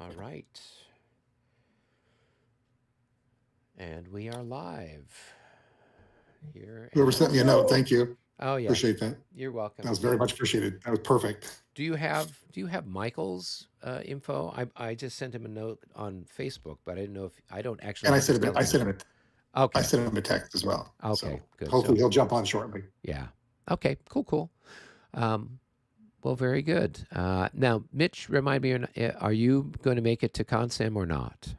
All right. And we are live here. Whoever And sent me a note, thank you. oh yeah, Appreciate that. you're That welcome. was very much appreciated. That was perfect. Do you have Michael's info? I just sent him a note on Facebook, but I didn't know if I don't actually And have his telephone number. I Okay. sent him a text as well. Okay. So Good. hopefully So he'll jump on shortly. yeah. Okay. Cool. Cool. Um, well, very good. Now, Mitch, remind me, are you going to make it to Consam or not?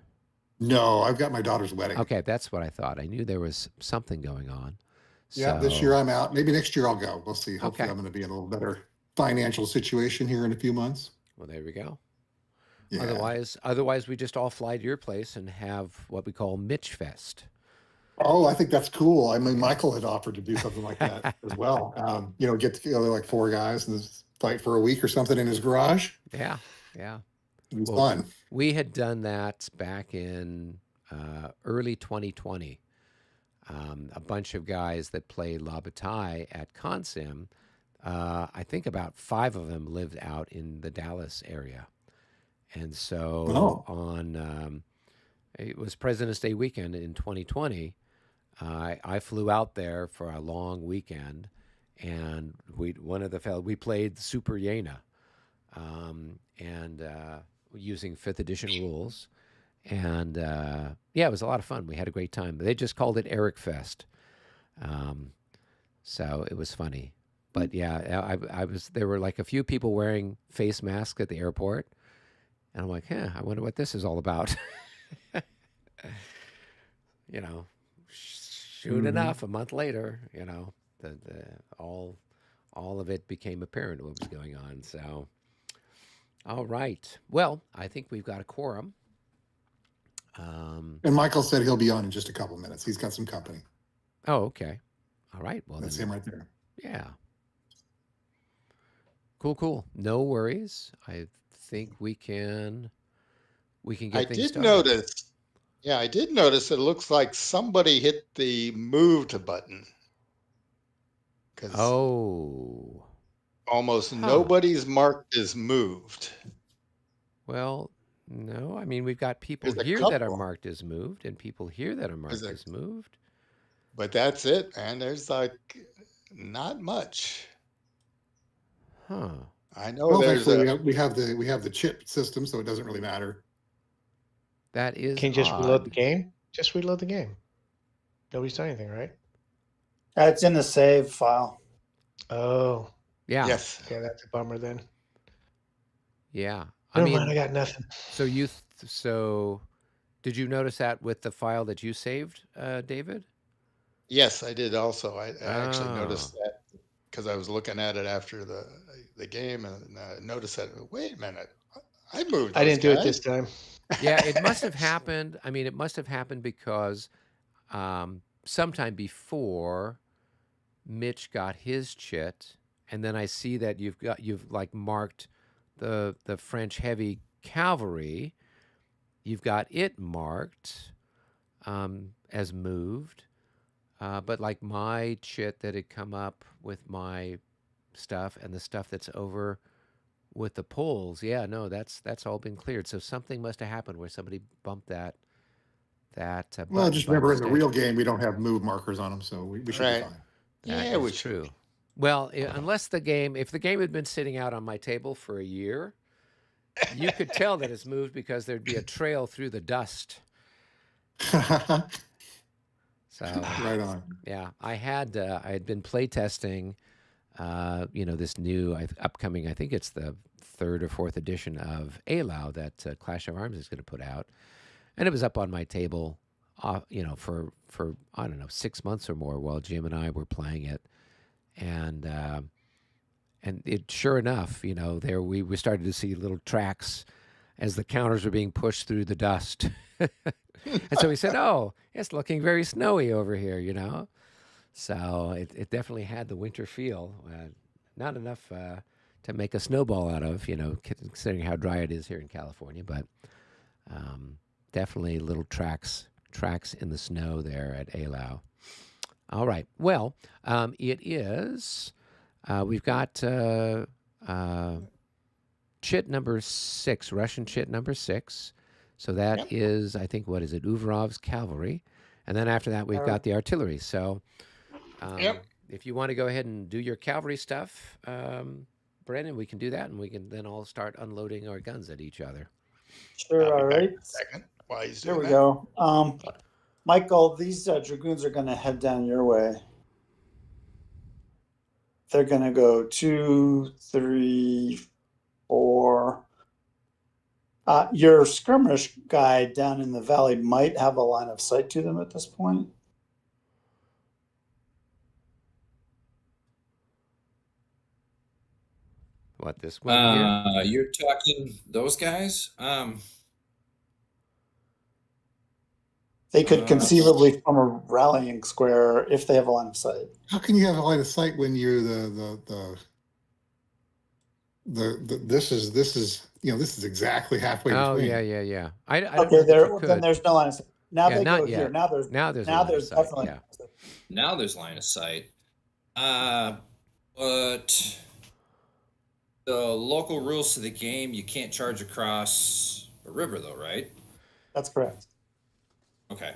No, I've got my daughter's wedding. Okay, that's what I thought. I knew there was something going on. Yeah, this year So I'm out. Maybe next year I'll go. We'll see. Hopefully okay. I'm going to be in a little better financial situation here in a few months. Well, there we go. Yeah. Otherwise, we just all fly to your place and have what we call Mitch Fest. Oh, I think that's cool. I mean, Yeah. Michael had offered to do something like that as well. Get together like four guys and just fight for a week or something in his garage. Yeah. Yeah. It was Well, fun. we had done that back in early 2020. A bunch of guys that played La Bataille at Consim. I think about five of them lived out in the Dallas area. And so Oh, it was President's Day weekend in 2020. I flew out there for a long weekend, and we played Super Yena, and using fifth edition rules, and yeah, it was a lot of fun. We had a great time. They just called it Eric Fest, um, so it was funny. But yeah, I was there were like a few people wearing face masks at the airport, and I'm like, I wonder what this is all about. you know, soon hmm. enough, a month later, the all of it became apparent what was going on. So, all right. Well, I think we've got a quorum. Um, And Michael said he'll be on in just a couple minutes. He's got some company. oh, okay. All right. Well, That's then, him right there. yeah. Cool, cool. No worries. I think we can I get things did started. notice, yeah, I did notice it looks like somebody hit the moved button because Oh, almost huh. nobody's marked as moved. Well, no. I mean, we've got people There's a here that are couple, marked as moved, and people here that are there's marked a, as moved. but that's it, man. There's like not much. Huh. I know Well, there's thankfully a, we have the chip system, so it doesn't really matter. That is Can you just reload the odd. game? Just reload the game. Nobody's done anything, right? It's in the save file. Oh, Yeah. yes. okay, that's a bummer then. Yeah. I Never mind, mean, I got nothing. so did you notice that with the file that you saved, David? Yes, I did also. I actually Oh. noticed that because I was looking at it after the game and I noticed that, wait a minute, I moved I those didn't do it guys. this time. Yeah, it must have happened. I mean, it must have happened because sometime before Mitch got his chit, and then I see that you've like marked the French heavy cavalry. You've got it marked as moved, but like my chit that had come up with my stuff and the stuff that's over with the polls, yeah, no, that's all been cleared. So something must have happened where somebody bumped that Well, button just by remember in the real mistake. game we don't have move markers on them, so we should be Right. fine. That Yeah, is we should true. be. Well, unless if the game had been sitting out on my table for a year, you could tell that it's moved because there'd be a trail through the dust. So, Right on. yeah, I had been playtesting, this new upcoming. I think it's the third or fourth edition of ALAU that Clash of Arms is going to put out, and it was up on my table, for I don't know 6 months or more while Jim and I were playing it, and it sure enough, there we started to see little tracks as the counters were being pushed through the dust. And so we said, "Oh, it's looking very snowy over here." So it definitely had the winter feel. Not enough to make a snowball out of, considering how dry it is here in California, but definitely little tracks in the snow there at Alau. All right. Well, it is. We've got chit number 6, Russian chit number 6. So that is, I think, what is it? Uvrov's cavalry. And then after that, we've got the artillery. So if you want to go ahead and do your cavalry stuff, Brandon, we can do that. And we can then all start unloading our guns at each other. Sure. All right. Second. Why he's Here doing we that. go. Michael, these dragoons are going to head down your way. They're going to go 2, 3, 4. Your skirmish guy down in the valley might have a line of sight to them at this point. What, this one here? You're talking those guys? They could conceivably form a rallying square if they have a line of sight. How can you have a line of sight when you're this is exactly halfway Oh, between. yeah. I don't Okay, know then there's no line of sight. Now Yeah, they not go yet. here. Now there's a line of sight, definitely. yeah. Now there's line of sight. But the local rules to the game, you can't charge across a river, though, right? That's correct. Okay.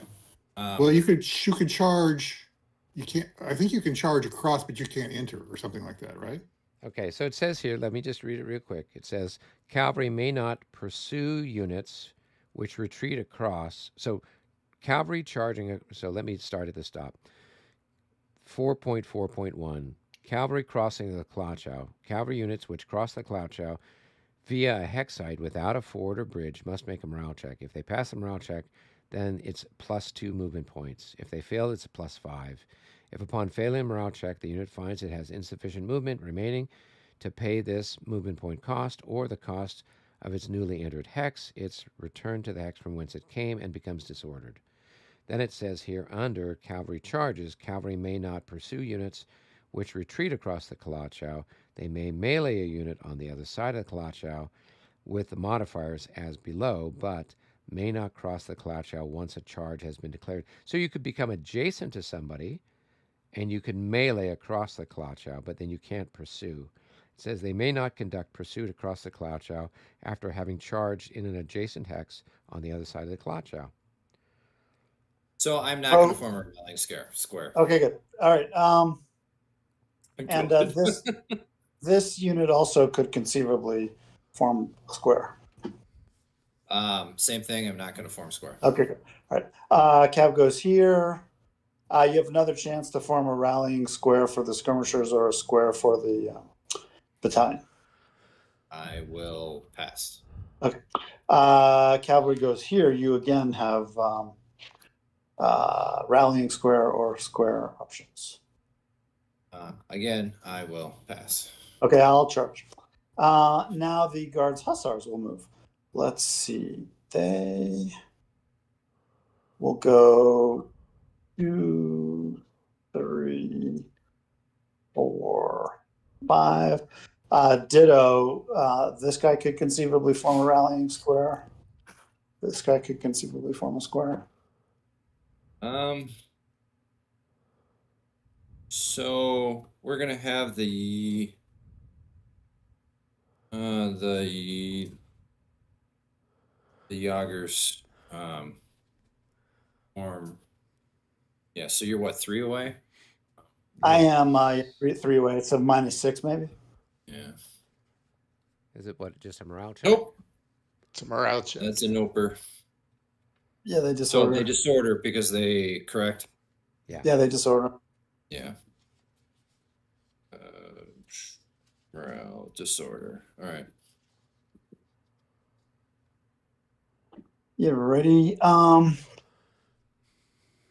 Well, you could charge. You can't. I think you can charge across, but you can't enter or something like that, right? Okay, so it says here, let me just read it real quick. It says, cavalry may not pursue units which retreat across. So cavalry charging, so let me start at the stop. 4.4.1, cavalry crossing the Klachau. Cavalry units which cross the Klachau via a hex site without a ford or bridge must make a morale check. If they pass the morale check, then it's +2 movement points. If they fail, it's a +5. If upon failing a morale check, the unit finds it has insufficient movement remaining to pay this movement point cost or the cost of its newly entered hex, it's returned to the hex from whence it came and becomes disordered. Then it says here, under cavalry charges, cavalry may not pursue units which retreat across the Klachau. They may melee a unit on the other side of the Klachau with the modifiers as below, but may not cross the Klachau once a charge has been declared. So you could become adjacent to somebody, and you can melee across the Klachau, but then you can't pursue. It says they may not conduct pursuit across the Klachau after having charged in an adjacent hex on the other side of the Klachau. So I'm not going to form a rallying square. Okay, good. All right. And this unit also could conceivably form a square. Same thing. I'm not going to form square. Okay, good. All right. Cav goes here. You have another chance to form a rallying square for the skirmishers or a square for the battalion. I will pass. Okay. Cavalry goes here. You again have rallying square or square options. Again, I will pass. Okay, I'll charge. Now the guards hussars will move. Let's see. They will go 2, 3, 4, 5. Ditto. This guy could conceivably form a rallying square. This guy could conceivably form a square. So we're gonna have the Jaggers form. Yeah, so you're what, 3 away? I am 3 away. It's a -6 maybe. Yeah. Is it what, just a morale check? Nope. It's a morale check. That's a noper. Yeah, they disorder. So they disorder because they correct. Yeah, they disorder. Yeah. Morale disorder. All right. You ready?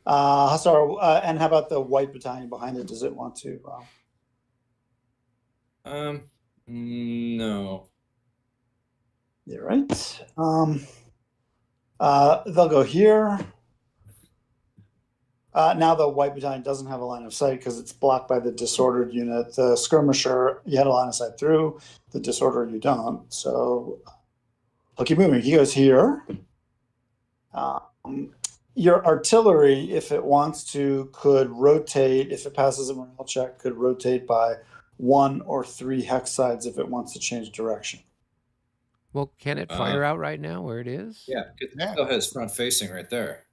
Hussar, and how about the white battalion behind it? Does it want to? No. You're right. They'll go here. Now the white battalion doesn't have a line of sight because it's blocked by the disordered unit. The skirmisher, you had a line of sight through. The disordered, you don't. So I'll keep moving. He goes here. Your artillery, if it wants to, could rotate. If it passes a morale check, could rotate by 1 or 3 hex sides if it wants to change direction. Well, can it fire out right now where it is? Yeah, it Yeah. still has front facing right there.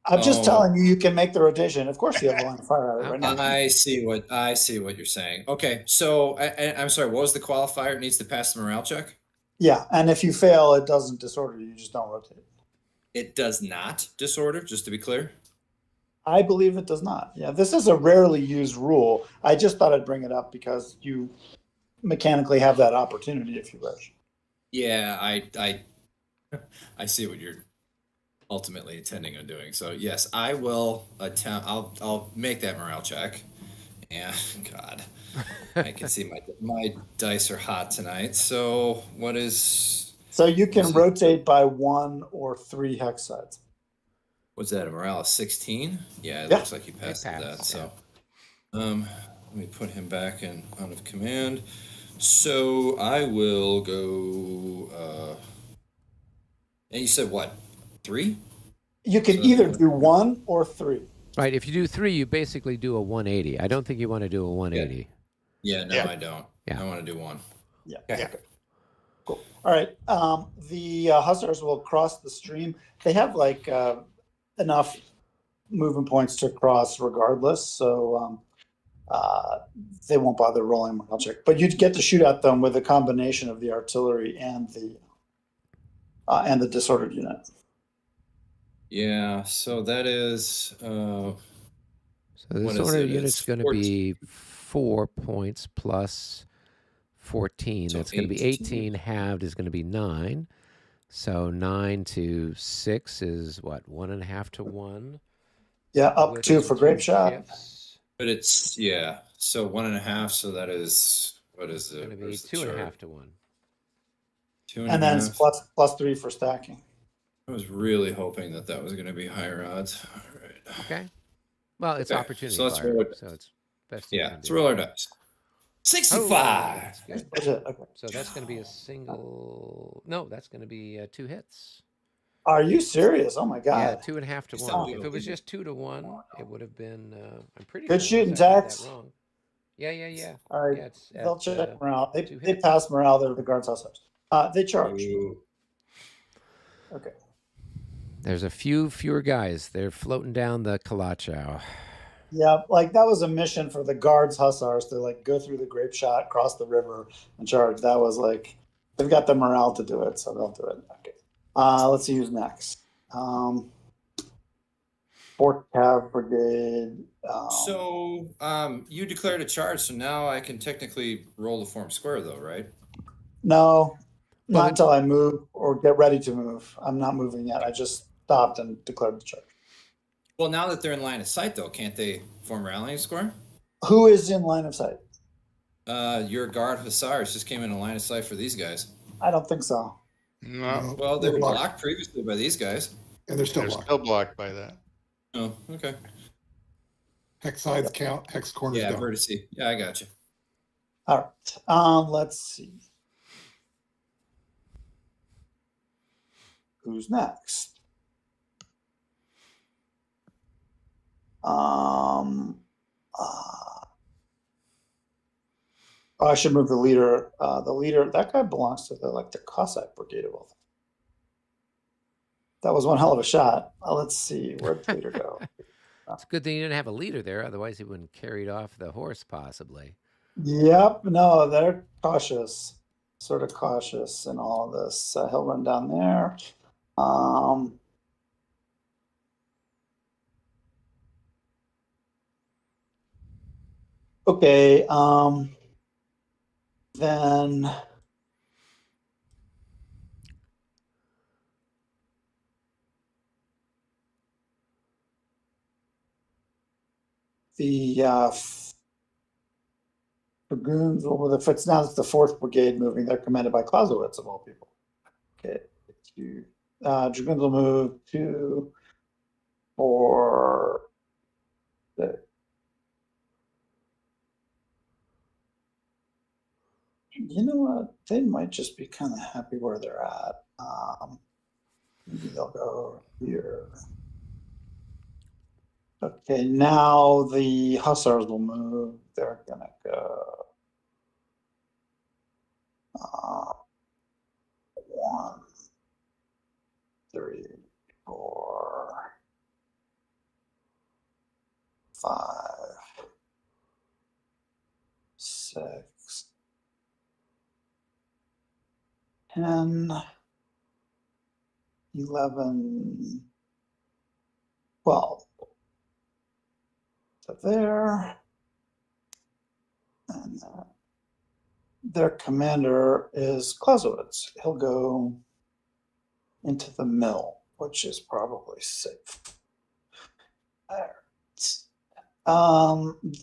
I'm just Oh. telling you, you can make the rotation. Of course, you have a line of fire out right now. I see what you're saying. Okay, so I'm sorry. What was the qualifier? It needs to pass the morale check. Yeah, and if you fail, it doesn't disorder you. You just don't rotate. It does not disorder. Just to be clear. I believe it does not. Yeah, this is a rarely used rule. I just thought I'd bring it up because you mechanically have that opportunity if you wish. Yeah, I see what you're ultimately intending on doing. So yes, I will attempt. I'll make that morale check. And God, I can see my dice are hot tonight. So what is? So you can rotate by 1 or 3 hex sides. What's that? A morale of 16? Yeah, it Yeah. looks like he passed passed, that. yeah. So, let me put him back in out of command. So I will go. And you said what? 3? You can So either that's do 1 or 3. Right. If you do 3, you basically do a 180. I don't think you want to do a 180. Yeah, no, Yeah. I don't. Yeah. I want to do 1. Yeah. Okay. Yeah. Cool. All right. The hussars will cross the stream. They have like enough movement points to cross regardless, so they won't bother rolling morale check. But you'd get to shoot at them with a combination of the artillery and the disordered unit. Yeah, so that is. So the What is disorder it? unit's It's going to 14. be 4 points plus 14. So That's going to be 18. Halved is going to be 9. So 9 to 6 is what? 1.5 to 1. Yeah, up with 2 for grape shot. shifts. But it's so 1.5. So that is what is It's it? going to be Where's the 2.5 chart? to 1. 2.5. And then it's plus 3 for stacking. I was really hoping that was going to be higher odds. All right. Okay. Well, it's Okay, opportunity so let's fire, roll it. so it's best you Yeah, can let's do. roll our dice. Oh, 65. that's good. Budget. Okay. So that's going to be a single. No, that's going to be 2 hits. Are you serious? Oh my Yeah, god. 2.5 to It's 1. not If it legal, was is it? just 2 to 1, it would have been. I'm pretty Good sure shooting, unless I had Tex. that wrong. Yeah. All right. Yeah, it's They'll at, check morale. 2 They hits. pass morale. They're the guards' hussars. They charge. Ooh. Okay. There's a few fewer guys. They're floating down the Kalachau. Yeah, like that was a mission for the guards hussars to like go through the grape shot, cross the river, and charge. That was like they've got the morale to do it, so they'll do it. Okay. Let's see who's next. 4th Cav Brigade. So, you declared a charge, so now I can technically roll the form square, though, right? No, Well, not until I move or get ready to move. I'm not moving yet. I just stopped and declared the charge. Well, now that they're in line of sight, though, can't they form rallying square? Who is in line of sight? Your guard hussars just came in line of sight for these guys. I don't think so. No, Well, they They're were blocked. blocked previously by these guys. And they're still they're blocked. still blocked by that. Oh, okay. Hex sides count, hex corners Yeah, don't. vertice. Yeah, I got you. All right. Let's see. Who's next? I should move the leader. The leader, that guy belongs to the Cossack Brigade of all things. That was one hell of a shot. Let's see, where'd the leader go? It's a good thing you didn't have a leader there. Otherwise, he wouldn't carried off the horse, possibly. Yep, no, they're cautious, sort of cautious in all of this. He'll run down there. Okay, then the dragoons. Well, if it's now it's the 4th Brigade moving, they're commanded by Clausewitz of all people. Okay, dragoons will move 2, 4, 6. You know what? They might just be kind of happy where they're at. Maybe they'll go here. Okay, now the hussars will move. They're gonna go. 10, 11, 12. So there. And their commander is Clausewitz. He'll go into the mill, which is probably safe.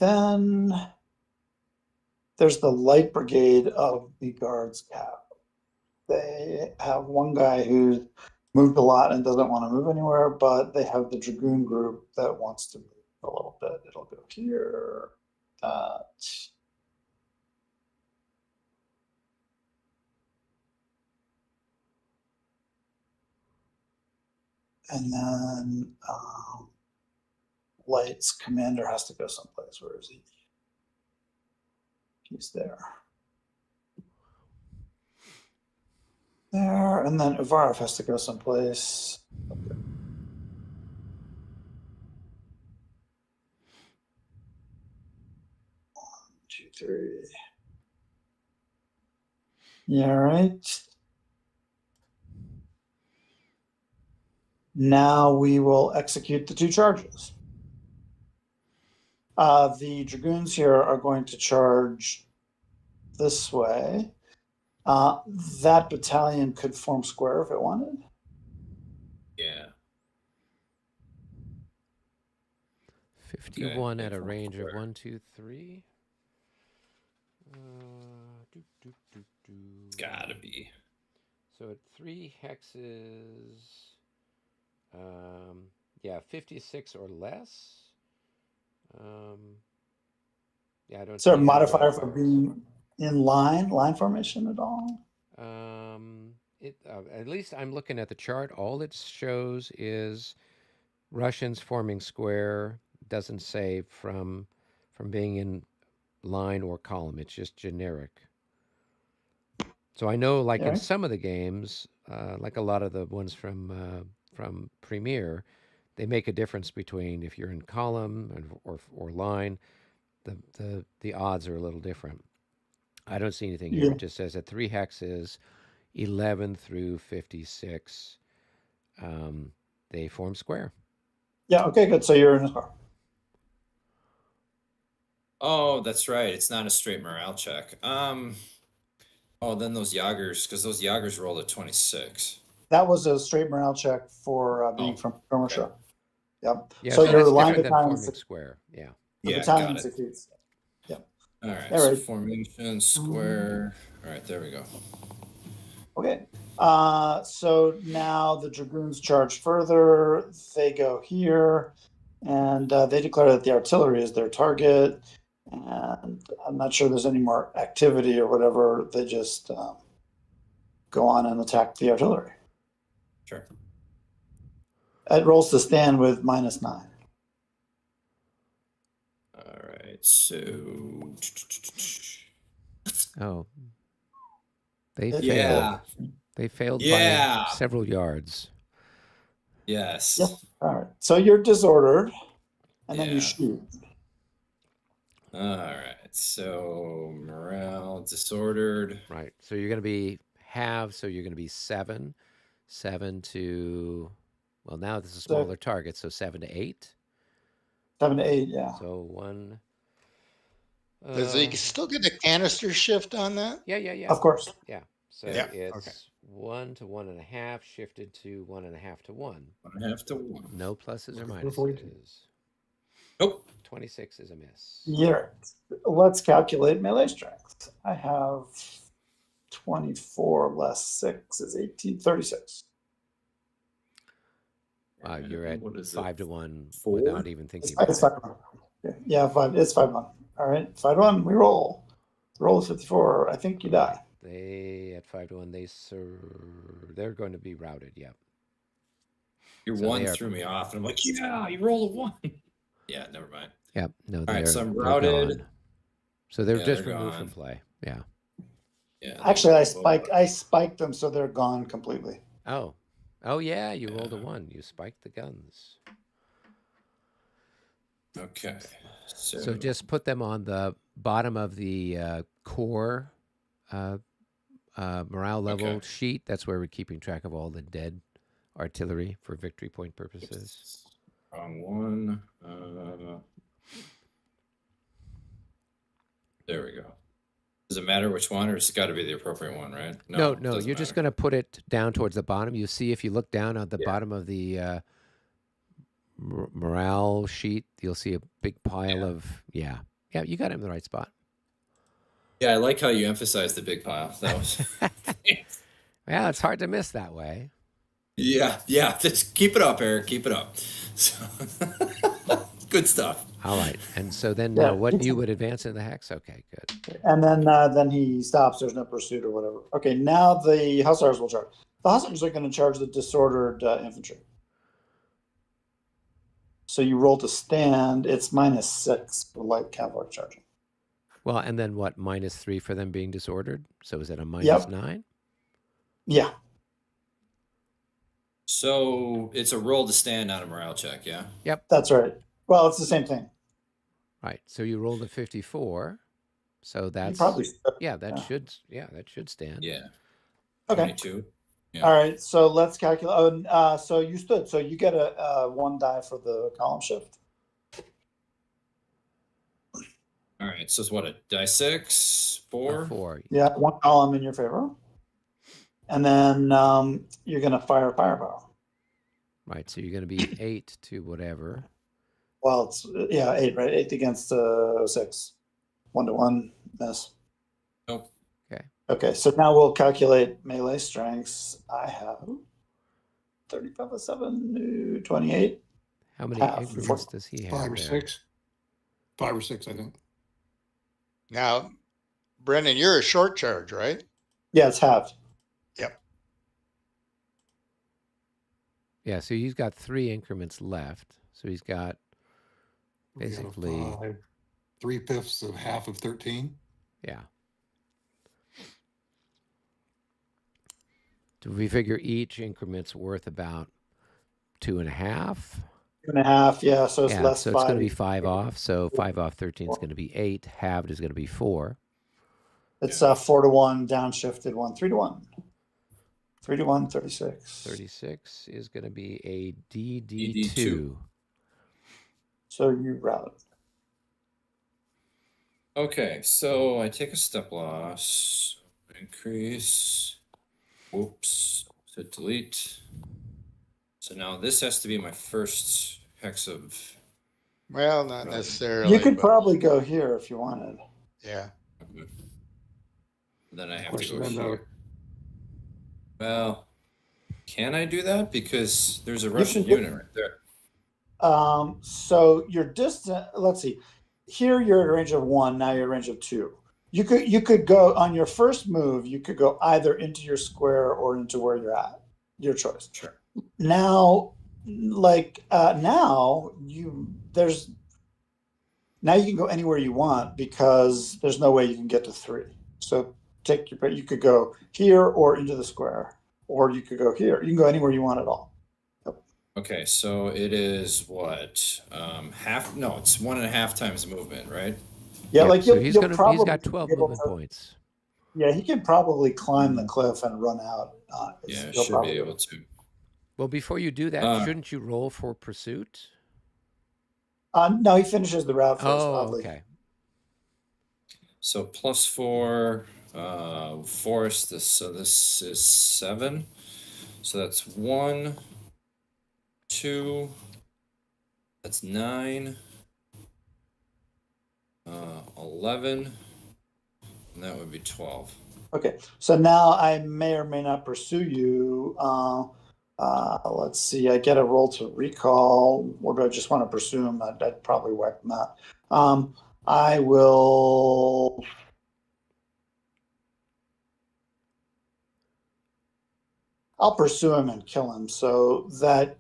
Then there's the light brigade of the guards cap. They have one guy who's moved a lot and doesn't want to move anywhere, but they have the dragoon group that wants to move a little bit. It'll go here. And then Light's commander has to go someplace. Where is he? He's there. There, and then Uvarov has to go someplace. Okay. 1, 2, 3. Yeah, right. Now we will execute the 2 charges. The dragoons here are going to charge this way. That battalion could form square if it wanted. Yeah. 51 Okay, at a form range of square. 1, 2, 3. It's gotta be. So at 3 hexes, yeah, 56 or less. Yeah, I don't. Is there a see any modifier for modifiers. being in line formation at all? At least I'm looking at the chart. All it shows is Russians forming square. Doesn't say from being in line or column. It's just generic. So I know, like Yeah. in some of the games, like a lot of the ones from Premier, they make a difference between if you're in column or line. The odds are a little different. I don't see anything here. Yeah. It just says at 3 hexes, 11 through 56, they form square. Yeah, okay, good. So you're in a square. Oh, that's right. It's not a straight morale check. Oh, then those Jagers, because those Jagers rolled a 26. That was a straight morale check for being Oh, from Skirmisher. okay. Yep. Yeah, So so your that's line different than battalion, forming square. Yeah. the Yeah, battalion got it. succeeds. All right, All so right. formation, square. All right, there we go. Okay. So now the dragoons charge further. They go here, and they declare that the artillery is their target. And I'm not sure there's any more activity or whatever. They just go on and attack the artillery. Sure. It rolls to stand with -9. All right, so. Oh. They It failed. Yeah. They failed Yeah. by several yards. Yes. Yep. All right. So you're disordered, and then you Yeah. shoot. All right, so morale disordered. Right. So you're going to be half. So you're going to be 7 to, well, now this is a smaller target. So 7 to 8. 7 to 8, yeah. So 1. Does he still get a canister shift on that? Yeah. Of course. Yeah. So Yeah, it's okay. 1 to 1.5 shifted to 1.5 to 1. 1.5 to 1. No pluses or Looking for 42. minuses. Nope. 26 is a miss. Yeah. Let's calculate melee strength. I have 24 less 6 is 18, 36. Wow, you're at What is it? 5 to 1 4? without even thinking It's about it. 5-1. Yeah, 5. It's 5-1. All right, 5-1. We roll. Roll is 54. I think you die. They at 5 to 1. They're going to be routed. Yeah. Your So 1 they are- threw me off, and I'm like, yeah, you rolled a 1. Yeah, never mind. Yep. No. All They're, right, so I'm they're routed. gone. So they're Yeah, just they're removed from gone. play. Yeah. Yeah. Actually, I spiked them so they're gone completely. Oh. Oh yeah. You rolled a 1. You spiked the guns. Okay. So just put them on the bottom of the core morale level Okay. sheet. That's where we're keeping track of all the dead artillery for victory point purposes. Wrong one. There we go. Does it matter which one, or it's got to be the appropriate one, right? No, it no, doesn't you're just matter. going to put it down towards the bottom. You see, if you look down at the Yeah. bottom of the morale sheet, you'll see a big pile Yeah. of, yeah, you got it in the right spot. Yeah, I like how you emphasize the big pile. That was. Yeah, it's hard to miss that way. Yeah. Just keep it up, Eric. Keep it up. So, good stuff. All right. And so then Yeah. what you would advance in the hex? Okay, good. And then he stops. There's no pursuit or whatever. Okay, now the hussars will charge. The hussars are going to charge the disordered infantry. So you roll to stand. It's -6 for light cavalry charging. Well, and then what? -3 for them being disordered. So is it a Yep. -9? Yeah. So it's a roll to stand, not a morale check. Yeah. That's right. Well, it's the same thing. Right. So you rolled a 54. So You that's probably that should stand. Yeah. okay. 22. Yeah. All right. So let's calculate. So you stood. So you get a 1 die for the column shift. All right. So it's what, a die 6, 4? 4. Yeah, 1 column in your favor. And then you're going to fire firepower. Right. So you're going to be 8 to whatever. Well, it's 8, right? 8 against 6. 1 to 1 miss. Nope. Okay, so now we'll calculate melee strengths. I have 35 plus 7, 28. How many Half. increments does he have? 5 or there? 6. 5 or 6, I think. Now, Brendan, you're a short charge, right? Yeah, it's half. Yep. Yeah, so he's got 3 increments left. So he's got We got a basically, 5, 3/5 of half of 13. yeah. Do we figure each increment's worth about 2.5? 2.5, yeah, so it's Yeah, less so it's going to be 5. 5 off. So 5 off 13 is going to be 8. Halved is going to be 4. It's 4 to 1, downshifted 1, 3 to 1. 3 to 1, 36. 36 is going to be a DD2. DD2. So you route. Okay, so I take a step loss, increase, whoops, hit delete. So now this has to be my first hex of, Well, not Right. necessarily. You could but probably go here if you wanted. yeah. then I Of have course, to go then here. Well, can I do that? Because there's a Russian unit right there. So your distance, let's see. Here you're at a range of 1, now you're at a range of 2. You could go on your first move, you could go either into your square or into where you're at. Your choice. Sure. Now, now you can go anywhere you want because there's no way you can get to 3. So you could go here or into the square, or you could go here. You can go anywhere you want at all. Okay, so it is what? Half? No, it's 1.5 times movement, right? Yeah, like so you'll he's probably got 12 be able movement to- points. Yeah, he can probably climb the cliff and run out. Yeah, He'll should probably- be able to. Well, before you do that, shouldn't you roll for pursuit? No, he finishes the route first. Oh, oddly. okay. So +4, forest. So this is 7. So that's 1, 2. That's 9. 11. And that would be 12. Okay, so now I may or may not pursue you. Let's see. I get a roll to recall, or do I just want to pursue him? I'd probably whack him out. I will. I'll pursue him and kill him. So that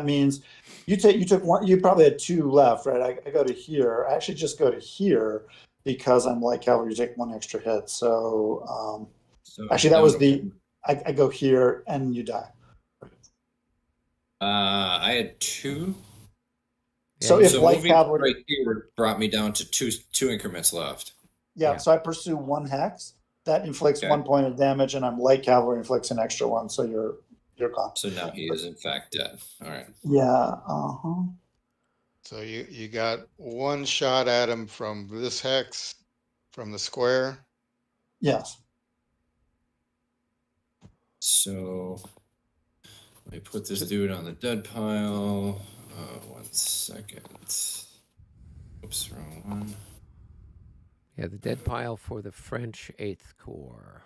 means you took 1. You probably had 2 left, right? I go to here. I actually just go to here because I'm like cavalry. You take 1 extra hit. So So actually, that was I go here and you die. I had 2. So Yeah, if So light moving cavalry, right here brought me down to two increments left. yeah. Yeah. So I pursue 1 hex. That inflicts Okay. 1 point of damage, and I'm light cavalry inflicts an extra one, so you're gone. So now he is in fact dead. All right. Yeah. So you got one shot at him from this hex, from the square. Yes. So let me put this dude on the dead pile. 1 second. Oops, wrong one. Yeah, the dead pile for the French 8th Corps.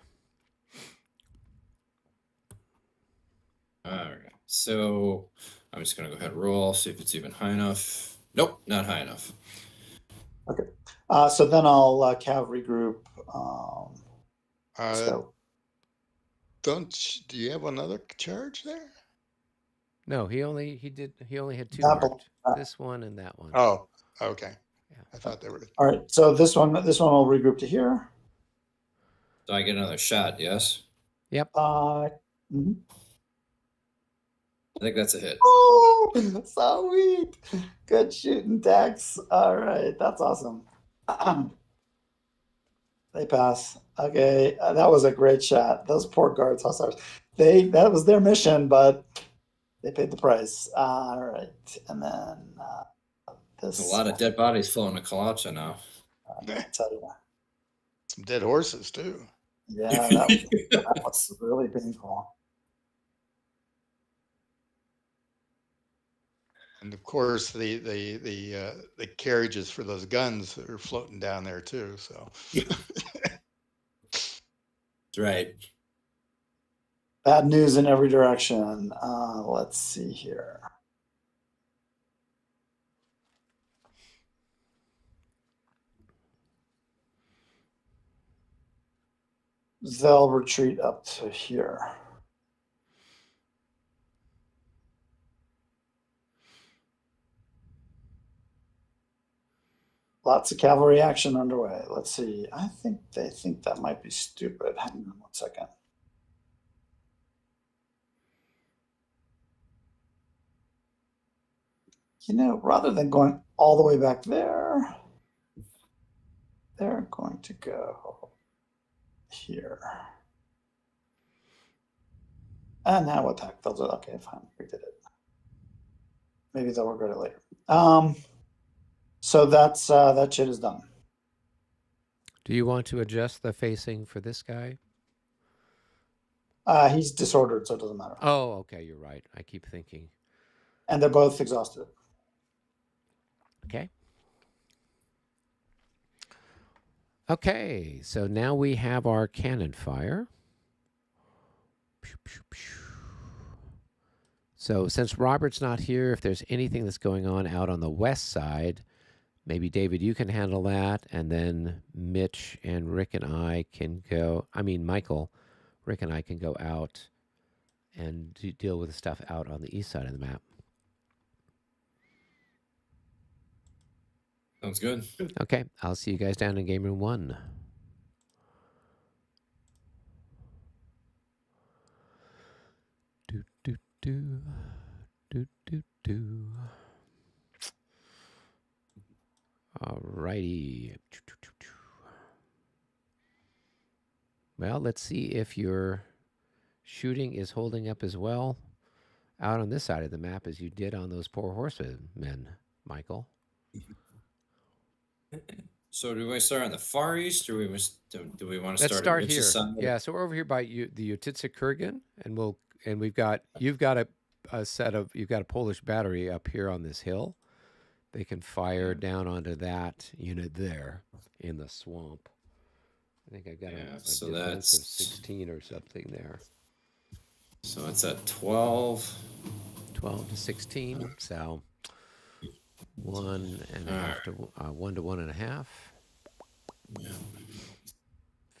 All right. So I'm just gonna go ahead and roll, see if it's even high enough. Nope, not high enough. Okay. So then I'll cavalry group. So Do you have another charge there? No, he only had 2 That marked. bel- This one and that one. Oh, okay. Yeah. I thought they were. all right. So this one will regroup to here. Do I get another shot? Yes. Yep. Mhm. I think that's a hit. Oh, sweet. Good shooting, Dex. All right. That's awesome. They pass. Okay. That was a great shot. Those poor guards, hussars. That was their mission, but they paid the price. All right. And then this. There's a lot of dead bodies flowing to Kalachta now. I'll tell you. Some dead horses too. Yeah, that was really painful. And of course, the carriages for those guns are floating down there too. So That's right. Bad news in every direction. Let's see here. They'll retreat up to here. Lots of cavalry action underway. Let's see. I think they think that might be stupid. Hang on 1 second. You know, rather than going all the way back there, they're going to go here. And now attack. They'll do okay, fine. We did it. Maybe they'll regret it later. So that's that shit is done. Do you want to adjust the facing for this guy? He's disordered, so it doesn't matter. Oh, okay, you're right. I keep thinking. And they're both exhausted. Okay. Okay, so now we have our cannon fire. So since Robert's not here, if there's anything that's going on out on the west side, maybe David, you can handle that, and then Mitch and Rick and I can go. I mean, Michael, Rick and I can go out and deal with the stuff out on the east side of the map. Sounds good. Okay, I'll see you guys down in game room 1. Do do do do do do. Alrighty. Well, let's see if your shooting is holding up as well out on this side of the map as you did on those poor horsemen, Michael. So do we start on the far east, or do we want to Let's start start at here. Mitch's side? Yeah, so we're over here by the Utitsa Kurgan, and you've got you've got a Polish battery up here on this hill. They can fire down onto that unit there in the swamp. I think I've got a so difference of that's 16 or something there. So it's at 12. 12 to 16. So 1.5 to 1 to 1.5. Yeah.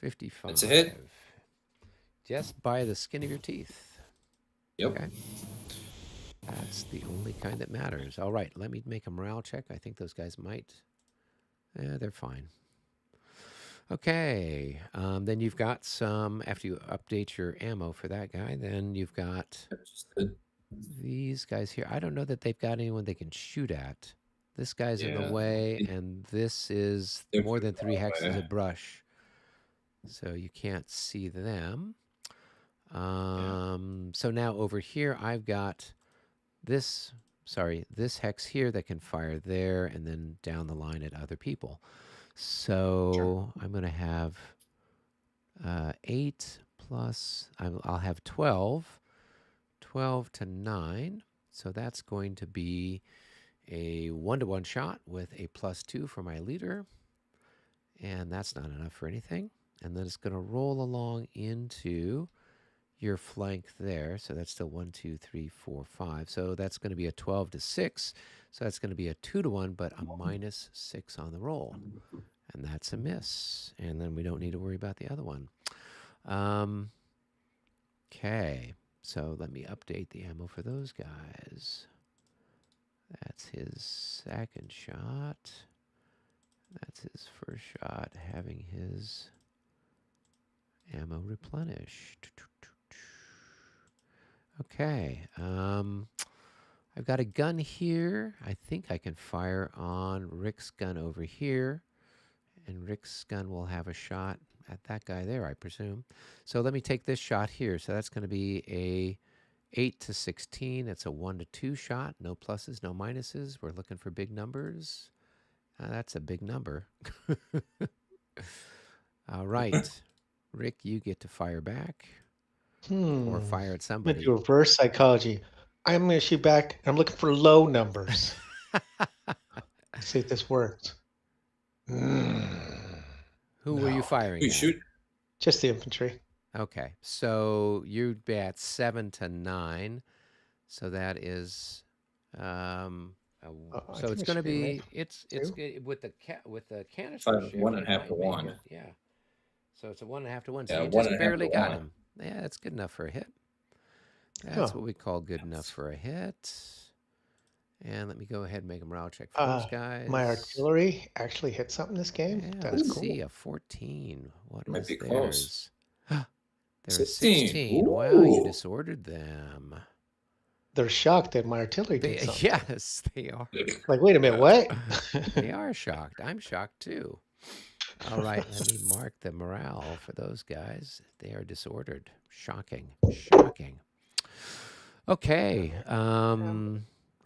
55. That's a hit. Just by the skin of your teeth. Yep. Okay. That's the only kind that matters. All right, let me make a morale check. I think those guys might. They're fine. Okay. Then you've got some, after you update your ammo for that guy, then you've got these guys here. I don't know that they've got anyone they can shoot at. This guy's in the way, and this is more than 3 hexes of brush. so you can't see them. So now over here, I've got this hex here that can fire there and then down the line at other people. So I'm going to have 8 plus, I'll have 12 to 9. So that's going to be a 1-to-1 shot with a +2 for my leader. And that's not enough for anything. And then it's going to roll along into your flank there. So that's still 1, 2, 3, 4, 5. So that's going to be a 12 to 6. So that's going to be a 2-to-1, but a -6 on the roll. And that's a miss. And then we don't need to worry about the other one. Okay. So let me update the ammo for those guys. That's his second shot. That's his first shot, having his ammo replenished. Okay. I've got a gun here. I think I can fire on Rick's gun over here. And Rick's gun will have a shot at that guy there, I presume. So let me take this shot here. So that's going to be a 8 to 16. It's a 1 to 2 shot. No pluses, no minuses. We're looking for big numbers. That's a big number. All right. Rick, you get to fire back. Or fire at I'm gonna somebody. do reverse psychology. I'm gonna shoot back. I'm looking for low numbers. See if this works. Who were you firing You at? shoot. Just the infantry. Okay, so you'd be at 7 to 9. So that is, I so think it's it going to should be be, right. it's Two? good with the canister Five, shift. 1.5 it might to make 1. it, yeah. So it's a 1.5 to 1. Yeah, So you 1.5 just to barely got 1. him. Yeah, that's good enough for a hit. That's what we call good enough for a hit. And let me go ahead and make a morale check for those guys. My artillery actually hit something this game. Yeah, That's let's cool. see, a 14. What Might is be theirs? close. They're a 16. 16. Wow, you Ooh. disordered them. They're shocked that my artillery did something. Yes, they are. Like, wait a minute, what? They are shocked. I'm shocked too. All right, let me mark the morale for those guys. They are disordered. Shocking. Shocking. Okay.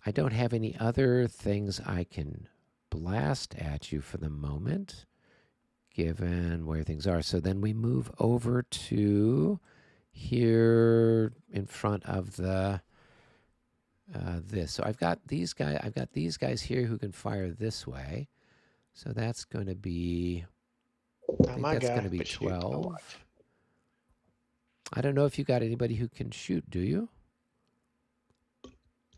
I don't have any other things I can blast at you for the moment, given where things are. So then we move over to here in front of the this. So I've got these guys here who can fire this way. So that's going to be, I Not think my that's guy, going to be but shoot, I'll 12. watch. I don't know if you got anybody who can shoot, do you?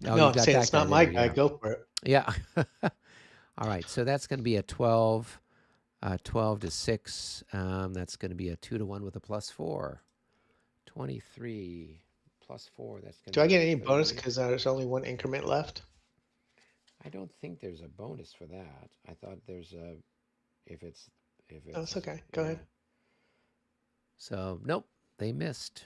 No, you've I'm got saying that it's not my there, guy. yeah. Go for it. Yeah. All right. So that's going to be a 12 to 6. That's going to be a 2 to 1 with a +4. 23 +4. That's going to Do I be get any bonus 30. because there's only one increment left? I don't think there's a bonus for that. I thought there's a, if it's. No, it's okay. Go ahead. So, nope, they missed.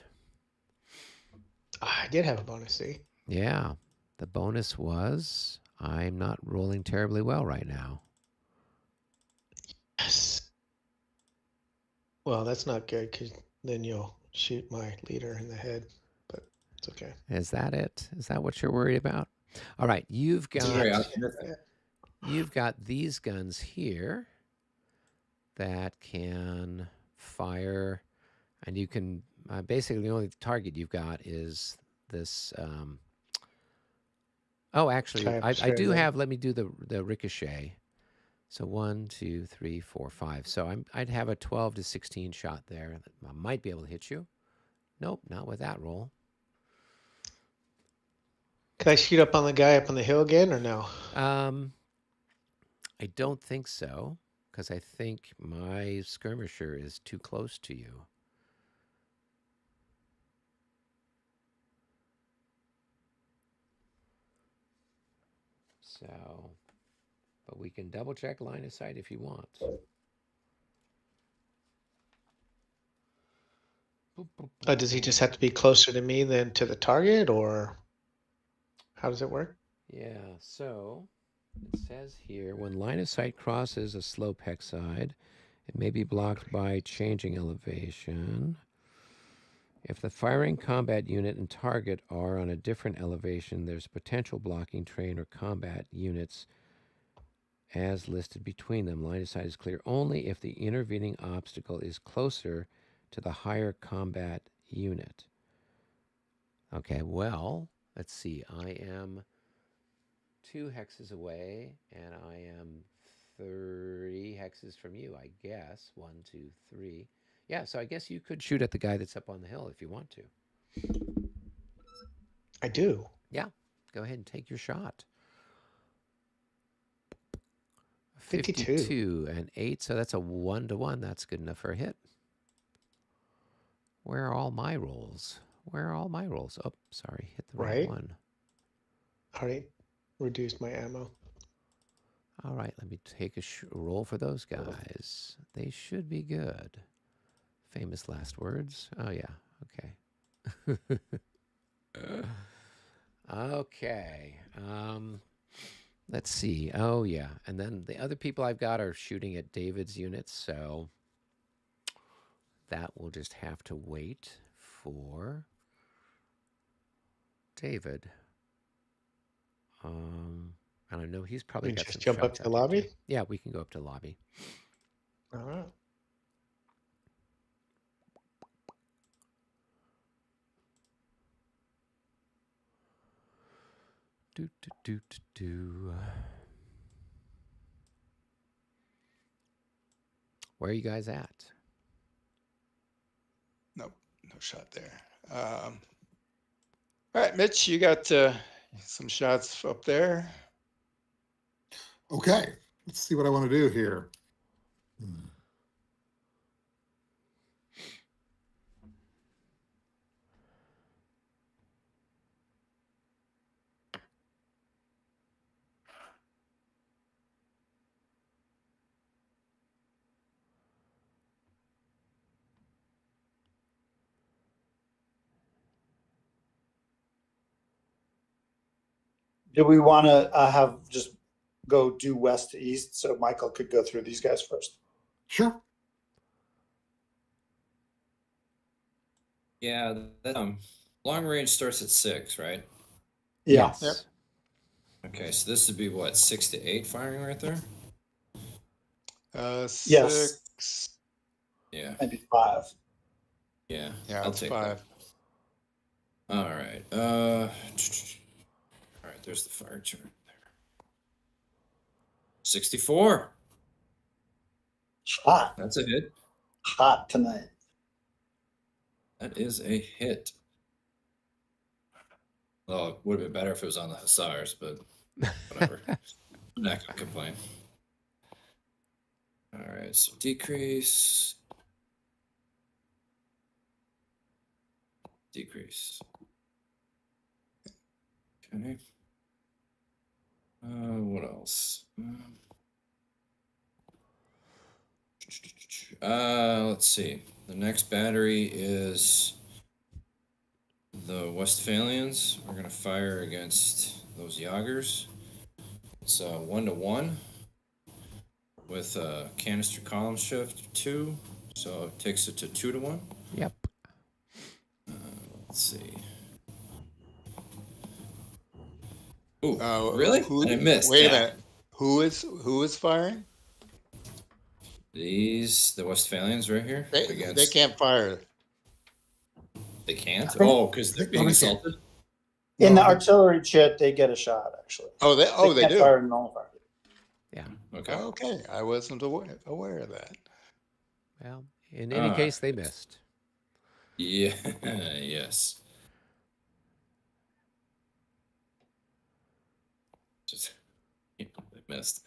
I did have a bonus, see? Yeah. The bonus was I'm not rolling terribly well right now. Yes. Well, that's not good because then you'll shoot my leader in the head, but it's okay. Is that it? Is that what you're worried about? All right. You've It's very got optimistic. these guns here that can fire, and you can basically the only target you've got is this. Oh, actually, I do have. Let me do the ricochet. So 1, 2, 3, 4, 5. So I'd have a 12 to 16 shot there. I might be able to hit you. Nope, not with that roll. Can I shoot up on the guy up on the hill again or no? I don't think so, because I think my skirmisher is too close to you. So, but we can double check line of sight if you want. Does he just have to be closer to me than to the target, or how does it work? Yeah, so it says here, when line of sight crosses a slope hex side, It may be blocked by changing elevation. If the firing combat unit and target are on a different elevation, there's potential blocking terrain or combat units as listed between them. Line of sight is clear only if the intervening obstacle is closer to the higher combat unit. Okay, well, let's see. I am 2 hexes away, and I am 30 hexes from you, I guess. 1, 2, 3. Yeah, so I guess you could shoot at the guy that's up on the hill if you want to. I do. Yeah, go ahead and take your shot. 52. 52 and 8, so that's a 1-to-1. That's good enough for a hit. Where are all my rolls? Where are all my rolls? Oh, sorry, hit the wrong Right. one. All right. Reduced my ammo. All right, let me take a roll for those guys. They should be good. Famous last words. Oh, yeah, okay. Okay. Let's see. Oh, yeah. And then the other people I've got are shooting at David's units, so that will just have to wait for David. And I know he's probably We got just some jump up shots to the out there, lobby? too. Yeah, we can go up to lobby. All right. Where are you guys at? Nope, no shot there. All right, Mitch, you got some shots up there. Okay, let's see what I want to do here. Do we want to have just go due west to east so Michael could go through these guys first? Sure. Yeah, that long range starts at 6, right? Yeah. Yes. Yep. Okay, so this would be what, 6 to 8 firing right there? Yes. 6. Yeah, Maybe 5. yeah. Yeah, I'll it's take 5. that. All right. All right, there's the fire turret there. 64. Hot. That's a hit. Hot tonight. That is a hit. Well, it would have been better if it was on the Hussars, but whatever. I'm not going to complain. All right, so decrease. Decrease. Okay. What else? Let's see. The next battery is the Westphalians. We're gonna fire against those Jagers. It's 1-to-1 with a canister column shift 2, so it takes it to 2-to-1. Yep. Let's see. Ooh, Oh, really? And I missed. Wait that. a minute. Who is firing? The Westphalians right here. They can't fire. They can't? Oh, because they're being they assaulted? In the No, artillery chit, they get a shot, actually. They can't do. fire and nullify. Yeah. Okay. Okay, I wasn't aware of that. Well, in any case, they missed. Yeah, yes. Just they missed.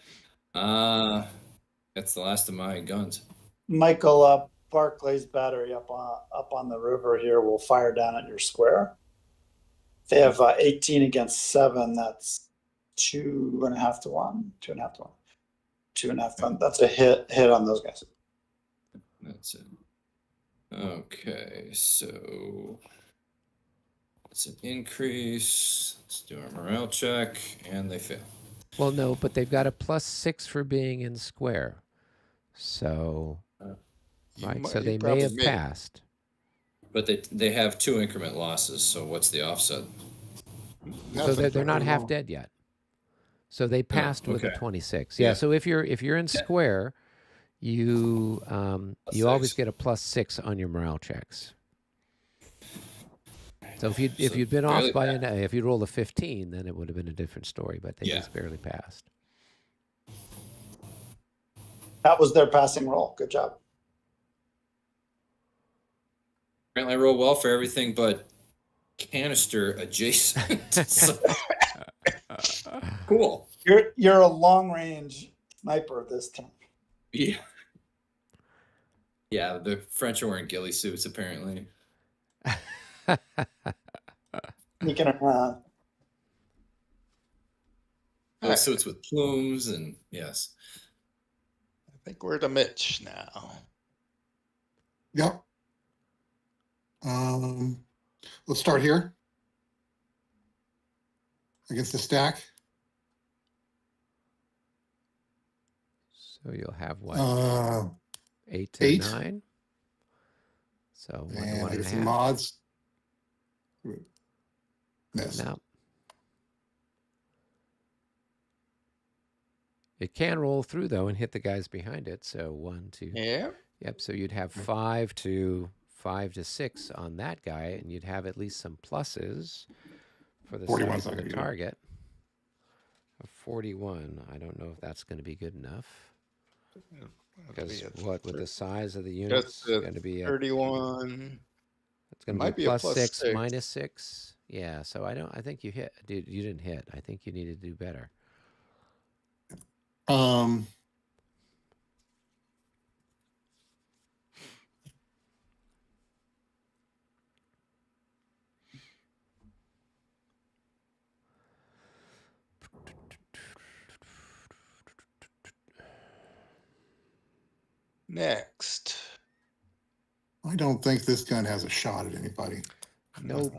That's the last of my guns. Michael, Barclay's battery up on the river here will fire down at your square. They have 18 against 7. That's 2.5 to 1. 2.5 to 1. 2.5 to 1. That's a hit on those guys. That's it. Okay, so it's an increase. Let's do our morale check, and they fail. Well, no, but they've got a +6 for being in square. So right? So you they may probably have passed. But they have 2 increment losses. So what's the offset? So Nothing. they're not Nothing half wrong. dead yet. So they passed with a okay. 26. Yeah. Yeah. So if you're in square, you you always 6. get a +6 on your morale checks. So if So you'd been barely off by passed. if you'd rolled a 15, then it would have been a different story. But they Yeah. just barely passed. That was their passing roll. Good job. Apparently, I roll well for everything but canister adjacent. So, cool. You're a long range sniper this time. Yeah. Yeah, the French are wearing ghillie suits apparently. Sneaking around. Ghillie suits with plumes and yes. I think we're to Mitch now. Yep. Let's start here. Against the stack. So you'll have what? 8 to 8. 9. So 1 to And 1 I and a get some half. mods. Miss. No. It can roll through though and hit the guys behind it. So 1, 2. Yeah. Yep. So you'd have 5 to 6 on that guy, and you'd have at least some pluses for the 41 size of the good. target. A 41. I don't know if that's going to be good enough. Because what with the size of the unit, it's going to be 31. It's going to be a +6 -6. Yeah. So I think you hit, dude. You didn't hit. I think you need to do better. Next. I don't think this gun has a shot at anybody. Nope.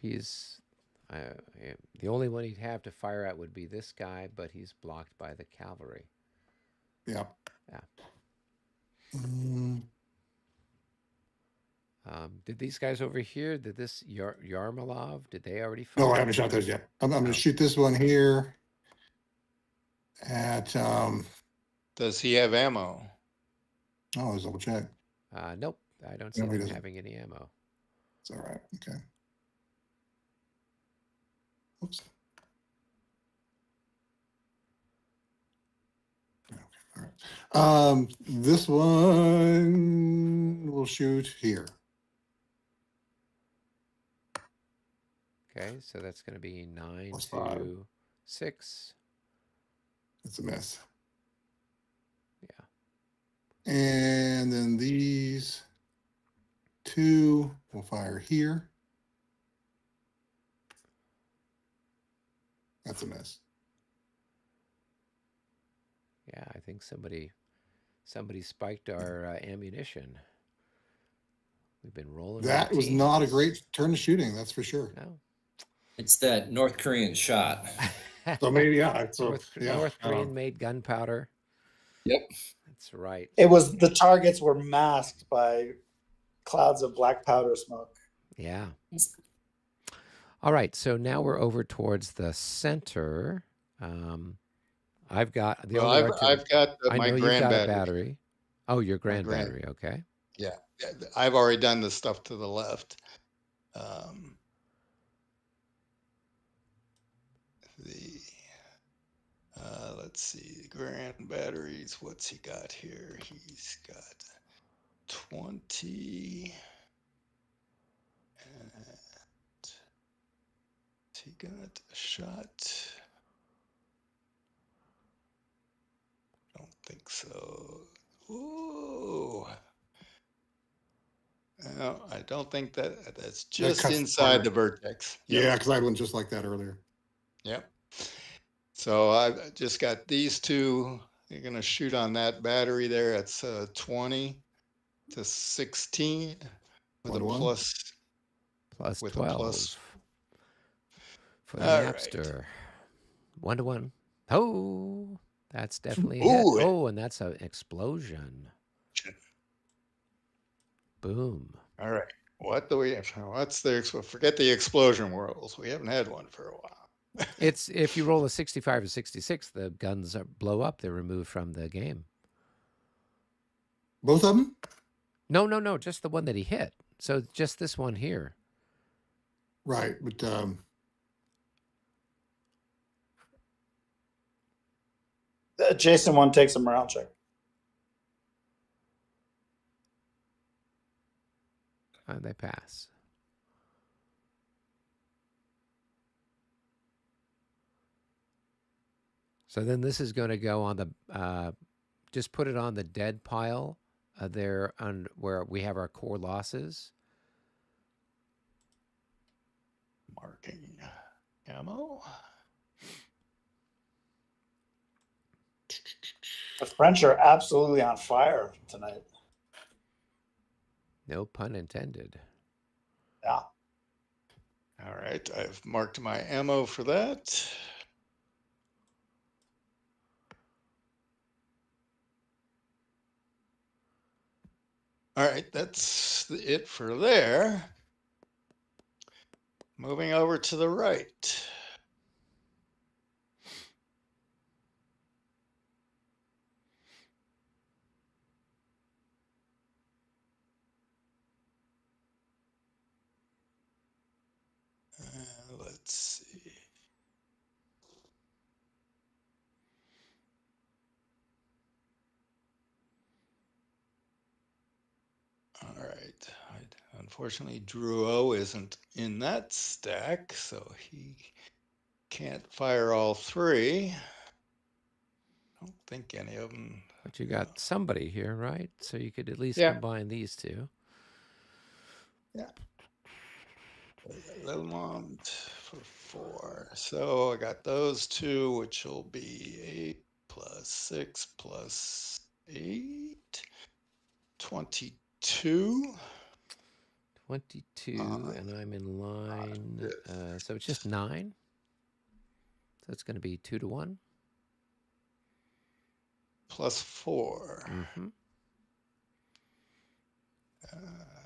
He's the only one he'd have to fire at would be this guy, but he's blocked by the cavalry. Yep. Yeah. Mm, Did these guys over here? Did this Yarmalov? Did they already fire? no, I haven't shot those yet. I'm going to shoot this one here. At Does he have ammo? oh, let's double check. Nope. I don't see No, he him doesn't. having any ammo. It's all right. Okay. Oops. Okay, all right. This one will shoot here. Okay, so that's going to be 9 Plus to 5. 6. It's a miss. Yeah. And then these 2 will fire here. That's a miss. Yeah, I think somebody spiked our ammunition. We've been rolling. That was not a great turn of shooting, that's for sure. No. It's that North Korean shot. So maybe, yeah. So, North Korean made gunpowder. Yep. That's right. It was the targets were masked by clouds of black powder smoke. Yeah. All right. So now we're over towards the center. I've got the only I've got my grand you've got battery. a battery. Oh, your grand battery. Okay. Yeah, I've already done the stuff to the left. Let's see, grand batteries. What's he got here? He's got 20. And he got a shot? Don't think so. Ooh. No, I don't think that's just inside the vertex. Yep. Yeah, because I had one just like that earlier. Yep. So I've just got these 2. You're going to shoot on that battery there. It's 20 to 16 with a plus. Plus with 12 a plus. for the Napster. Right. 1 to 1. Oh, that's definitely a hit. Oh, and that's an explosion. Boom. All right. What do we have? What's the forget the explosion whirls? We haven't had one for a while. It's if you roll a 65 or 66, the guns blow up. They're removed from the game. Both of them? No, just the one that he hit. So just this one here. Right. But Jason one takes a morale check. They pass. So then this is going to go on the, just put it on the dead pile there on where we have our core losses. Marking ammo. The French are absolutely on fire tonight. No pun intended. Yeah. All right. I've marked my ammo for that. All right. That's it for there. Moving over to the right. Let's see. All right. Unfortunately, Drouot isn't in that stack, so he can't fire all three. I don't think any of them. But you got somebody here, right? So you could at least Yeah. combine these two. Yeah. Lemont for 4. So I got those two, which will be 8 plus 6 plus 8. 22. 22, and I'm in line. So it's just 9. So it's going to be 2 to 1. Plus 4. Mm-hmm.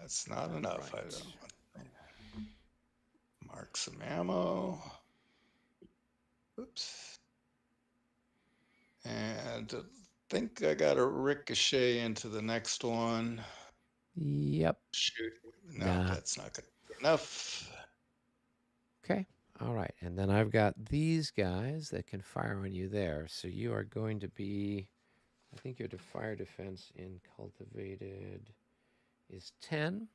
That's not enough. Right. I don't want mark some ammo. Oops. And I think I got a ricochet into the next one. Yep. Shoot. No, Nah. that's not good enough. Okay. All right. And then I've got these guys that can fire on you there. So you are going to be, I think your fire defense in cultivated is 10.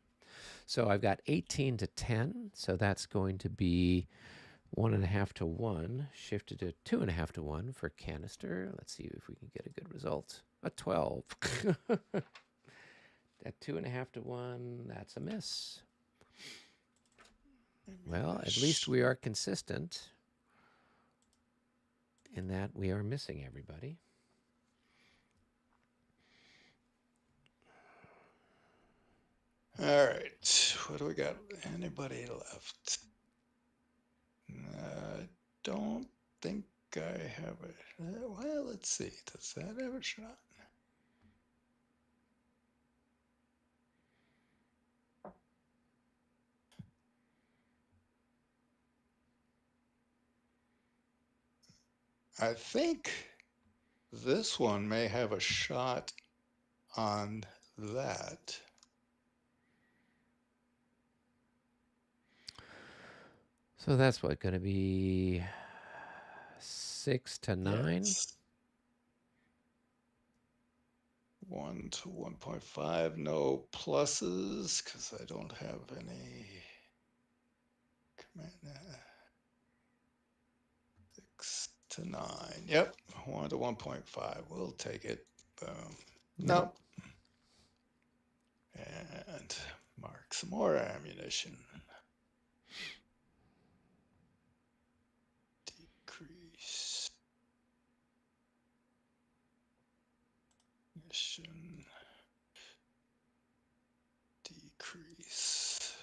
So I've got 18 to 10. So that's going to be 1.5 to 1, shifted to 2.5 to 1 for canister. Let's see if we can get a good result. A 12. At 2.5 to 1, that's a miss. Well, at least we are consistent in that we are missing everybody. All right. What do we got? Anybody left? I don't think I have it. Well, let's see. Does that have a shot? I think this one may have a shot on that. So that's what, going to be 6 to 9? Yes. 1 to 1.5. No pluses because I don't have any command. 6 to 9. Yep. 1 to 1.5. We'll take it. Boom. Nope. And mark some more ammunition. Decrease. Mission. Decrease.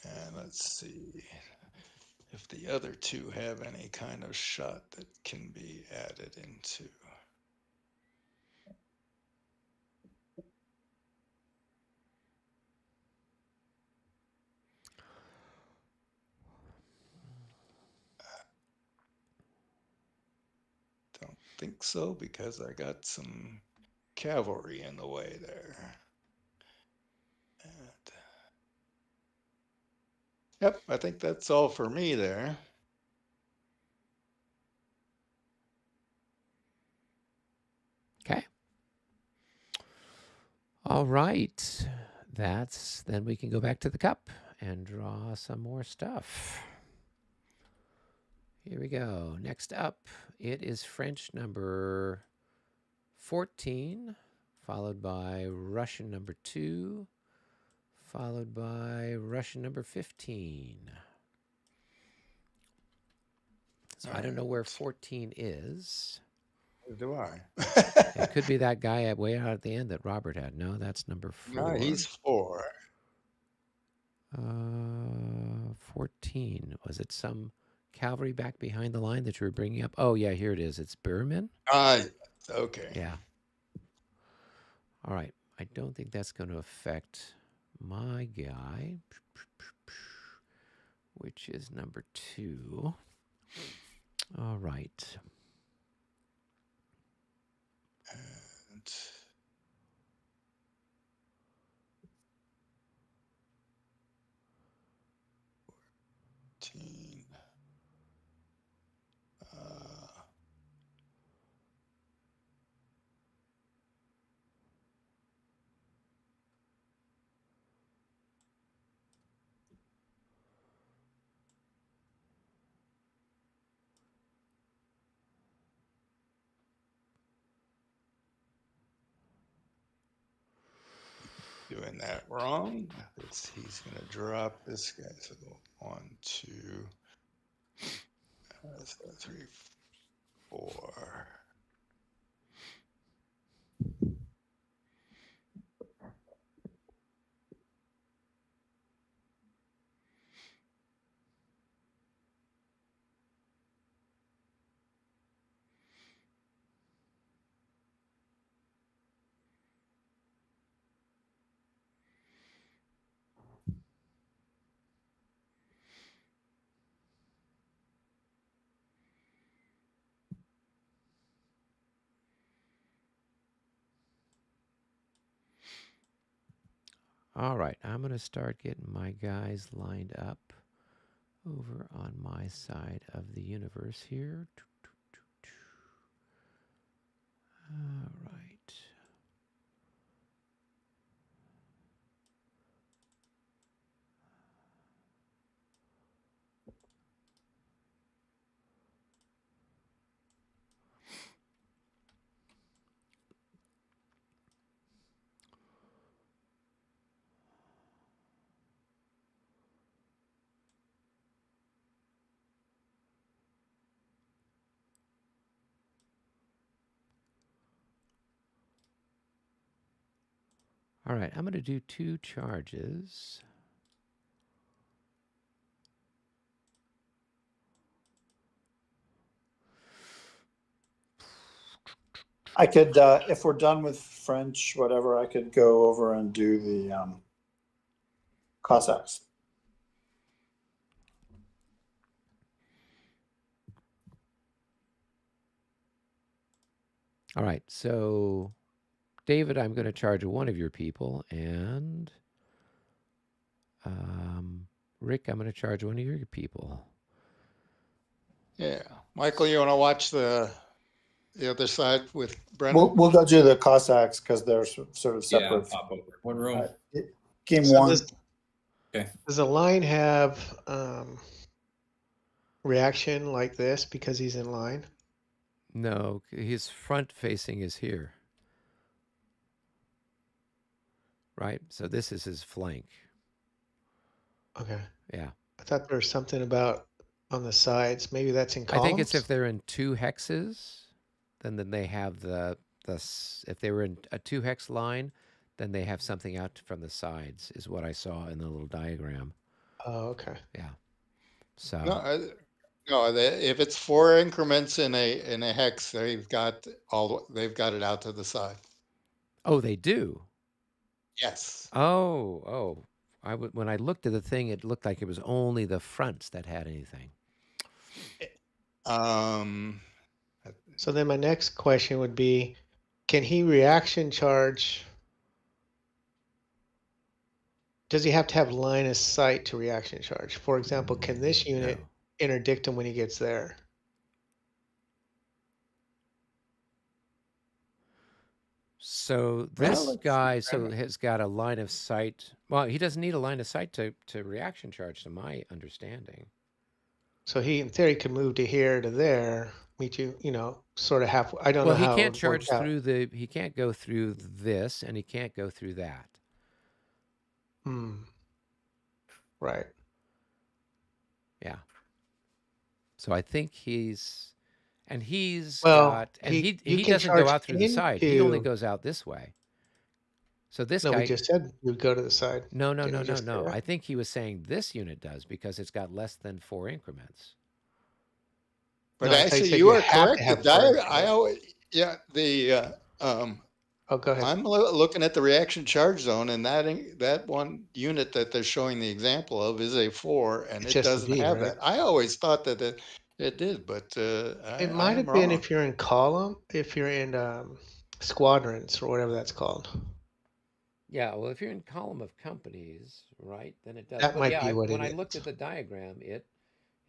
And let's see if the other two have any kind of shot that can be added into. think so because I got some cavalry in the way there. And, yep, I think that's all for me there. Okay. All right. Then we can go back to the cup and draw some more stuff. Here we go. Next up, it is French number 14, followed by Russian number 2, followed by Russian number 15. So I don't know where 14 is. Do I? It could be that guy way out at the end that Robert had. No, that's number 4. No, he's 4. 14. Was it some cavalry back behind the line that you were bringing up? Oh, yeah, here it is. It's Berman. Okay. Yeah. All right. I don't think that's going to affect my guy, which is number 2. All right. And 14. Doing that wrong. He's going to drop this guy. So 1, 2, 3, 4. All right. I'm going to start getting my guys lined up over on my side of the universe here. All right. All right, I'm going to do 2 charges. I could, if we're done with French, whatever, I could go over and do the Cossacks. All right, so David, I'm going to charge one of your people, and Rick, I'm going to charge one of your people. Yeah. Michael, you want to watch the other side with Brennan? We'll go do the Cossacks because they're sort of Yeah, separate. pop over. What room? Game So 1. Does the line have reaction like this because he's in line? No, his front facing is here. Right? So this is his flank. Okay. Yeah. I thought there was something about on the sides. Maybe that's in columns. I think it's if they're in 2 hexes, then they have if they were in a 2 hex line, then they have something out from the sides, is what I saw in the little diagram. Oh, okay. Yeah. So No, if it's 4 increments in a hex, they've got it out to the side. Oh, they do. Yes. Oh. When I looked at the thing, it looked like it was only the fronts that had anything. So then my next question would be, can he reaction charge? Does he have to have line of sight to reaction charge? For example, can this unit No. interdict him when he gets there? So Well, this let's guy see. has got a line of sight. Well, he doesn't need a line of sight to reaction charge, to my understanding. So he, in theory, could move to here to there, meet you, sort of half. I don't Well, know he how it can't would work charge out. through he can't go through this, and he can't go through that. Right. Yeah. So I think he's Well, got, and you he can doesn't go charge out through the side. He only into. goes out this way. So this No, we guy, just said you'd go to the side. no. Didn't we just say that? I think he was saying this unit does because it's got less than 4 increments. But No, I thought you actually, said you you are have to correct. The have diagram, four. I always, yeah, the Oh, go ahead. I'm looking at the reaction charge zone, and that one unit that they're showing the example of is a 4, and It's it just a doesn't D, have right? that. I always thought that it did, but It I might am have been wrong. if you're in column, if you're in squadrons or whatever that's called. Yeah, well, if you're in column of companies, right, then it does. That But might yeah, be what when it I looked is. at the diagram, it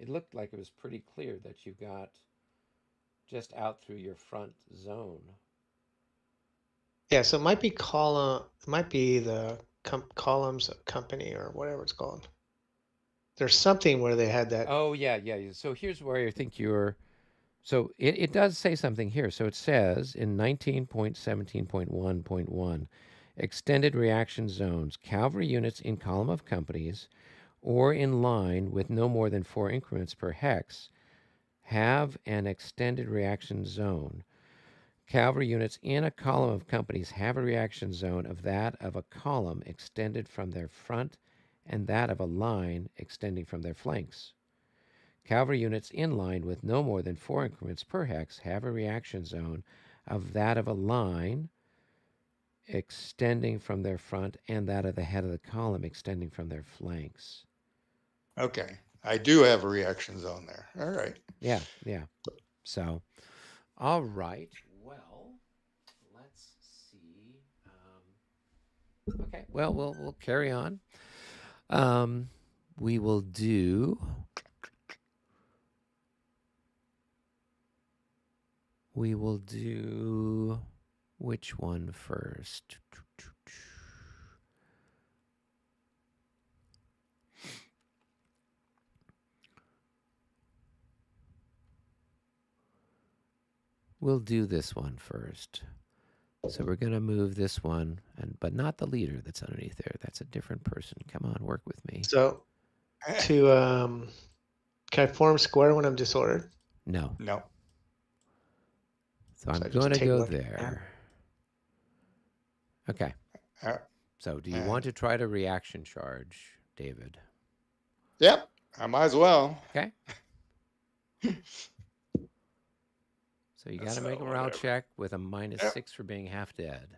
looked like it was pretty clear that you got just out through your front zone. Yeah, so it might be column. It might be the columns of company or whatever it's called. There's something where they had that. Oh yeah. So here's where I think you're. So it does say something here. So it says in 19.17.1.1, extended reaction zones, cavalry units in column of companies or in line with no more than 4 increments per hex have an extended reaction zone. Cavalry units in a column of companies have a reaction zone of that of a column extended from their front and that of a line extending from their flanks. Cavalry units in line with no more than 4 increments per hex have a reaction zone of that of a line extending from their front and that of the head of the column extending from their flanks. Okay, I do have a reaction zone there. All right. Yeah. So, all right. Well, let's see. Okay. Well, we'll carry on. We will do. Which one first? We'll do this one first. So we're going to move this one, but not the leader that's underneath there. That's a different person. Come on, work with me. So can I form square when I'm disordered? No. No. So I'm So I just going to take go left there. Okay. Uh, So do you want to try to reaction charge, David? Yep, I might as well. Okay. So you got to make a morale whatever. check with a -6 for being half dead.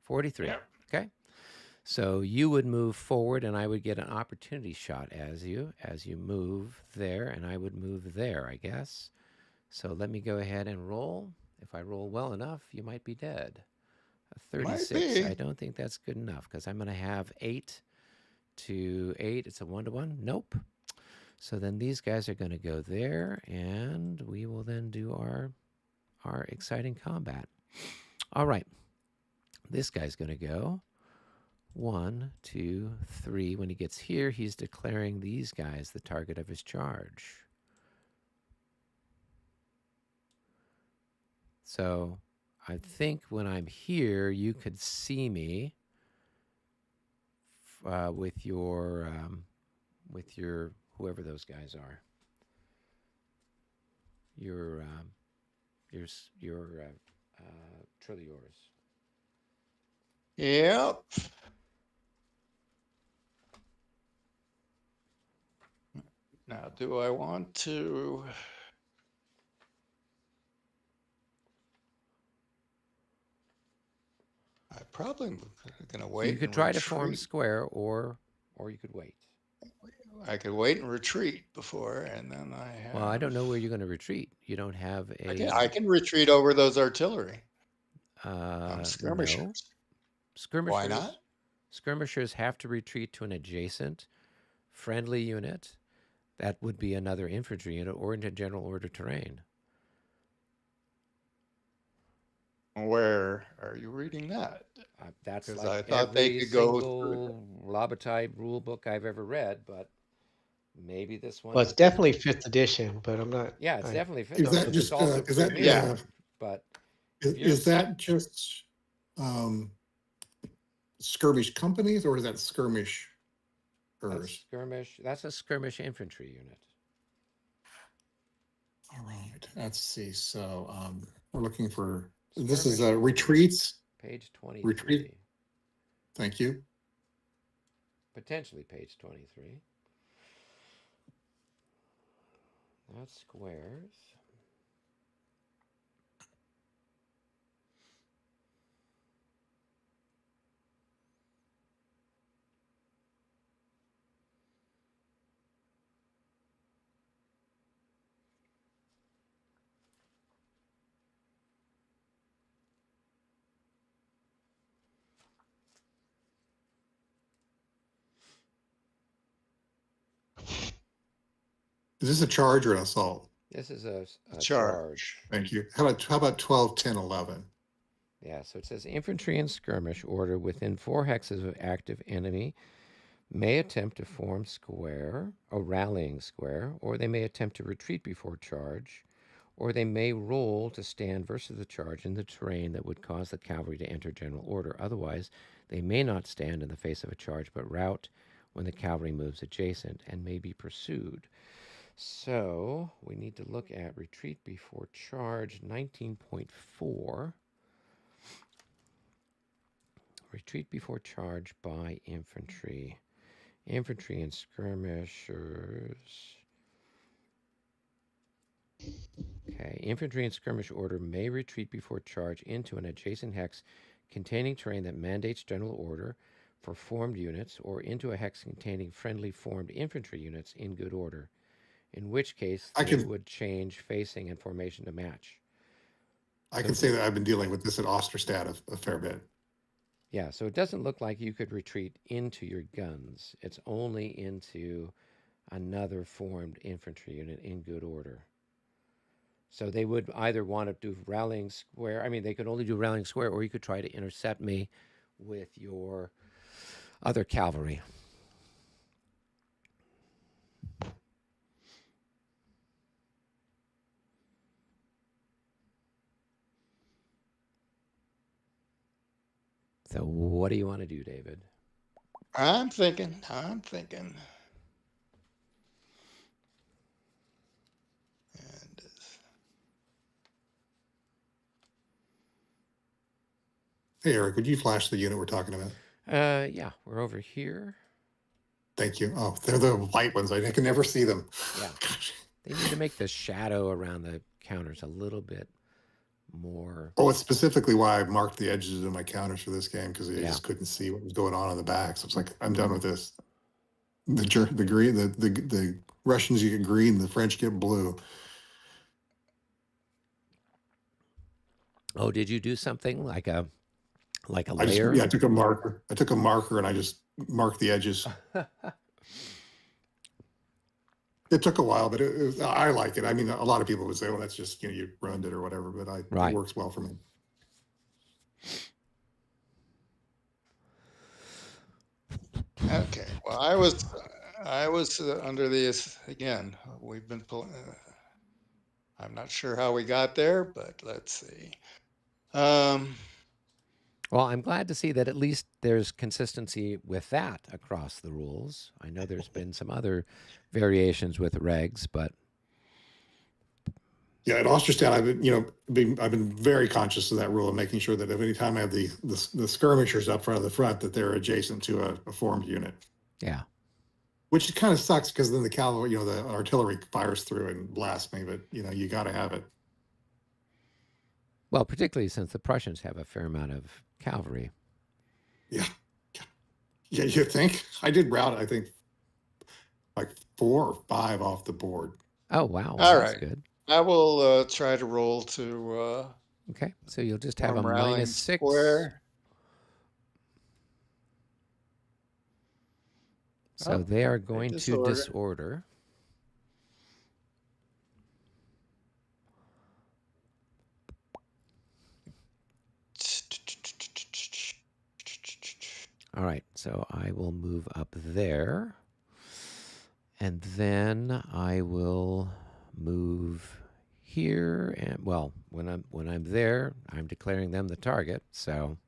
43. Yep. Okay. So you would move forward, and I would get an opportunity shot as you move there, and I would move there, I guess. So let me go ahead and roll. If I roll well enough, you might be dead. A 36. Might be. I don't think that's good enough because I'm going to have 8 to 8. It's a 1-to-1. Nope. So then these guys are going to go there, and we will then do our exciting combat. All right. This guy's going to go 1, 2, 3. When he gets here, he's declaring these guys the target of his charge. So I think when I'm here, you could see me with your whoever those guys are. Your Trilliors. Yep. Now, do I want to? I probably am going to wait. So you could and try to form retreat. square, or you could wait. I could wait and retreat before, and then I have. Well, I don't know where you're going to retreat. You don't have a. I can retreat over those artillery. No. Skirmishers. Skirmishers. Why not? Skirmishers have to retreat to an adjacent friendly unit. That would be another infantry unit or into general order terrain. Where are you reading that? That's 'Cause like I thought they every could go single La Bataille rule book I've ever read, but maybe this one. Well, it's definitely 5th edition, but I'm not. Yeah, it's definitely fit. Is that It's just, also is that, premier, but is that just, skirmish companies, or is that skirmish? that's skirmish. That's a skirmish infantry unit. All right, let's see. So we're looking for, this is Skirmish retreats. Page 23. Retreat. Thank you. Potentially page 23. That's squares. Is this a charge or an assault? This is a charge. Thank you. How about 12, 10, 11? Yeah, so it says infantry and skirmish order within 4 hexes of active enemy may attempt to form square, a rallying square, or they may attempt to retreat before charge, or they may roll to stand versus the charge in the terrain that would cause the cavalry to enter general order. Otherwise, they may not stand in the face of a charge, but rout when the cavalry moves adjacent and may be pursued. So we need to look at retreat before charge 19.4. Retreat before charge by infantry. Infantry and skirmishers. Okay, infantry and skirmish order may retreat before charge into an adjacent hex containing terrain that mandates general order for formed units, or into a hex containing friendly formed infantry units in good order, in which case they would change facing and formation to match. I can say that I've been dealing with this at Osterstad a fair bit. Yeah, so it doesn't look like you could retreat into your guns. It's only into another formed infantry unit in good order. So they would either want to do rallying square. I mean, they could only do rallying square, or you could try to intercept me with your other cavalry. So what do you want to do, David? I'm thinking. And Hey, Eric, would you flash the unit we're talking about? Yeah, we're over here. Thank you. Oh, they're the white ones. I can never see them. Yeah. They need to make the shadow around the counters a little bit more. Oh, it's specifically why I marked the edges of my counters for this game, because I just couldn't see what was going on the back. So it's like, I'm done with this. The green, the Russians, you get green, the French get blue. Oh, did you do something like a layer? I took a marker. And I just marked the edges. It took a while, but I like it. I mean, a lot of people would say, well, that's just, you ruined it or whatever, but it works well for me. Okay. Well, I was under this again. We've been pulling. I'm not sure how we got there, but let's see. Well, I'm glad to see that at least there's consistency with that across the rules. I know there's been some other variations with regs, but yeah, at Osterstad, I've been very conscious of that rule of making sure that any time I have the skirmishers up front of the front, that they're adjacent to a formed unit. Yeah. Which kind of sucks, because then the cavalry, the artillery fires through and blasts me, but you got to have it. Well, particularly since the Prussians have a fair amount of cavalry. Yeah, you think? I did rout, I think, like 4 or 5 off the board. Oh, wow. All That's right. good. I will try to roll to Okay. So you'll just have a form rallying -6. square. So Oh, they are they going to disorder. disorder. All right, so I will move up there. And then I will move here, and well, when I'm there, I'm declaring them the target. So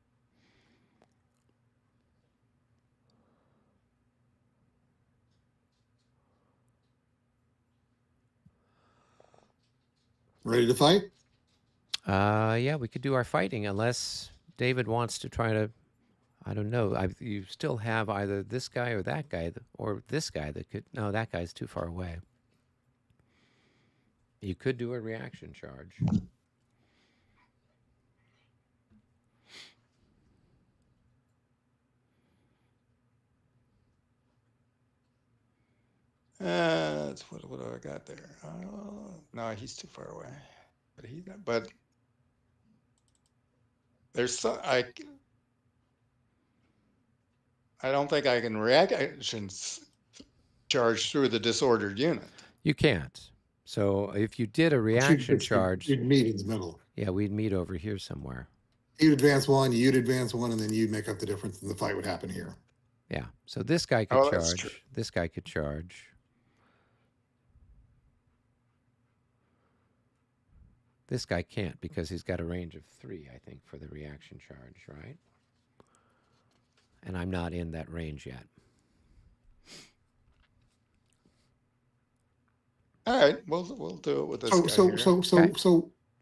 Ready to fight? yeah, we could do our fighting unless David wants to try to. I don't know. You still have either this guy or that guy, or this guy that could. No, that guy's too far away. You could do a reaction charge. What do I got there? No, he's too far away. But he's not. But there's some. I don't think I can reactions charge through the disordered unit. You can't. So if you did a reaction charge, You'd meet in the middle. yeah, we'd meet over here somewhere. You'd advance 1, you'd advance 1, and then you'd make up the difference, and the fight would happen here. Yeah. So this guy could Oh, that's true. charge. This guy could charge. This guy can't because he's got a range of 3, I think, for the reaction charge, right? And I'm not in that range yet. All right, we'll do it with this guy here.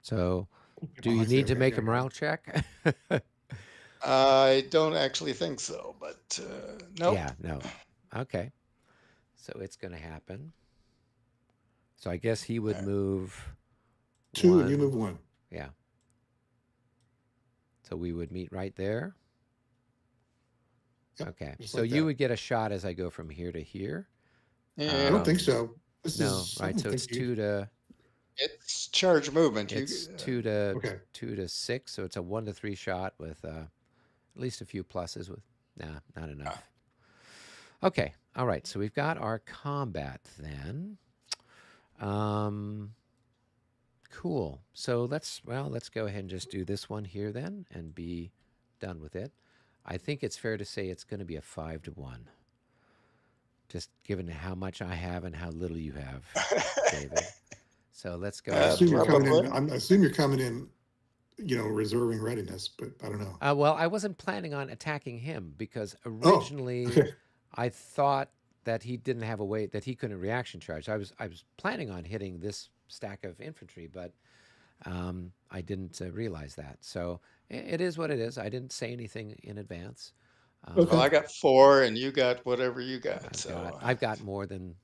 So do you need to make a morale check? I don't actually think so, but nope. Yeah, no. Okay. So it's going to happen. So I guess he would move 2 and you move 1. Yeah. So we would meet right there. Yep, Okay. just So like you that. would get a shot as I go from here to here. Yeah, I don't think so. No, right. So it's 2 to it's charge movement. it's You, 2 to Okay. 2 to 6. So it's a 1 to 3 shot with at least a few pluses. With not enough. Okay. All right. So we've got our combat then. Cool. So let's go ahead and just do this one here then and be done with it. I think it's fair to say it's going to be a 5 to 1. Just given how much I have and how little you have, David. So let's go. I ahead assume and you're roll. coming in. I assume you're coming in, reserving readiness, but I don't know. Well, I wasn't planning on attacking him because originally okay. I thought that he didn't have a way that he couldn't reaction charge. I was planning on hitting this stack of infantry, but I didn't realize that. So it is what it is. I didn't say anything in advance. Okay. Well, I got 4, and you got whatever you got. I've got more than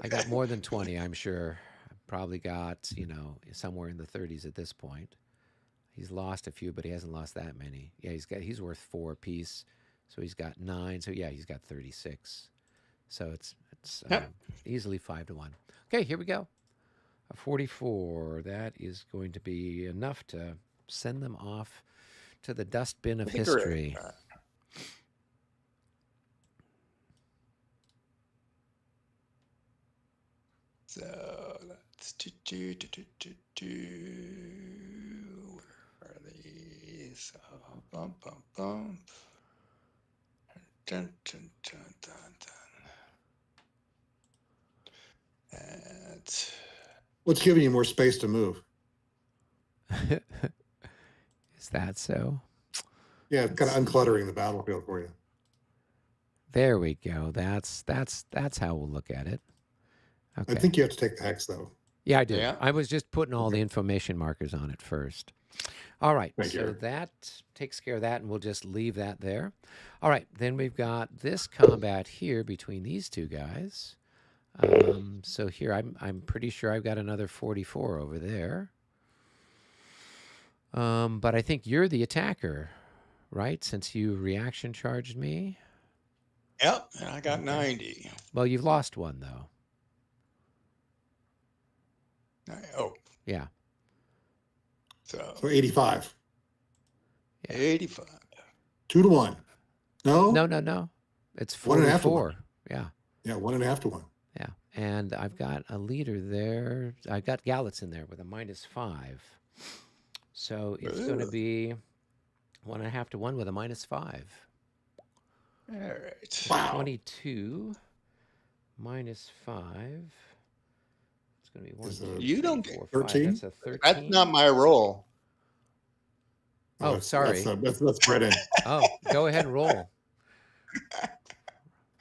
20. I'm sure. I've probably got somewhere in the 30s at this point. He's lost a few, but he hasn't lost that many. Yeah, he's worth 4 apiece, so he's got 9. So yeah, he's got 36. So it's easily 5 to 1. Okay, here we go. A 44. That is going to be enough to send them off to the dustbin of history. So let's where are these? Bump. Dun, dun, dun, dun. And What's giving you more space to move? Is that so? Yeah, it's kind of uncluttering the battlefield for you. There we go. That's how we'll look at it. Okay. I think you have to take the hex, though. Yeah, I do. Yeah. I was just putting all the information markers on it first. All right. Thank So you. that takes care of that, and we'll just leave that there. All right. Then we've got this combat here between these two guys. So here, I'm pretty sure I've got another 44 over there. But I think you're the attacker, right? Since you reaction charged me. Yep, and I got Okay. 90. Well, you've lost one though. Oh, Yeah. so So 85. Yeah. 85. 2 to 1. No? No. It's 1.5 to 1. 44. Yeah. Yeah, 1.5 to 1. Yeah. And I've got a leader there. I got Gallets in there with a -5. So it's going to Ugh. be 1.5 to 1 with a -5. All right. Wow. 22 minus 5. It's going to be 1, Is 2, it You don't 3, get 4, 5. 13? That's a 13. That's not my roll. Oh, sorry. That's Brennan. Oh, go ahead and roll.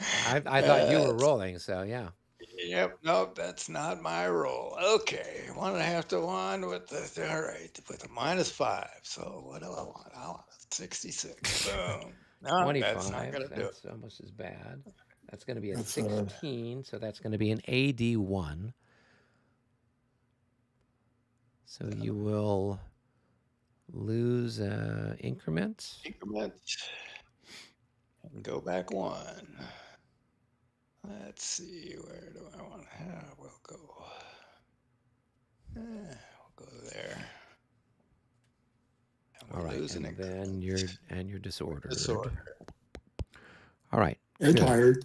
I thought you were rolling, so yeah. Yep. Nope. That's not my roll. Okay. 1.5 to 1 with the, all right, with a -5. So what do I want? I want 66. Boom. No, 25. that's not going to do it. That's almost as bad. That's going to be a That's, 16. So that's going to be an AD1. So you will lose increment. Increment. And go back 1. Let's see. Where do I want? We'll go. We'll go there. And All we right, lose an and increment. then you're disordered. Disorder. All right. and good. tired.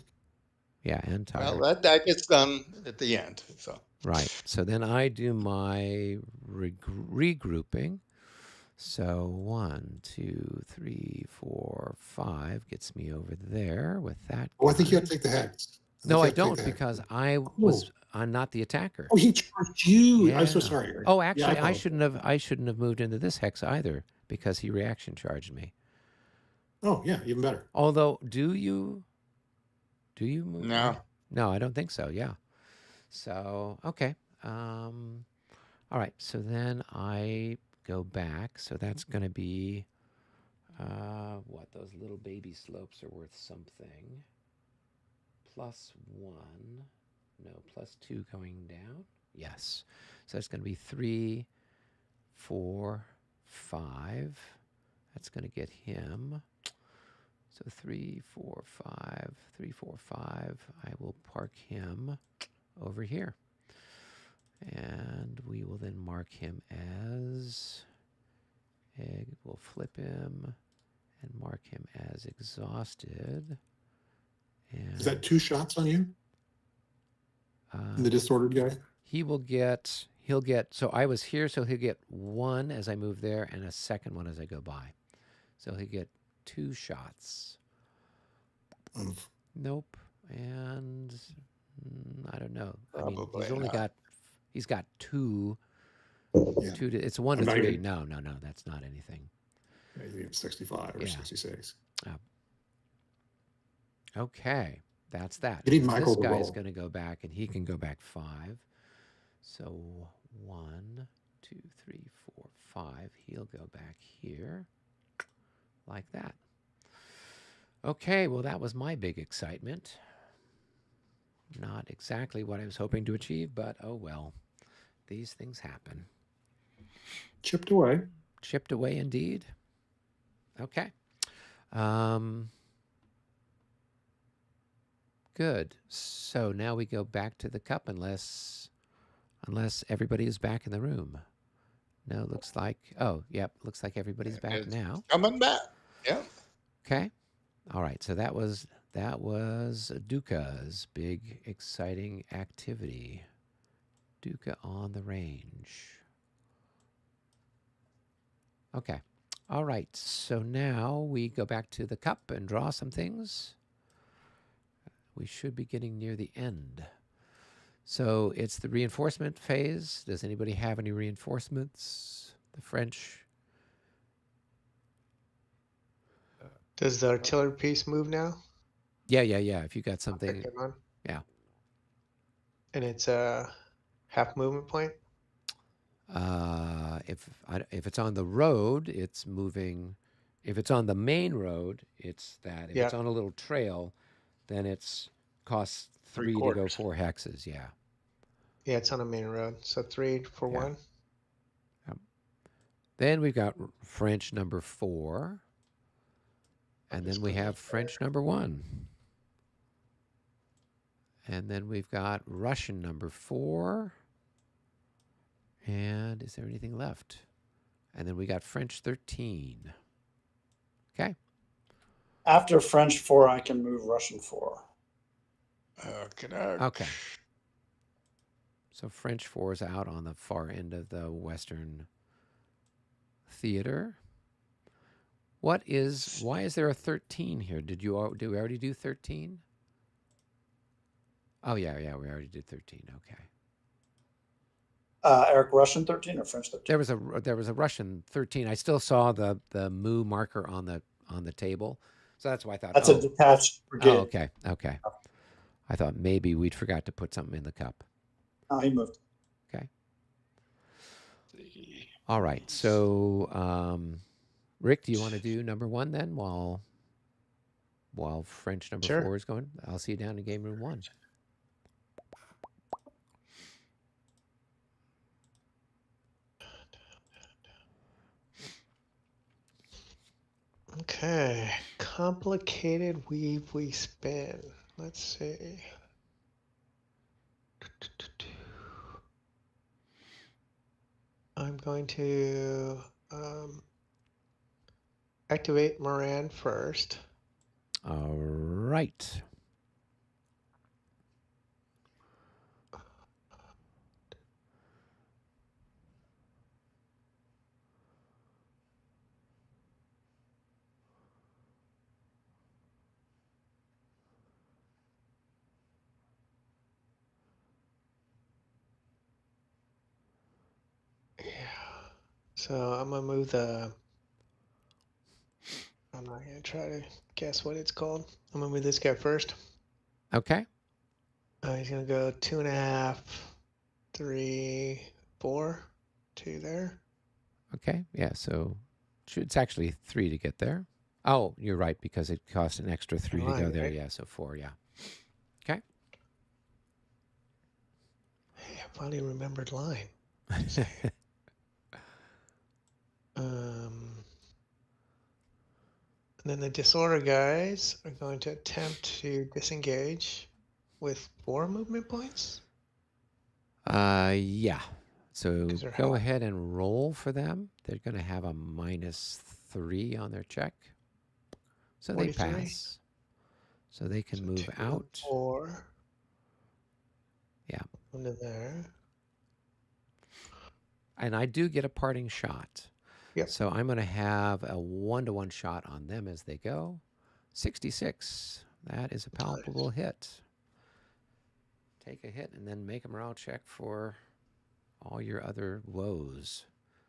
Yeah, and tired. Well, that gets done at the end. So Right. So then I do my regrouping. So 1, 2, 3, 4, 5 gets me over there with that. Oh, I think you guy. have to take the hex. No, I think you have don't to take the hex. because I'm not the attacker. Oh, he charged you. I'm so Yeah. sorry. Eric. Oh, Yeah, actually, I apologize. shouldn't have moved into this hex either because he reaction charged me. Oh, yeah, even better. Although, do you move? no. No, I don't think so. Yeah. So okay. All right. So then I go back. So that's going to be what? Those little baby slopes are worth something. +1. No, +2 going down. Yes. So it's going to be 3, 4, 5. That's going to get him. So 3, 4, 5, 3, 4, 5. I will park him over here. And we will then mark him as egg. We'll flip him and mark him as exhausted. And Is that 2 shots on you? The disordered guy? he'll get, so I was here, so he'll get 1 as I move there and a second one as I go by. So he'll get 2 shots. Nope. And I don't know. I mean, Probably he's only not. he's got 2. Yeah. It's 1 to I'm not 3. even- No, that's not anything. Maybe 65 or Yeah. 66. Okay, that's that. You need And Michael this to guy's roll. going to go back, and he can go back 5. So 1, 2, 3, 4, 5. He'll go back here, like that. Okay, well, that was my big excitement. Not exactly what I was hoping to achieve, but oh well. These things happen. Chipped away. Chipped away indeed. Okay. Good. So now we go back to the cup unless everybody is back in the room. No, looks like, looks like everybody's back It's now. coming back. Yeah. Okay. All right. So that was Duka's big exciting activity. Duka on the range. Okay. All right. So now we go back to the cup and draw some things. We should be getting near the end. So it's the reinforcement phase. Does anybody have any reinforcements? The French. Does the artillery piece move now? Yeah. If you got I'll something. pick it on. Yeah. And it's a half movement point? If it's on the road, it's moving. If it's on the main road, it's that. If it's on a little trail, then it's costs 3 to go 4 hexes. Yeah. Yeah, it's on a main road. So 3 for 1. Yep. Then we've got French number 4. And then we have French number 1. And then we've got Russian number 4. And is there anything left? And then we got French 13. Okay. After French 4, I can move Russian 4. Okay. So French 4 is out on the far end of the Western theater. Why is there a 13 here? Did we already do 13? Oh, yeah, we already did 13. Okay. Eric, Russian 13 or French 13? There was a Russian 13. I still saw the moo marker on the table. So that's why I thought That's a detached brigade. Oh, okay. I thought maybe we'd forgot to put something in the cup. No, he moved. Okay. All right. So, Rick, do you want to do number 1 then while French number 4 is going? I'll see you down in game room 1. Okay, complicated weave we spin. Let's see. I'm going to activate Moran first. All right. Yeah. So I'm gonna move the. I'm not gonna try to guess what it's called. I'm gonna move this guy first. Okay. He's gonna go 2.5, 3, 4, 2 there. Okay. Yeah. So it's actually 3 to get there. Oh, you're right, because it costs an extra 3 to go there. Right? Yeah. So 4. Yeah. Okay. Hey, I finally remembered line. And then the disorder guys are going to attempt to disengage with 4 movement points. Yeah. So go ahead and roll for them. They're going to have a -3 on their check. So 43. They pass. So they can move out. 4. Yeah. Under there. And I do get a parting shot. Yep. So I'm going to have a 1-to-1 shot on them as they go. 66. That is a palpable hit. Take a hit and then make a morale check for all your other woes.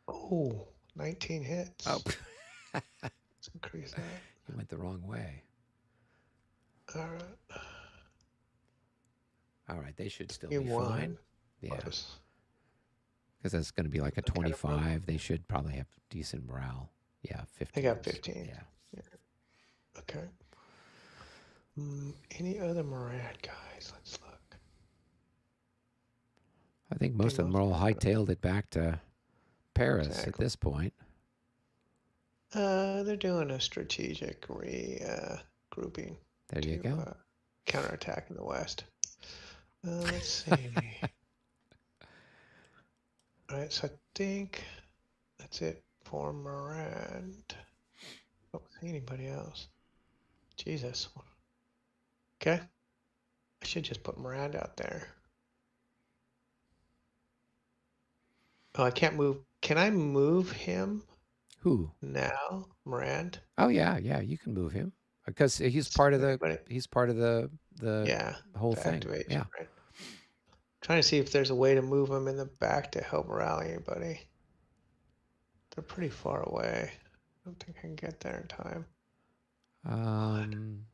Oh, 19 hits. Oh. Let's increase that. You went the wrong way. All right. All right. They should still be fine. Yeah. Because that's going to be like a 25. They should probably have decent morale. Yeah, 15. They got 15. Yeah. Okay. Any other Morad guys? Let's look. I think most of them all hightailed it back to Paris at this point. They're doing a strategic regrouping. There you go. Counterattack in the west. Let's see. All right, so I think that's it for Morand. I don't see anybody else. Jesus. Okay. I should just put Morand out there. Oh, I can't move. Can I move him? Who? Now, Morand. Oh yeah, you can move him because he's part of the whole thing. Yeah. Right. Trying to see if there's a way to move them in the back to help rally anybody. They're pretty far away. I don't think I can get there in time.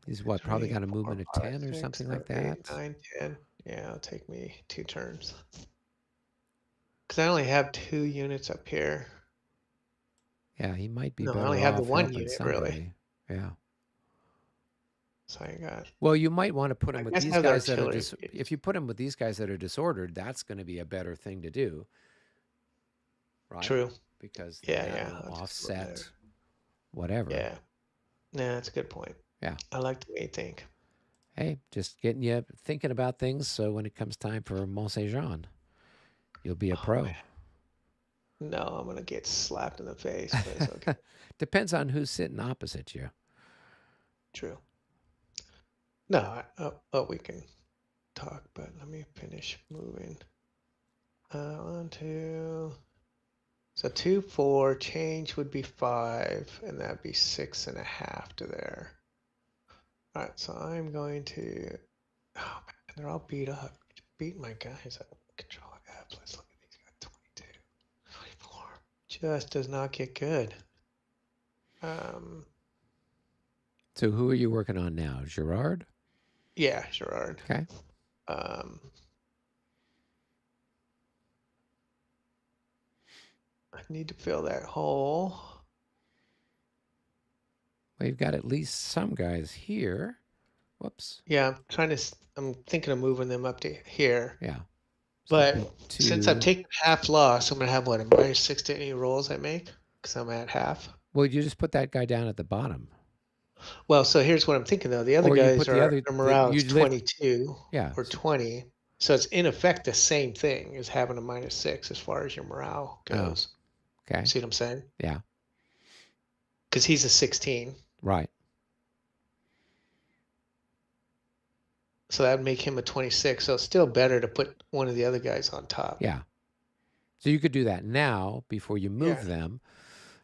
He's what? Probably got a movement of 10 or something like that. 8, 9, 10. Yeah, it'll take me 2 turns. Because I only have 2 units up here. Yeah, he might be. No, better I only have the off 1 helping unit somebody. really. Yeah. So I got. Well, you might want to put him with these guys that are if you put him with these guys that are disordered, that's going to be a better thing to do. Right? True. Because will offset whatever. Yeah. Nah, that's a good point. Yeah. I like the way you think. Hey, just getting you thinking about things so when it comes time for Mont Saint Jean, you'll be a pro. Man. No, I'm going to get slapped in the face, but it's okay. Depends on who's sitting opposite you. True. No, we can talk, but let me finish moving. 1, 2. So 2, 4, change would be 5, and that'd be 6.5 to there. All right, so I'm going to, oh man, they're all beat up. Beat my guys up. Control F, let's look at these guys, 22, 24. Just does not get good. So who are you working on now? Gerard? Yeah, Gerard. Okay. I need to fill that hole. Well, you've got at least some guys here. Whoops. Yeah, I'm thinking of moving them up to here. Yeah. But So since I've taken half loss, I'm going to have what, a -6 to any rolls I make? Because I'm at half. Well, you just put that guy down at the bottom. Well, so here's what I'm thinking, though. The other Or you guys put the other- their morale you is live- 22 Yeah. or 20. So it's in effect the same thing as having a -6 as far as your morale goes. Okay. See what I'm saying? Yeah. Because he's a 16. Right. So that would make him a 26. So it's still better to put one of the other guys on top. Yeah. So you could do that now before you move them.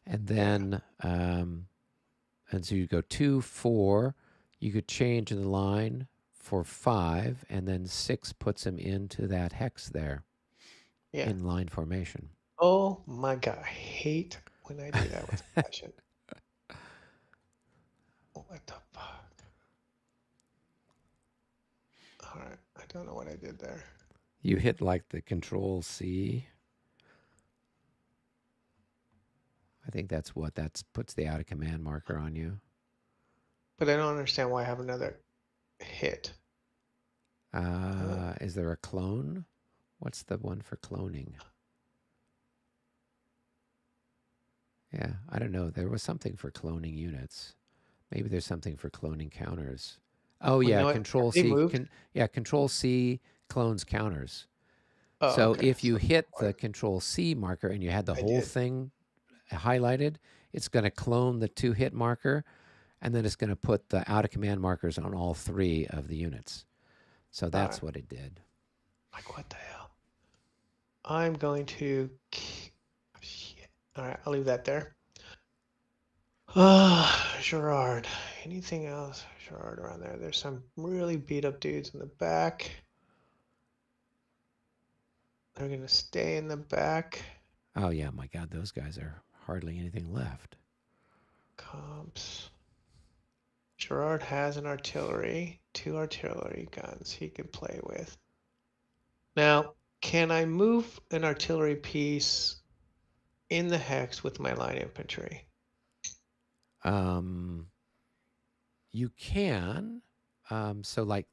And then, and so you go 2, 4. You could change the line for 5, and then 6 puts him into that hex there in line formation. Oh my God. I hate when I do that with passion. What the fuck? All right. I don't know what I did there. You hit like the Control C. I think that's what puts the out of command marker on you. But I don't understand why I have another hit. Is there a clone? What's the one for cloning? Yeah, I don't know. There was something for cloning units. Maybe there's something for cloning counters. Oh yeah, Control C. Control C clones counters. Oh, so okay. if you hit the Control C marker and you had the whole thing highlighted, it's going to clone the 2 hit marker, and then it's going to put the out of command markers on all 3 of the units. So that's what it did. Like, what the hell? I'm going to... Shit. All right, I'll leave that there. Gerard. Anything else? Gerard around there. There's some really beat up dudes in the back. They're going to stay in the back. Oh, yeah, my God, those guys are hardly anything left. Comps. Gerard has an artillery, 2 artillery guns he can play with. Now, can I move an artillery piece in the hex with my line infantry? You can. So like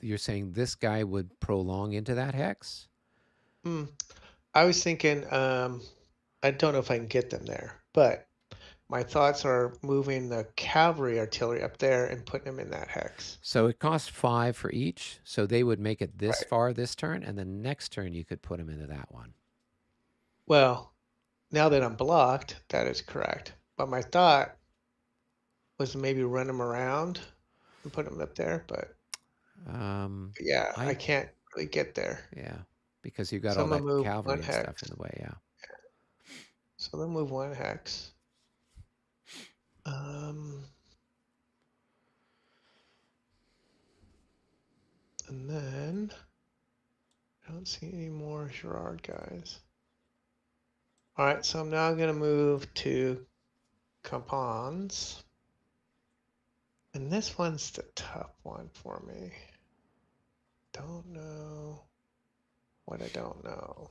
you're saying this guy would prolong into that hex? I was thinking, I don't know if I can get them there, but my thoughts are moving the cavalry artillery up there and putting them in that hex. So it costs 5 for each. So they would make it this far this turn, and the next turn you could put them into that one. Well, now that I'm blocked, that is correct. But my thought was to maybe run them around and put them up there, but yeah, I can't really get there. Yeah, because you've got all that cavalry and stuff in the way. Yeah. So they'll move 1 hex. And then I don't see any more Gerard guys. All right, so I'm now going to move to Campans. And this one's the tough one for me. Don't know what I don't know.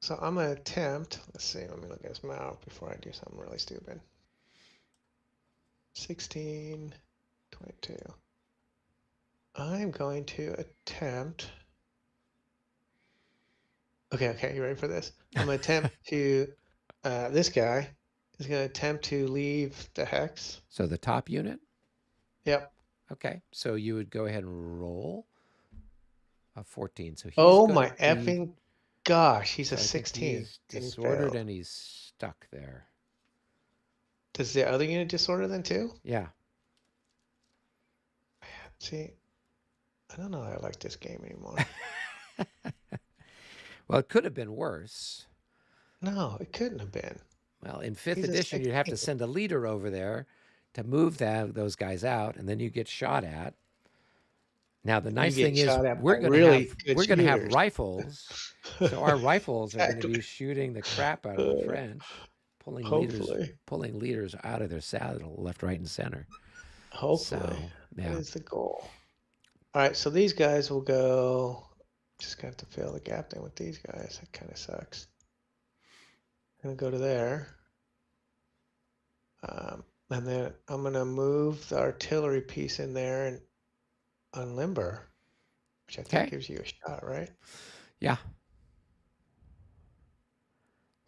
So I'm going to attempt, let's see, let me look at his map before I do something really stupid. 16, 22. I'm going to attempt. Okay, you ready for this? I'm going to attempt to, this guy is going to attempt to leave the hex. So the top unit? Yep. Okay. So you would go ahead and roll a 14. So he's Oh gonna my be, effing gosh, he's so a I think 16. he's And he disordered failed. and he's stuck there. Does the other unit disorder then too? Yeah. See, I don't know that I like this game anymore. Well, it could have been worse. No, it couldn't have been. Well, in 5th He's a edition, you'd have to 16. send a leader over there to move those guys out, and then you get shot at. Now the nice get thing is shot at we're by going really to good have shooters. rifles, so our rifles are going to Exactly. be shooting the crap out of the French, pulling Hopefully. leaders out of their saddle, left, right, and center. Hopefully. So That yeah, is the goal. All right, so these guys will go. Just gonna have to fill the gap then with these guys. That kind of sucks. I'm gonna go to there. And then I'm gonna move the artillery piece in there and unlimber, which I think Okay. gives you a shot, right? yeah.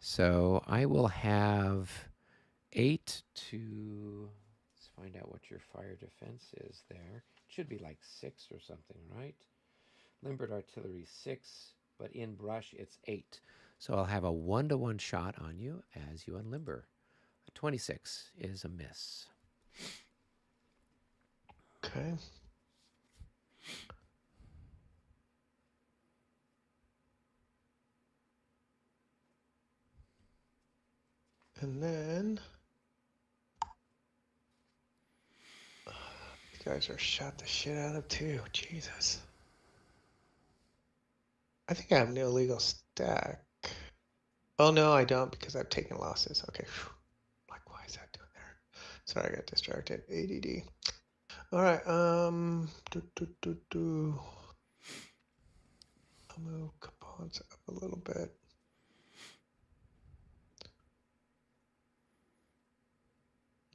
So I will have 8 to. Let's find out what your fire defense is there. It should be like 6 or something, right? Limbered artillery 6, but in brush it's 8. So I'll have a 1-to-1 shot on you as you unlimber. A 26 is a miss. Okay. And then these guys are shot the shit out of too. Jesus. I think I have an illegal stack. Oh no, I don't because I've taken losses. Okay. Like, why is that doing there? Sorry, I got distracted. ADD. All right. I'll move components up a little bit.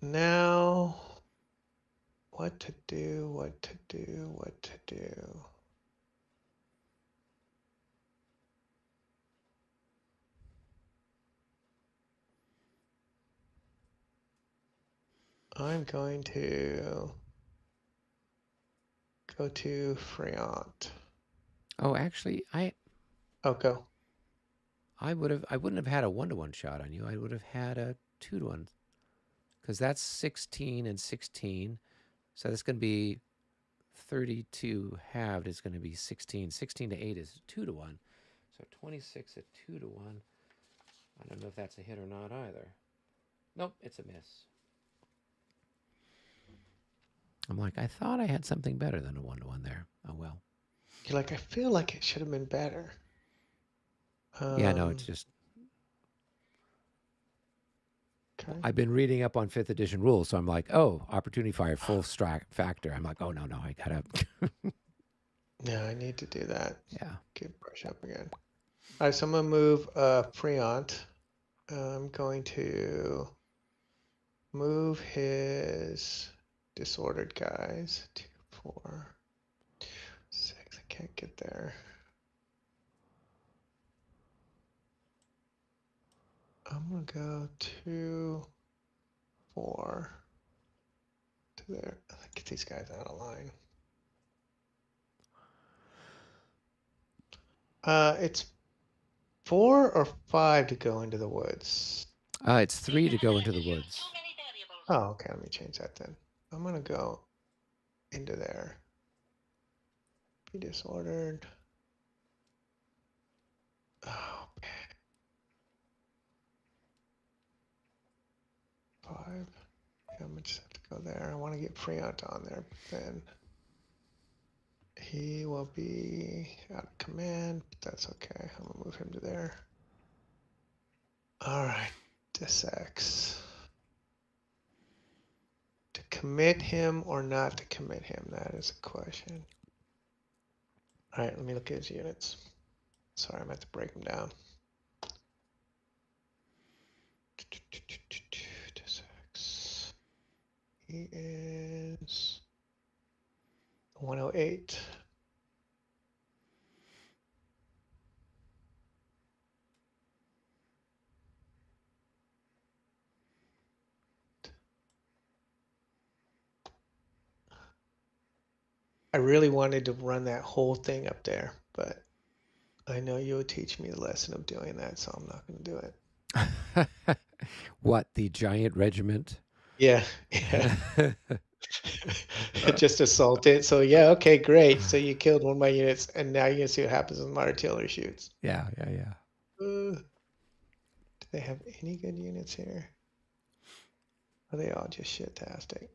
Now, what to do? What to do? What to do? I'm going to go to Friant. Oh, actually, Oh, go. I wouldn't have had a 1-to-1 shot on you. I would have had a 2-to-1, because that's 16 and 16. So that's going to be 32 halved is going to be 16. 16 to 8 is 2-to-1. So 26 at 2-to-1. I don't know if that's a hit or not either. Nope, it's a miss. I'm like, I thought I had something better than a 1-to-1 there. Oh well. You're like, I feel like it should have been better. Yeah, no, it's just. Okay. I've been reading up on 5th edition rules, so I'm like, oh, opportunity fire full strike factor. I'm like, oh no, I gotta. Yeah, I need to do that. Yeah. Get brush up again. All right, so I'm gonna move Friant. I'm going to move his disordered guys. 2, 4, 6. I can't get there. I'm gonna go 2, 4 to there. Get these guys out of line. It's 4 or 5 to go into the woods. It's 3 to go into the woods. Oh, okay. Let me change that then. I'm gonna go into there. Be disordered. Oh, okay. 5. Yeah, I'm gonna just have to go there. I want to get Friant on there, but then he will be out of command. But that's okay. I'm gonna move him to there. All right, X. To commit him or not to commit him, that is a question. All right, let me look at his units. Sorry, I'm gonna have to break them down. X. He is 108. I really wanted to run that whole thing up there, but I know you would teach me the lesson of doing that, so I'm not going to do it. What, the giant regiment? Yeah, yeah. Just assault it. So yeah, okay, great. So you killed one of my units, and now you're gonna see what happens when my artillery shoots. Yeah. Do they have any good units here? Are they all just shit-tastic?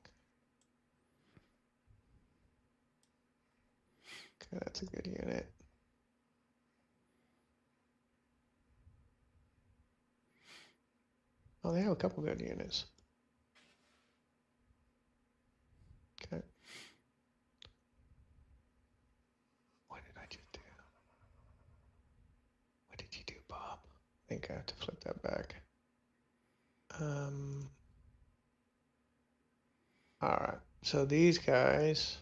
Okay, that's a good unit. Oh, they have a couple good units. Okay. What did I just do? What did you do, Bob? I think I have to flip that back. All right. So these guys,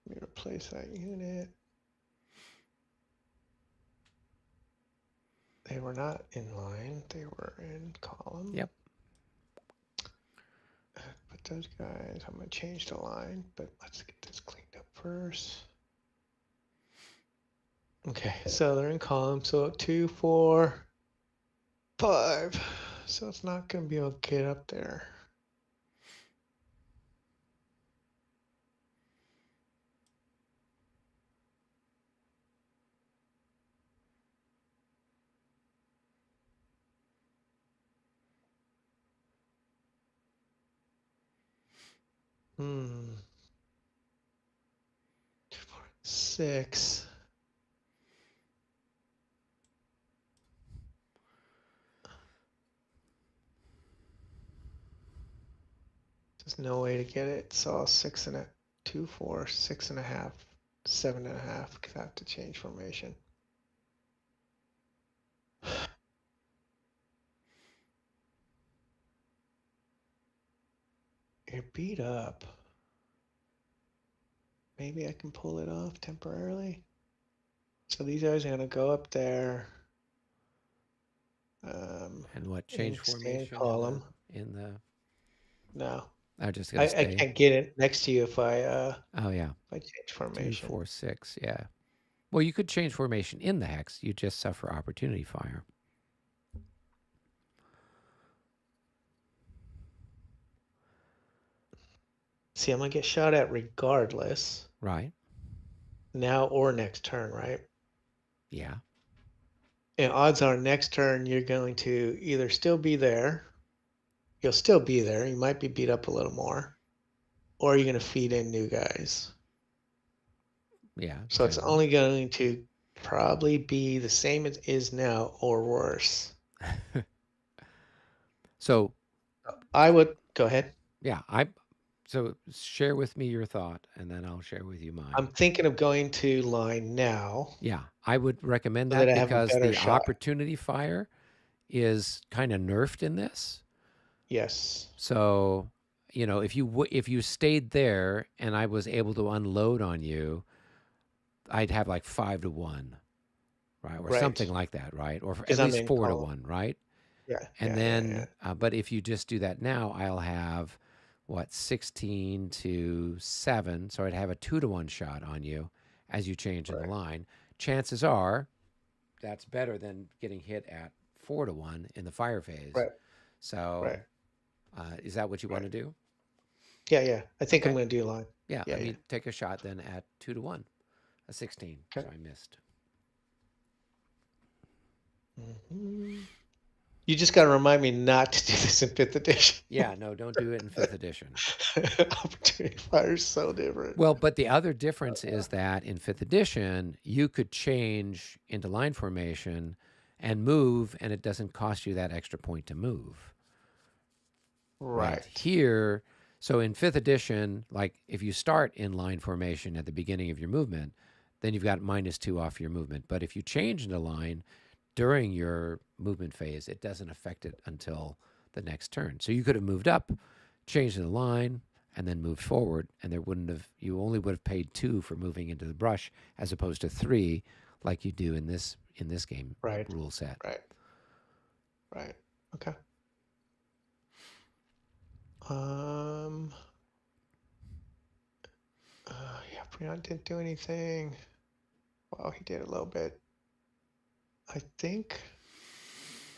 let me replace that unit. They were not in line, they were in column. Yep. But those guys, I'm going to change the line, but let's get this cleaned up first. Okay, so they're in column, so 2, 4, 5. So it's not going to be able to get up there. Hmm. 2, 4, 6. There's no way to get it. So 6 and a 2, 4, 6.5, 7.5. Because I have to change formation. You're beat up. Maybe I can pull it off temporarily. So these guys are going to go up there. And what, change formation column? in the No. I'm just gonna I stay. can't get it next to you if I Oh yeah. if I change 2, formation. 4, 6. Yeah. Well, you could change formation in the hex. You just suffer opportunity fire. See, I'm gonna get shot at regardless. Right. Now or next turn, right? Yeah. And odds are next turn you're going to either still be there. You'll still be there. You might be beat up a little more. Or you're gonna feed in new guys. Yeah. So it's generally. only going to probably be the same as it is now or worse. So I would go ahead. yeah, so share with me your thought, and then I'll share with you mine. I'm thinking of going to line now Yeah, I would recommend so that that I have a because better the shot. opportunity fire is kind of nerfed in this. Yes. So, if you stayed there and I was able to unload on you, I'd have like 5 to 1, right, or Right. something like that, right, or at 'Cause I'm least in 4 to column. 1, right? Yeah. And yeah, then, yeah. but if you just do that now, I'll have 16 to 7. So I'd have a 2 to 1 shot on you as you change in the Right. line. Chances are that's better than getting hit at 4 to 1 in the fire phase. Right. So, Right. Is that what you want Right. to do? Yeah, yeah. I think I'm Okay. going to do line. Yeah. Yeah, Let me yeah. take a shot then at 2 to 1, a 16. Okay. So I missed. Mhm. You just got to remind me not to do this in 5th edition. Yeah. No, don't do it in 5th edition. Opportunity fire is so different. Well, but the other difference is that in 5th edition, you could change into line formation and move, and it doesn't cost you that extra point to move. Right. Here, so in 5th edition, like if you start in line formation at the beginning of your movement, then you've got -2 off your movement. But if you change into line during your movement phase, it doesn't affect it until the next turn. So you could have moved up, changed in the line, and then moved forward, and you only would have paid 2 for moving into the brush as opposed to 3 like you do in this game Right. rule set. Right. Right. Okay. Freon didn't do anything. Well, he did a little bit. I think.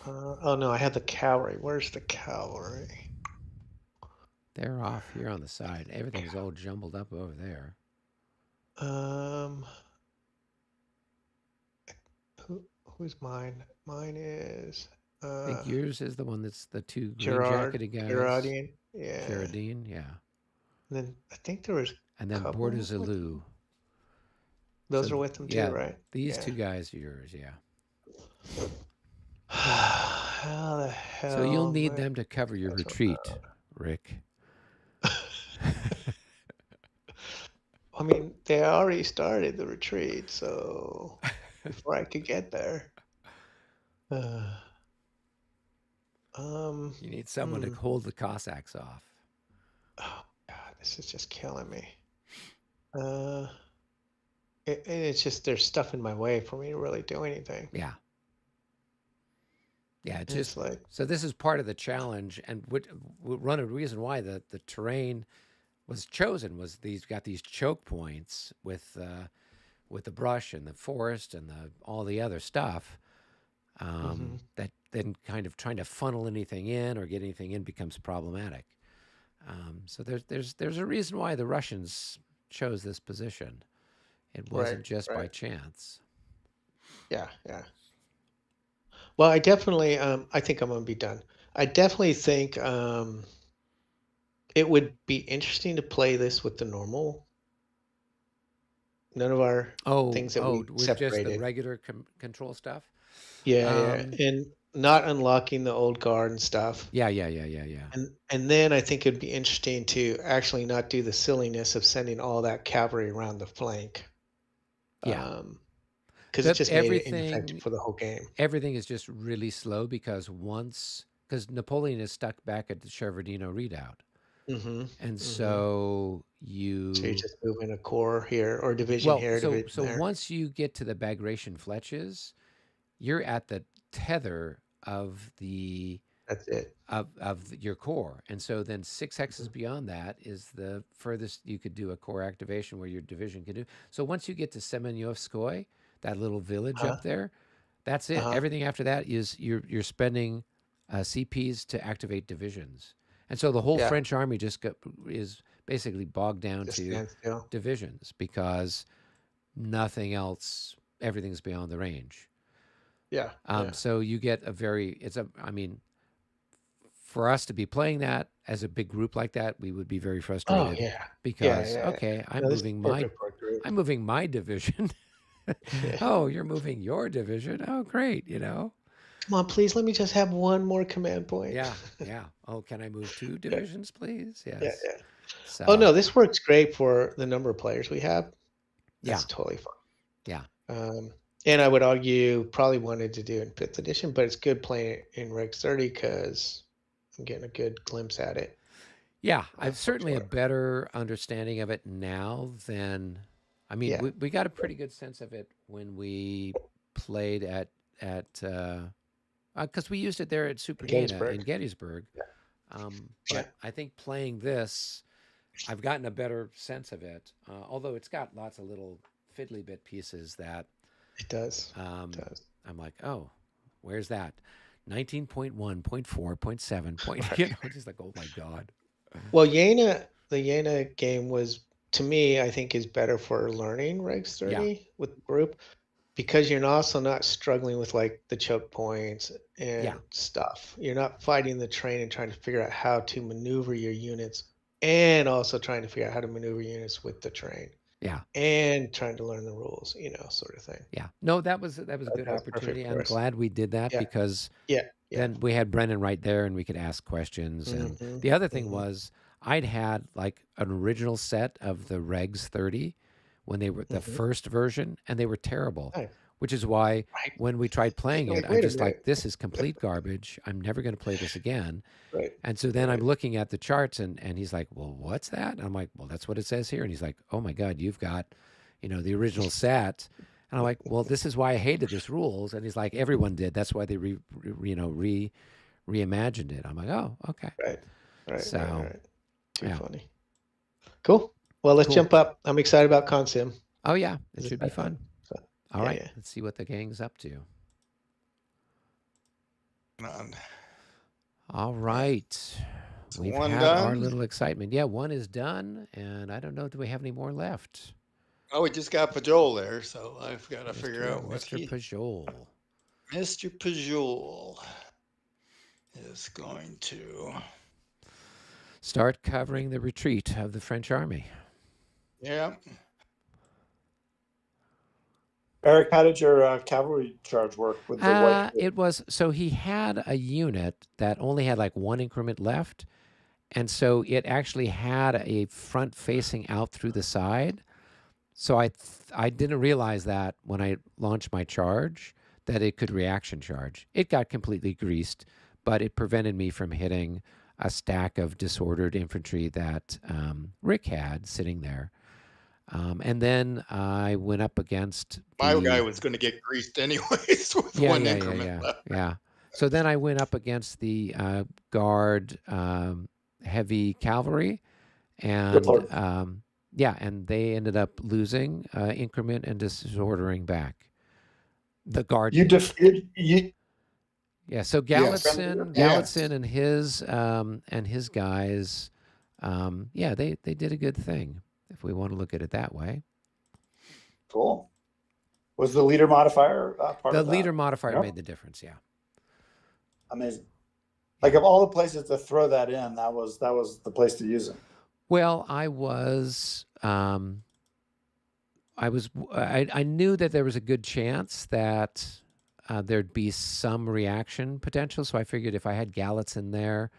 Oh no, I had the cavalry. Where's the cavalry? They're off here on the side. Everything's all jumbled up over there. Who's mine? Mine is. I think yours is the one that's the two green Gerard, jacketed guys. Gerardine. Yeah. Gerardine, yeah. And then I think there was. And then couple Borders with Alou. Those So, are with them too, yeah, right? These Yeah. two guys are yours, yeah. How the hell? So you'll need am I- them to cover your That's what- retreat, Rick. I mean, they already started the retreat, so before I could get there. You need someone to hold the Cossacks off. Oh God, this is just killing me. And it's just there's stuff in my way for me to really do anything. Yeah. Yeah, It's just like, so this is part of the challenge, and one of the reason why the terrain was chosen was got these choke points with the brush and the forest and all the other stuff that then kind of trying to funnel anything in or get anything in becomes problematic. So there's a reason why the Russians chose this position. It wasn't Right, just by right. chance. yeah. Well, I definitely, I think I'm gonna be done. I definitely think it would be interesting to play this with the normal. None of our things that we with just the separated. regular control stuff. Yeah, and not unlocking the old guard and stuff. Yeah. And then I think it'd be interesting to actually not do the silliness of sending all that cavalry around the flank. Yeah. Because it just made it ineffective for the whole game. Everything is just really slow because Napoleon is stuck back at the Shevardino redoubt. And so you're just moving a corps here or division here. So once you get to the Bagration Fletches, you're at the tether of that's it of your corps, and so then 6 hexes beyond that is the furthest you could do a corps activation where your division can do. So once you get to Semenyovskoye, that little village up there, that's it. Everything after that is you're spending CPs to activate divisions, and so the whole French army is basically bogged down to divisions because nothing else, everything's beyond the range. Yeah. So you get for us to be playing that as a big group like that, we would be very frustrated. Oh yeah. Because I'm moving my division. Oh, you're moving your division. Oh, great. Come on, please let me just have one more command point. Yeah. Oh, can I move 2 divisions, please? Yes. Yeah. So, oh no, this works great for the number of players we have. That's totally fine. Yeah. And I would argue probably wanted to do it in 5th edition, but it's good playing it in Regs 30 because I'm getting a good glimpse at it. Yeah, I've certainly a better understanding of it now than, we got a pretty good sense of it when we played at because we used it there at Super Dana in Gettysburg. But I think playing this, I've gotten a better sense of it, although it's got lots of little fiddly bit pieces that it does. I'm like, oh, where's that? 19.1, 0.4, 0.7, just like, oh my God. Well, the Jena game was, to me, I think is better for learning Regs 30 with the group because you're also not struggling with like the choke points and stuff. You're not fighting the train and trying to figure out how to maneuver your units and also trying to figure out how to maneuver units with the train. Yeah. And trying to learn the rules, sort of thing. Yeah. No, that was a good opportunity. I'm glad we did that because then we had Brennan right there and we could ask questions. And the other thing was I'd had like an original set of the Regs 30 when they were the first version and they were terrible. Right. Which is why when we tried playing it, I'm just like, this is complete garbage. I'm never going to play this again. Right. And so then I'm looking at the charts and he's like, well, what's that? And I'm like, well, that's what it says here. And he's like, oh my God, you've got, the original set. And I'm like, well, this is why I hated this rules. And he's like, everyone did. That's why they reimagined it. I'm like, oh, okay. Right. So, Too funny. Cool. Well, let's Cool. jump up. I'm excited about Consim. Oh yeah, it Is should be that- fun. so, All yeah, right, yeah. let's see what the gang's up to. On. All right. So We've one had our done. little excitement. Yeah, one is done, and I don't know, do we have any more left? Oh, we just got Pajol there, so I've got to figure out what Mr. Pajol. Mr. Pajol is going to. Start covering the retreat of the French army. Yeah. Eric, how did your cavalry charge work with the white? It was, so he had a unit that only had like one increment left. And so it actually had a front facing out through the side. So I didn't realize that when I launched my charge that it could reaction charge. It got completely greased, but it prevented me from hitting a stack of disordered infantry that Rick had sitting there. And then I went up against My guy was going to get greased anyways with one increment left. Yeah. So then I went up against the guard heavy cavalry, and and they ended up losing increment and disordering back. The guard. You defeated you. Yeah. So Galitzin, and his guys, they did a good thing, if we want to look at it that way. Cool. Was the leader modifier part of that? The leader modifier made the difference. Yeah. Amazing. Like, of all the places to throw that in, that was the place to use it. Well, I knew that there was a good chance that there'd be some reaction potential. So I figured if I had Gallets in there,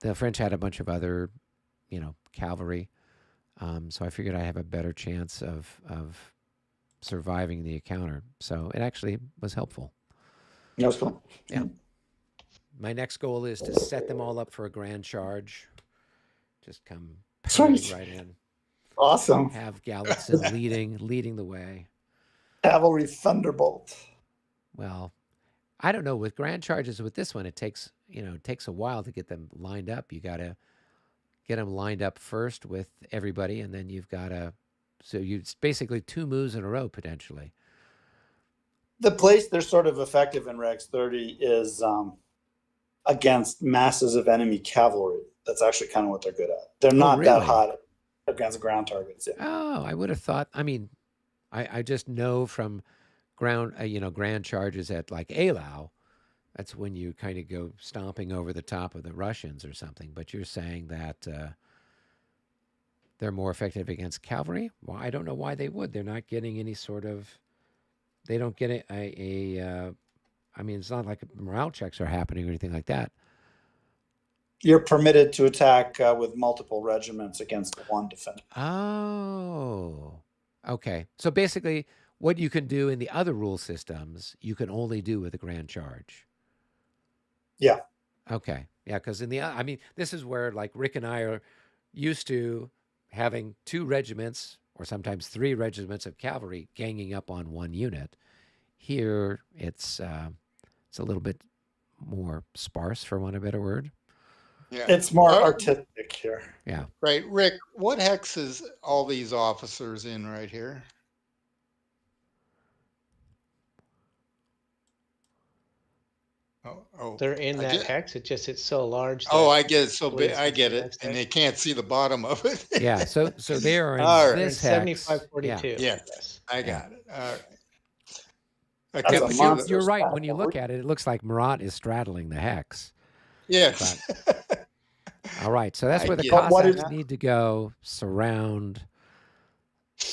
the French had a bunch of other, cavalry. So I figured I'd have a better chance of surviving the encounter. So it actually was helpful. That was cool. Yeah. My next goal is to set them all up for a grand charge. Just come right in. Awesome. Have Galitzin leading the way. Cavalry thunderbolt. Well, I don't know. With grand charges, with this one, it takes a while to get them lined up. You got to get them lined up first with everybody, and then you've got to. So it's basically 2 moves in a row potentially. The place they're sort of effective in Regs 30 is against masses of enemy cavalry. That's actually kind of what they're good at. They're not that hot against ground targets. Yeah. Oh, I would have thought. I mean, I just know from grand charges at like Eylau, that's when you kind of go stomping over the top of the Russians or something. But you're saying that they're more effective against cavalry? Well, I don't know why they would. They're not getting any sort of. They don't get I mean, it's not like morale checks are happening or anything like that. You're permitted to attack with multiple regiments against one defender. Oh, okay. So basically, what you can do in the other rule systems, you can only do with a grand charge. Yeah. Okay. Yeah, because this is where like Rick and I are used to having 2 regiments or sometimes 3 regiments of cavalry ganging up on one unit. Here, it's a little bit more sparse, for want of a better word. Yeah. It's more artistic here. Yeah. Right. Rick, what hex is all these officers in right here? Oh, They're in that hex. It's so large. I get it. So big. I get it. And they can't see the bottom of it. Yeah. So they are in this hex. 7542. Yes. I got it. All right. But you're right. When you look at it, it looks like Marat is straddling the hex. Yes. All right. So that's where the Cossacks need to go. Surround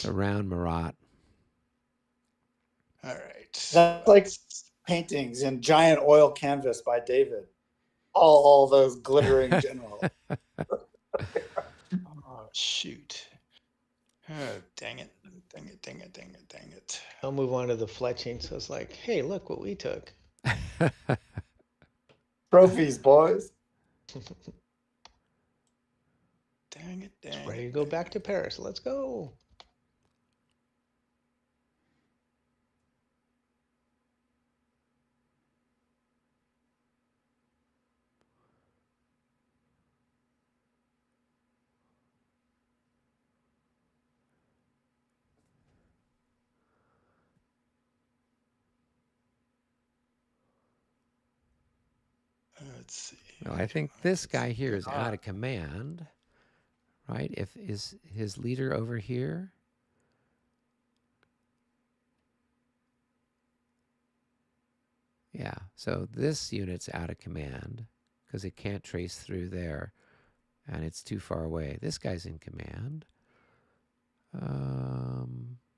Marat. All right. That's like paintings in giant oil canvas by David. All those glittering generals. Oh, shoot. Oh, dang it. Dang it. I'll move on to the fletching. So it's like, hey, look what we took. Trophies, boys. Dang it. Ready to go back to Paris. Let's go. Let's see. Well, I think this guy here is out of command, right? If is his leader over here? Yeah, so this unit's out of command because it can't trace through there, and it's too far away. This guy's in command.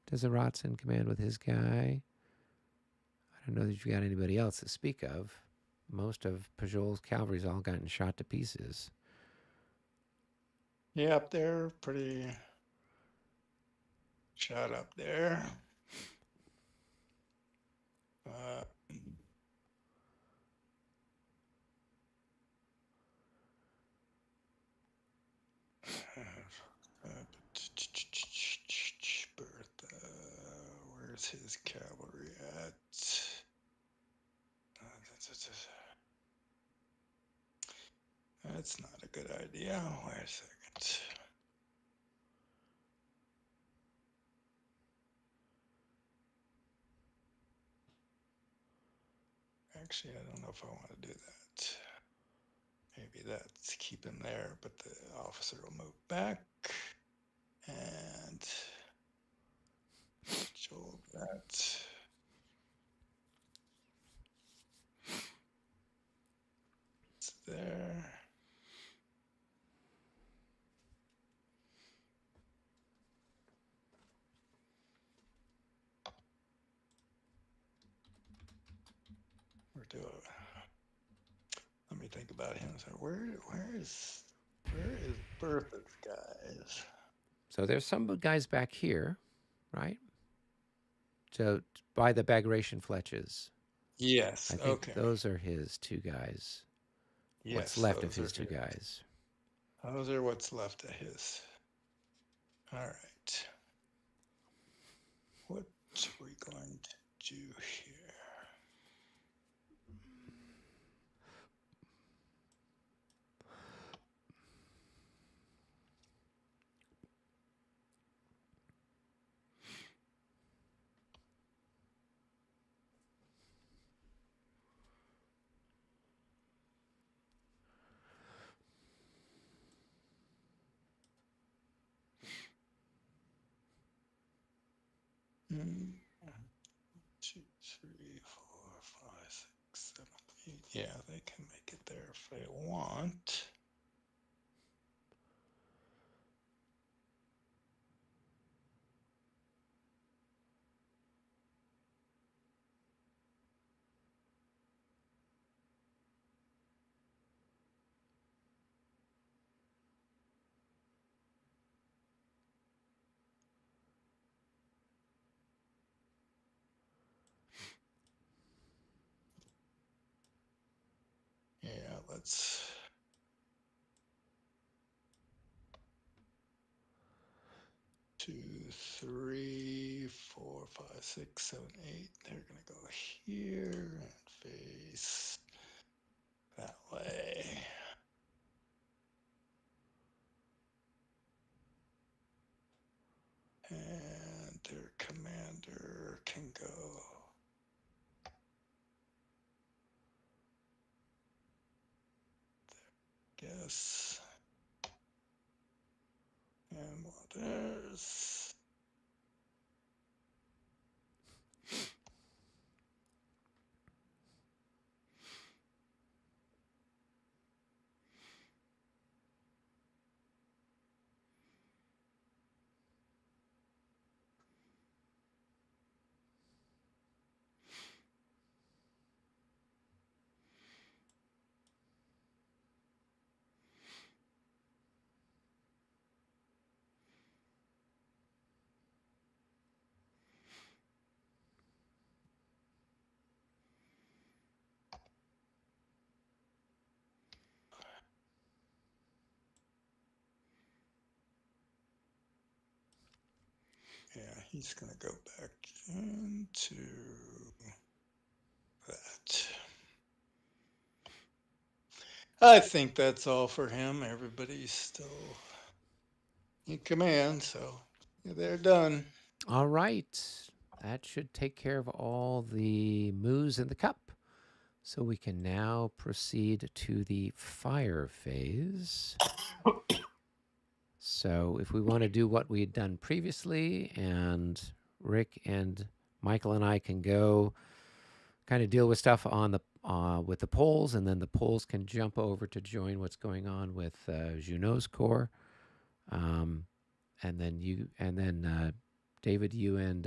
Desirat's in command with his guy. I don't know that you've got anybody else to speak of. Most of Pajol's cavalry's all gotten shot to pieces. Yeah, up there, pretty shot up there. Bertha, where's his cavalry at? That's not a good idea. Wait a second. Actually, I don't know if I want to do that. Maybe that's keep him there, but the officer will move back. And Joel, that. It's there. We're doing. Let me think about him. So where is Bertha's guys? So there's some guys back here, right? So by the Bagration Fletches. Yes. I think Okay. those are his two guys. Yes, what's left of those his are two guys. Those are what's left of his. All right. What are we going to do here? One, 2, 3, 4, 5, 6, 7, 8. Yeah, they can make it there if they want. Yeah, let's. Two, 3, 4, 5, 6, 7, 8. They're gonna go here and face that way. And their commander can go. Guess. And well, there's. Yeah, he's gonna go back into that. I think that's all for him. Everybody's still in command, so they're done. All right. That should take care of all the moves in the cup. So we can now proceed to the fire phase. So if we want to do what we had done previously, and Rick and Michael and I can go kind of deal with stuff on the with the polls, and then the polls can jump over to join what's going on with Junot's Corps, and then David, you and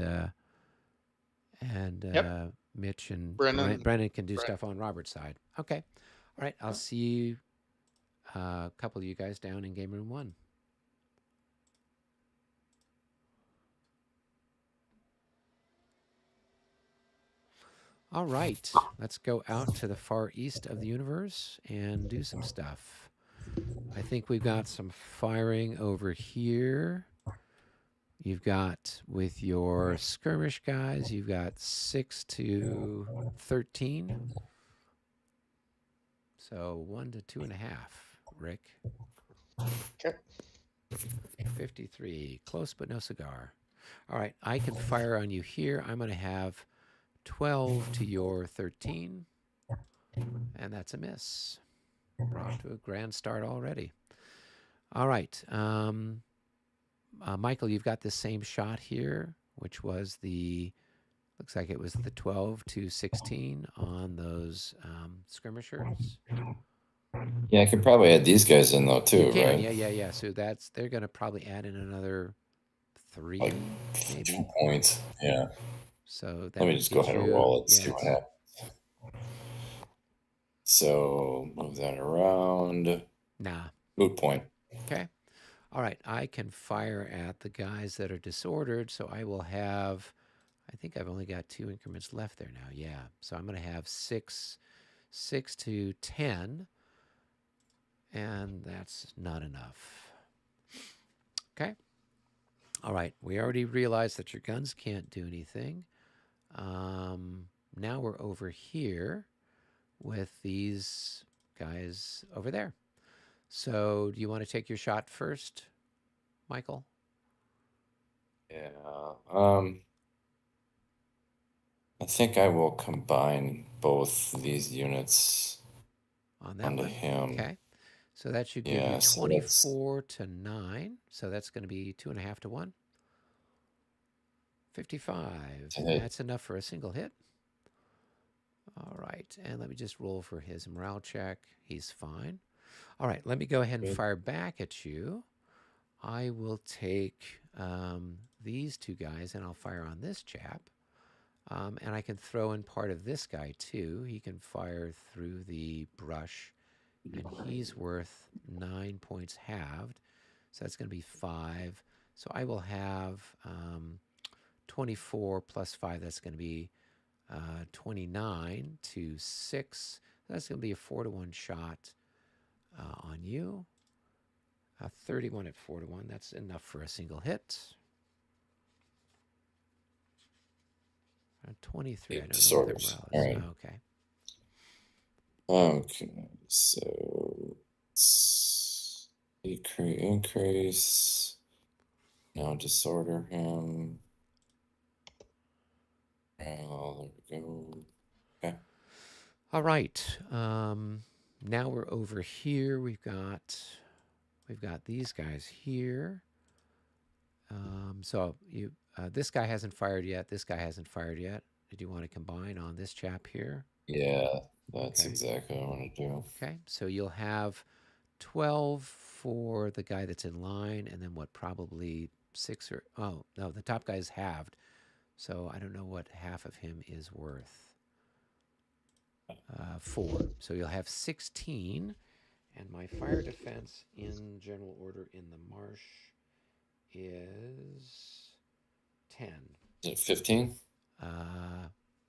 Yep. Mitch and Brennan. Brennan can do stuff on Robert's side. Okay, all right. I'll see you, a couple of you guys down in game room 1. All right, let's go out to the far east of the universe and do some stuff. I think we've got some firing over here. You've got, with your skirmish guys, you've got 6 to 13. So 1 to 2.5, Rick. Okay. 53, close but no cigar. All right, I can fire on you here. I'm going to have 12 to your 13, and that's a miss. We're off to a grand start already. All right, Michael, you've got the same shot here, which was looks like it was the 12 to 16 on those skirmishers. Yeah, I could probably add these guys in though too, You can, right? yeah. So they're going to probably add in another 3, Like maybe. 2 points. Yeah. So that Let me would just go get ahead and you, roll it and yeah, see what happens. So move that around. Nah. Moot point. Okay. All right. I can fire at the guys that are disordered. So I will have, I think I've only got 2 increments left there now. Yeah. So I'm going to have 6 to 10. And that's not enough. Okay. All right. We already realized that your guns can't do anything. Now we're over here with these guys over there. So do you want to take your shot first, Michael? Yeah. I think I will combine both these units On that onto one? him. Okay. So that should give you 24 to 9. So that's going to be 2.5 to 1. 55. That's enough for a single hit. All right. And let me just roll for his morale check. He's fine. All right. Let me go ahead and fire back at you. I will take these 2 guys and I'll fire on this chap. And I can throw in part of this guy too. He can fire through the brush, and he's worth 9 points halved. So that's going to be 5. So I will have 24 plus 5. That's going to be 29 to 6. That's going to be a 4 to 1 shot on you. 31 at 4 to 1. That's enough for a single hit. 23. I don't know what their morale is. Right. Okay. Okay. So increase. Now disorder him. Well, there we go. Okay. All right. Now we're over here. We've got these guys here. So you this guy hasn't fired yet. This guy hasn't fired yet. Did you want to combine on this chap here? Yeah, that's exactly what I want to do. Okay. So you'll have 12 for the guy that's in line, and then what, probably 6 or, oh, no, the top guy's halved. So I don't know what half of him is worth. 4. So you'll have 16. And my fire defense in general order in the marsh is 10. Is it 15?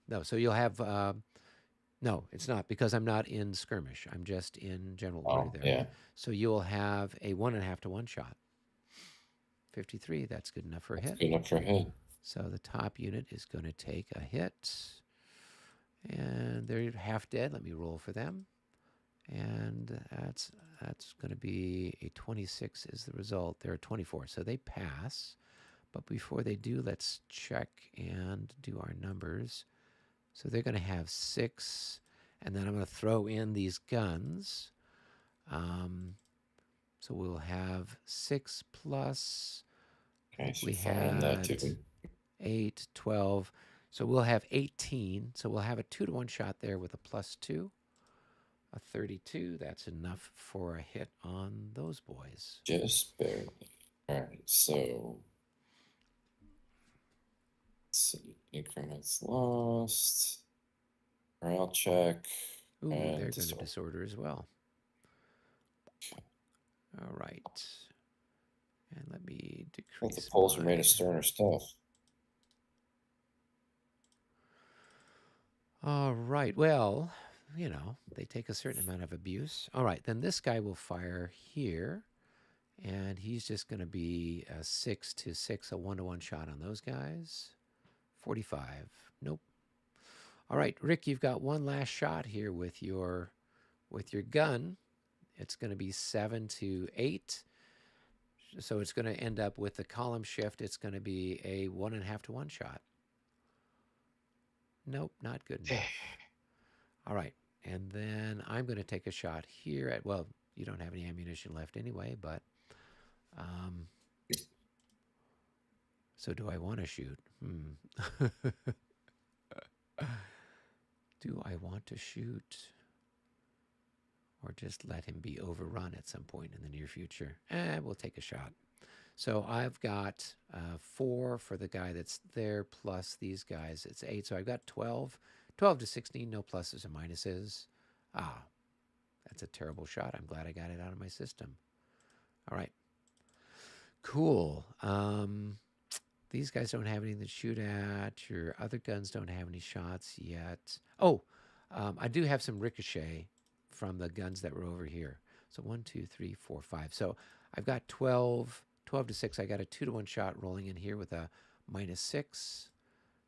No, so you'll have, no, it's not, because I'm not in skirmish. I'm just in general order there. Yeah. So you'll have a 1.5 to 1 shot. 53, that's good enough for a hit. Good enough for a hit. So the top unit is going to take a hit. And they're half dead. Let me roll for them. And that's going to be a 26 is the result. They're a 24, so they pass. But before they do, let's check and do our numbers. So they're going to have 6, And then I'm going to throw in these guns. So we'll have 6 plus. I think we had 8, 12. So we'll have 18. So we'll have a 2-to-1 shot there with a +2. A 32. That's enough for a hit on those boys. Just barely. All right, so let's see. Increments lost. Morale check. Ooh, and they're going to disorder. disorder as well. All right. And let me Well, decrease the poles are my... made of sterner stuff. All right. Well, you know, they take a certain amount of abuse. All right. Then this guy will fire here. And he's just going to be a 6 to 6, a 1-to-1 shot on those guys. 45. Nope. All right, Rick, you've got one last shot here with your gun. It's going to be 7 to 8. So it's going to end up with the column shift. It's going to be a 1.5 to 1 shot. Nope, not good enough. All right, and then I'm going to take a shot here at, well, you don't have any ammunition left anyway, but so do I want to shoot? Do I want to shoot or just let him be overrun at some point in the near future? We'll take a shot. So I've got 4 for the guy that's there plus these guys. It's 8. So I've got 12. 12 to 16, no pluses or minuses. Ah, that's a terrible shot. I'm glad I got it out of my system. All right. Cool. These guys don't have anything to shoot at. Your other guns don't have any shots yet. Oh, I do have some ricochet from the guns that were over here. So 1, 2, 3, 4, 5. So I've got 12 to 6. I got a 2-to-1 shot rolling in here with a -6.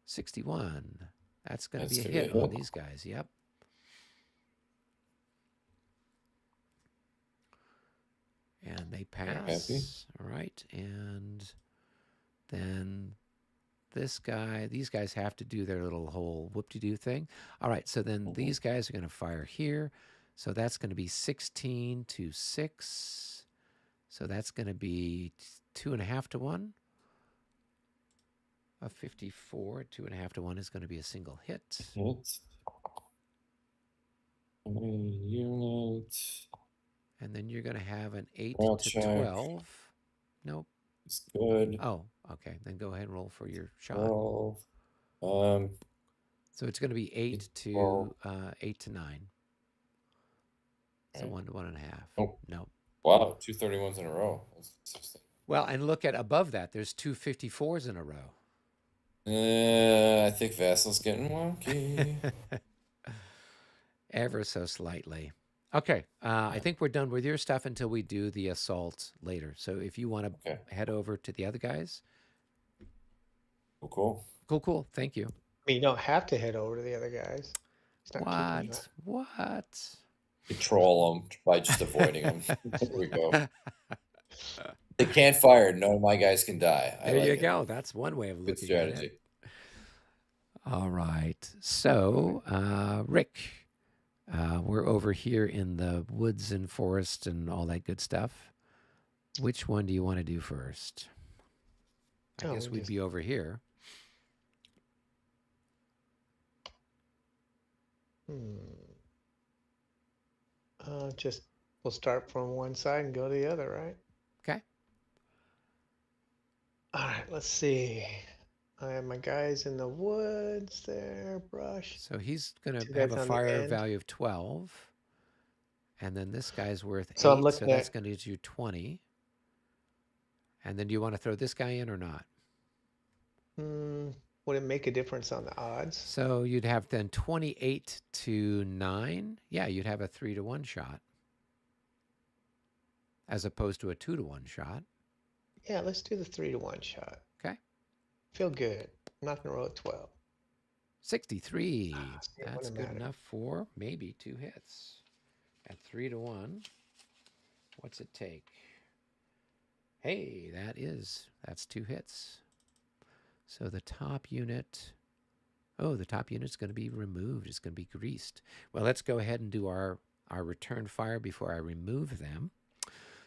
61. That's going to be a hit on these guys. Yep. And they pass. All right. And then this guy, these guys have to do their little whole whoop-de-doo thing. All right, so then these guys are going to fire here. So that's going to be 16 to 6. So that's going to be 2.5 to 1. A 54, 2.5 to 1 is going to be a single hit. Unit. And then you're going to have an 8 to check. 12. Nope. It's good. Oh, okay. Then go ahead and roll for your shot. 12. So it's going to be 8 to 9. So 1 to 1.5. Oh. No. Wow, 2 31s in a row. That's interesting. Well, and look at above that. There's 2 54s in a row. I think Vassal's getting wonky. Ever so slightly. Okay, I think we're done with your stuff until we do the assault later. So if you want to head over to the other guys. Cool. Cool. Thank you. I mean, you don't have to head over to the other guys. It's not keeping you out. What? Control them by just avoiding them. There we go. They can't fire. None of my guys can die. There you go. That's one way of looking at it. All right. So, Rick, we're over here in the woods and forest and all that good stuff. Which one do you want to do first? I guess we'd be over here. Just we'll start from one side and go to the other, right? Okay. All right, let's see. I have my guys in the woods there, brush. So he's going to have a fire value of 12. And then this guy's worth 8, so that's going to get you 20. And then do you want to throw this guy in or not? Would it make a difference on the odds? So you'd have then 28 to 9. Yeah, you'd have a 3 to 1 shot. As opposed to a 2 to 1 shot. Yeah, let's do the 3 to 1 shot. Okay. Feel good. I'm not going to roll a 12. 63. That's good enough for maybe 2 hits. At 3 to 1. What's it take? Hey, that's 2 hits. So the top unit Oh, the top unit's going to be removed. It's going to be greased. Well, let's go ahead and do our return fire before I remove them.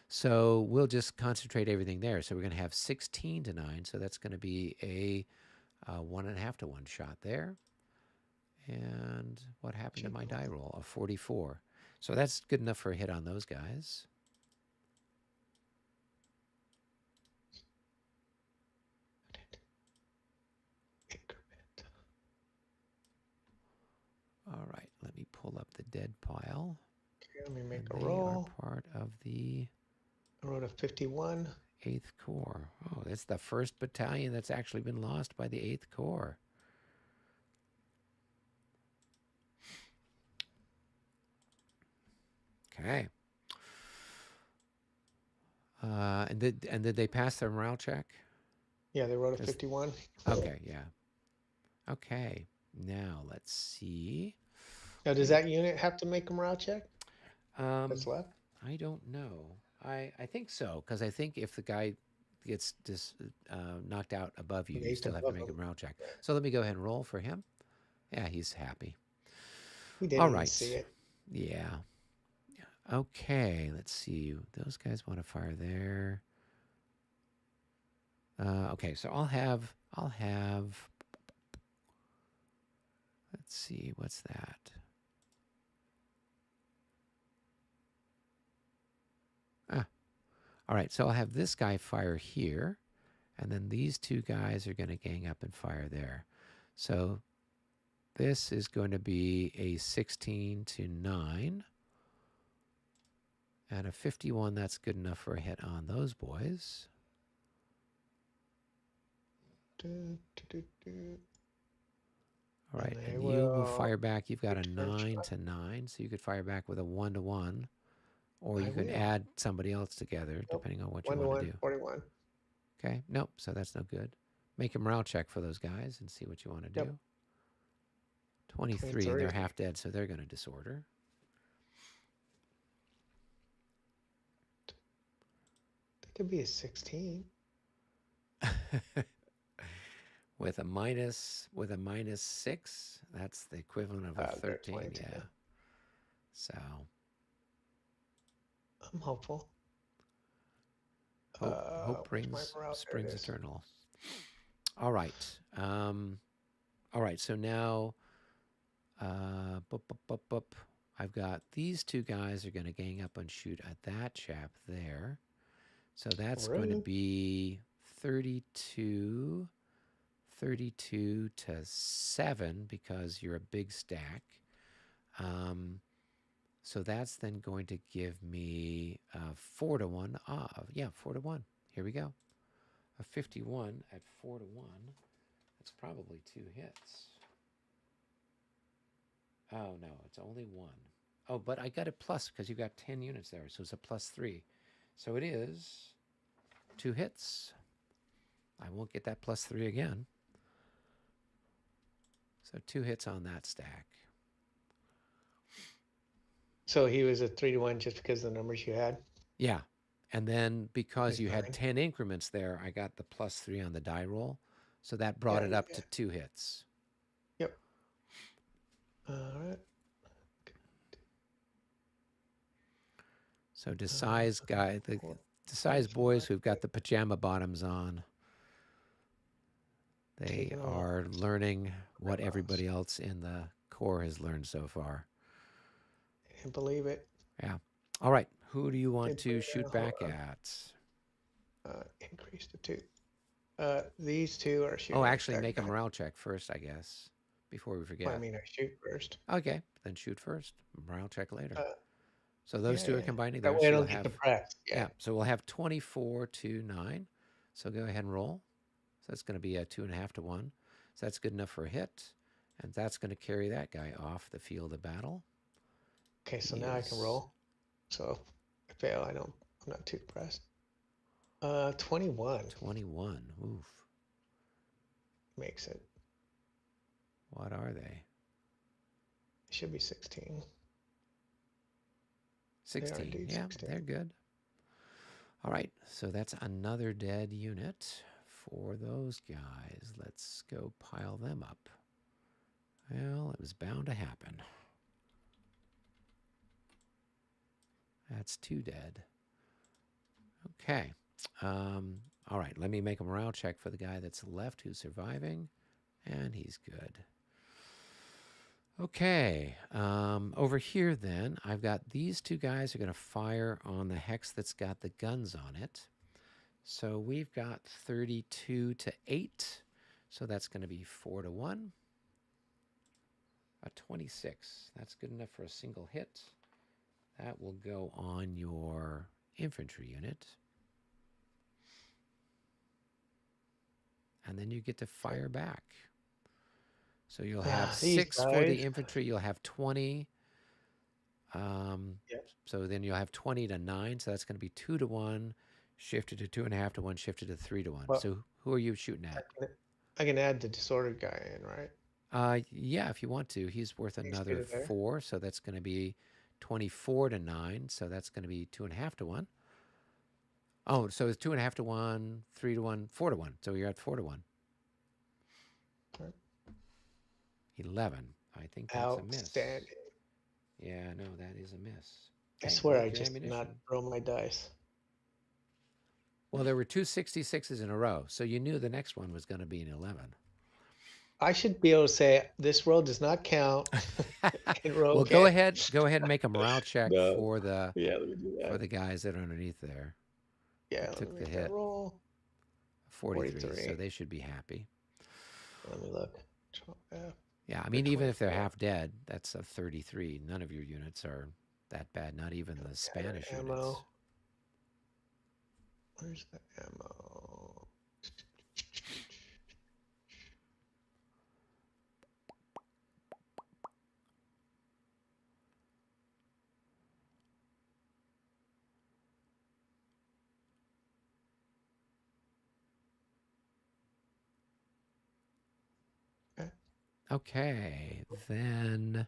So we'll just concentrate everything there. So we're going to have 16 to 9. So that's going to be a 1.5 to 1 shot there. And what happened to my die roll? A 44. So that's good enough for a hit on those guys. All right, let me pull up the dead pile. Okay, let me make And a they roll. are part of the I wrote a 51. 8th Corps. Oh, that's the first battalion that's actually been lost by the 8th Corps. Okay. And did they pass their morale check? Yeah, they wrote a 51. Okay, yeah. Okay. Now let's see. Now, does that unit have to make a morale check? That's left? I don't know. I think so, because I think if the guy gets knocked out above you, you still have to make a morale check. So let me go ahead and roll for him. Yeah, he's happy. He didn't All even right. see it. Yeah. Okay, let's see. Those guys want to fire there. Okay, so I'll have. Let's see, what's that? All right, so I'll have this guy fire here, and then these two guys are going to gang up and fire there. So this is going to be a 16 to 9. And a 51, that's good enough for a hit on those boys. All right, and you will fire back. You've got a 9 to 9, so you could fire back with a 1 to 1. Or you can add somebody else together, depending on what you want to do. 41. Okay, nope, so that's no good. Make a morale check for those guys and see what you want to do. 23, and they're half dead, so they're going to disorder. They could be a 16. With a minus 6, that's the equivalent of a 13. Yeah. So I'm hopeful. Hope springs eternal. All right. All right. So now, I've got these two guys are going to gang up and shoot at that chap there. So that's going to be 32 to 7 because you're a big stack. So that's then going to give me 4 to 1. 4 to 1. Here we go. A 51 at 4 to 1. That's probably 2 hits. Oh, no, it's only 1. Oh, but I got a plus because you've got 10 units there, so it's a +3. So it is 2 hits. I won't get that +3 again. So 2 hits on that stack. So he was a 3 to 1 just because of the numbers you had? Yeah. And then because you had 10 increments there, I got the +3 on the die roll. So that brought it up to 2 hits. Yep. All right. So Desai's guy, the Desai's boys who've got the pajama bottoms on, they are learning what everybody else in the Corps has learned so far. I can't believe it. Yeah. All right. Who do you want to shoot back at? Increase to 2. These two are shooting. Oh, actually, make a morale check first, I guess, before we forget. Well, I mean, I shoot first. Okay, then shoot first. Morale check later. So those two are combining there. That way so I don't get depressed. Yeah. So we'll have 24 to 9. So go ahead and roll. So that's going to be a 2.5 to 1. So that's good enough for a hit. And that's going to carry that guy off the field of battle. Okay, so now I can roll. So if I fail, I'm not too depressed. 21. 21. Oof. Makes it. What are they? It should be 16. 16. Yeah, 16. They're good. All right, so that's another dead unit for those guys. Let's go pile them up. Well, it was bound to happen. That's 2 dead. Okay. All right, let me make a morale check for the guy that's left who's surviving, and he's good. Okay, over here then, I've got these 2 guys are going to fire on the hex that's got the guns on it. So we've got 32 to 8, so that's going to be 4 to 1. A 26, that's good enough for a single hit. That will go on your infantry unit. And then you get to fire back. So you'll have 6 for the infantry. You'll have 20. Yep. So then you'll have 20 to 9. So that's going to be 2 to 1, shifted to 2.5 to 1, shifted to 3 to 1. Well, so who are you shooting at? I can add the disordered guy in, right? Yeah, if you want to. He's worth another 4. So that's going to be 24 to 9. So that's going to be 2.5 to 1. Oh, so it's 2.5 to 1, 3 to 1, 4 to 1. So you're at 4 to 1. Right. 11. I think that's a miss. Outstanding. Yeah, no, that is a miss. I Okay, swear mark I your just ammunition. not roll my dice. Well, there were 2 66s in a row, so you knew the next one was going to be an 11. I should be able to say this roll does not count. Well, go ahead and make a morale check for the let me do that. for the guys that are underneath there. Yeah, that took the make hit. that roll. 43, so they should be happy. Let me look. Yeah, I mean, even if they're half dead, that's a 33. None of your units are that bad, not even the Spanish ammo. units. Where's the ammo? Okay, then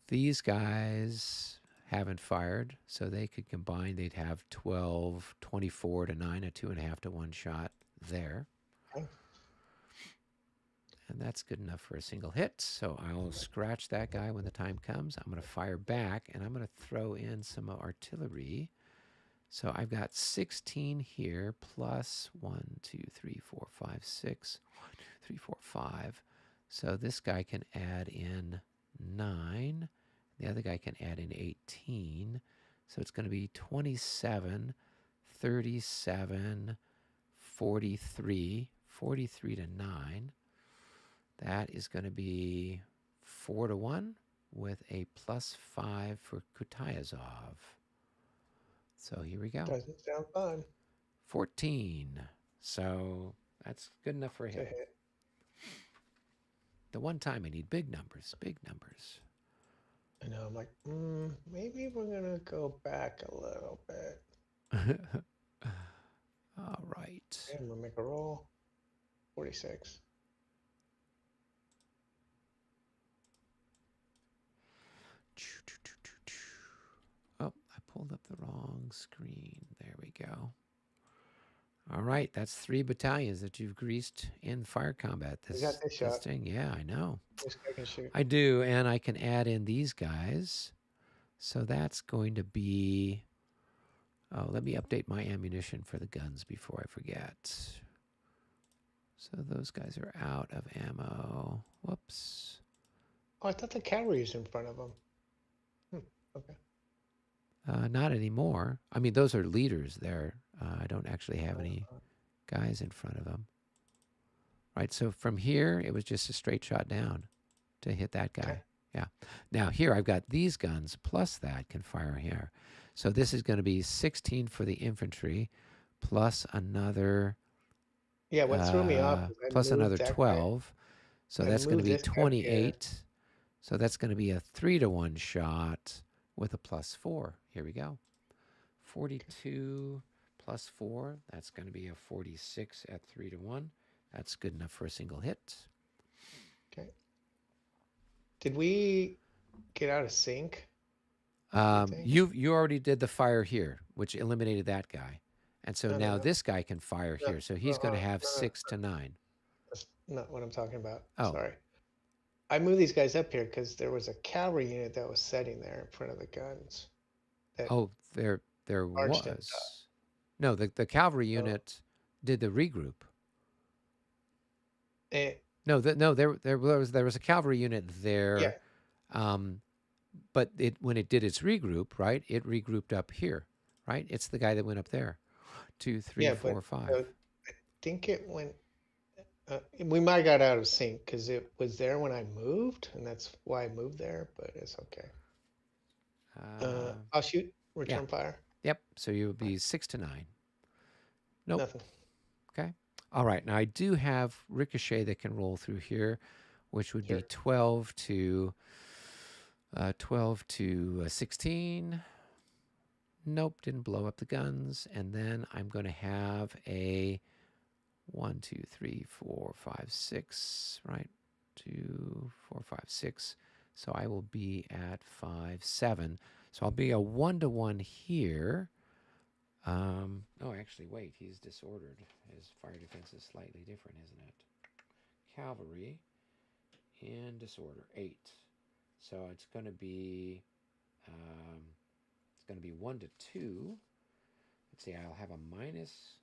these guys haven't fired, so they could combine. They'd have 12, 24 to 9, a 2.5 to 1 shot there. Okay. And that's good enough for a single hit. So I'll scratch that guy when the time comes. I'm going to fire back, and I'm going to throw in some artillery. So I've got 16 here, plus 1, 2, 3, 4, 5, 6. 1, 2, 3, 4, 5. So this guy can add in 9. The other guy can add in 18. So it's going to be 27, 37, 43, 43 to 9. That is going to be 4 to 1 with a +5 for Kutayazov. So here we go. Doesn't sound fun. 14. So that's good enough for a hit. The one time I need big numbers, big numbers. I know, I'm like, maybe we're going to go back a little bit. All right. And we'll make a roll. 46. Oh, I pulled up the wrong screen. There we go. All right, that's 3 battalions that you've greased in fire combat. You got this shot. Thing. Yeah, I know. This guy can shoot. I do, and I can add in these guys. So that's going to be... Oh, let me update my ammunition for the guns before I forget. So those guys are out of ammo. Whoops. Oh, I thought the cavalry is in front of them. Okay. Not anymore. I mean, those are leaders there. I don't actually have any guys in front of them. Right, so from here, it was just a straight shot down to hit that guy. Okay. Yeah. Now, here I've got these guns, plus that can fire here. So this is going to be 16 for the infantry, plus another... Yeah, what threw me off is plus another 12. So that's going to be 28. So that's going to be a 3 to 1 shot with a +4. Here we go. 42 plus 4. That's going to be a 46 at 3 to 1. That's good enough for a single hit. Okay. Did we get out of sync? You already did the fire here, which eliminated that guy. And so now this guy can fire here. So he's going to have 6 to 9. That's not what I'm talking about. Oh. Sorry. I moved these guys up here because there was a cavalry unit that was sitting there in front of the guns. That Oh, there marched in. was. No, the cavalry Oh. unit did the regroup. Eh, No, there was a cavalry unit there. Yeah. But when it did its regroup, right? It regrouped up here, right? It's the guy that went up there. 2, 3, yeah, 4, but 5. I think it went. We might have got out of sync because it was there when I moved, and that's why I moved there. But it's okay. I'll shoot. Return fire. Yep. So you would be 6 to 9. Nope. Nothing. Okay. All right. Now I do have ricochet that can roll through here, which would Here. be 12 to 16. Nope, didn't blow up the guns. And then I'm going to have a 1, 2, 3, 4, 5, 6, right? 2, 4, 5, 6. So I will be at 5, 7. So I'll be a 1-to-1 here. Oh, actually, wait, he's disordered. His fire defense is slightly different, isn't it? Cavalry in disorder, 8. So it's going to be 1 to 2. Let's see, I'll have a minus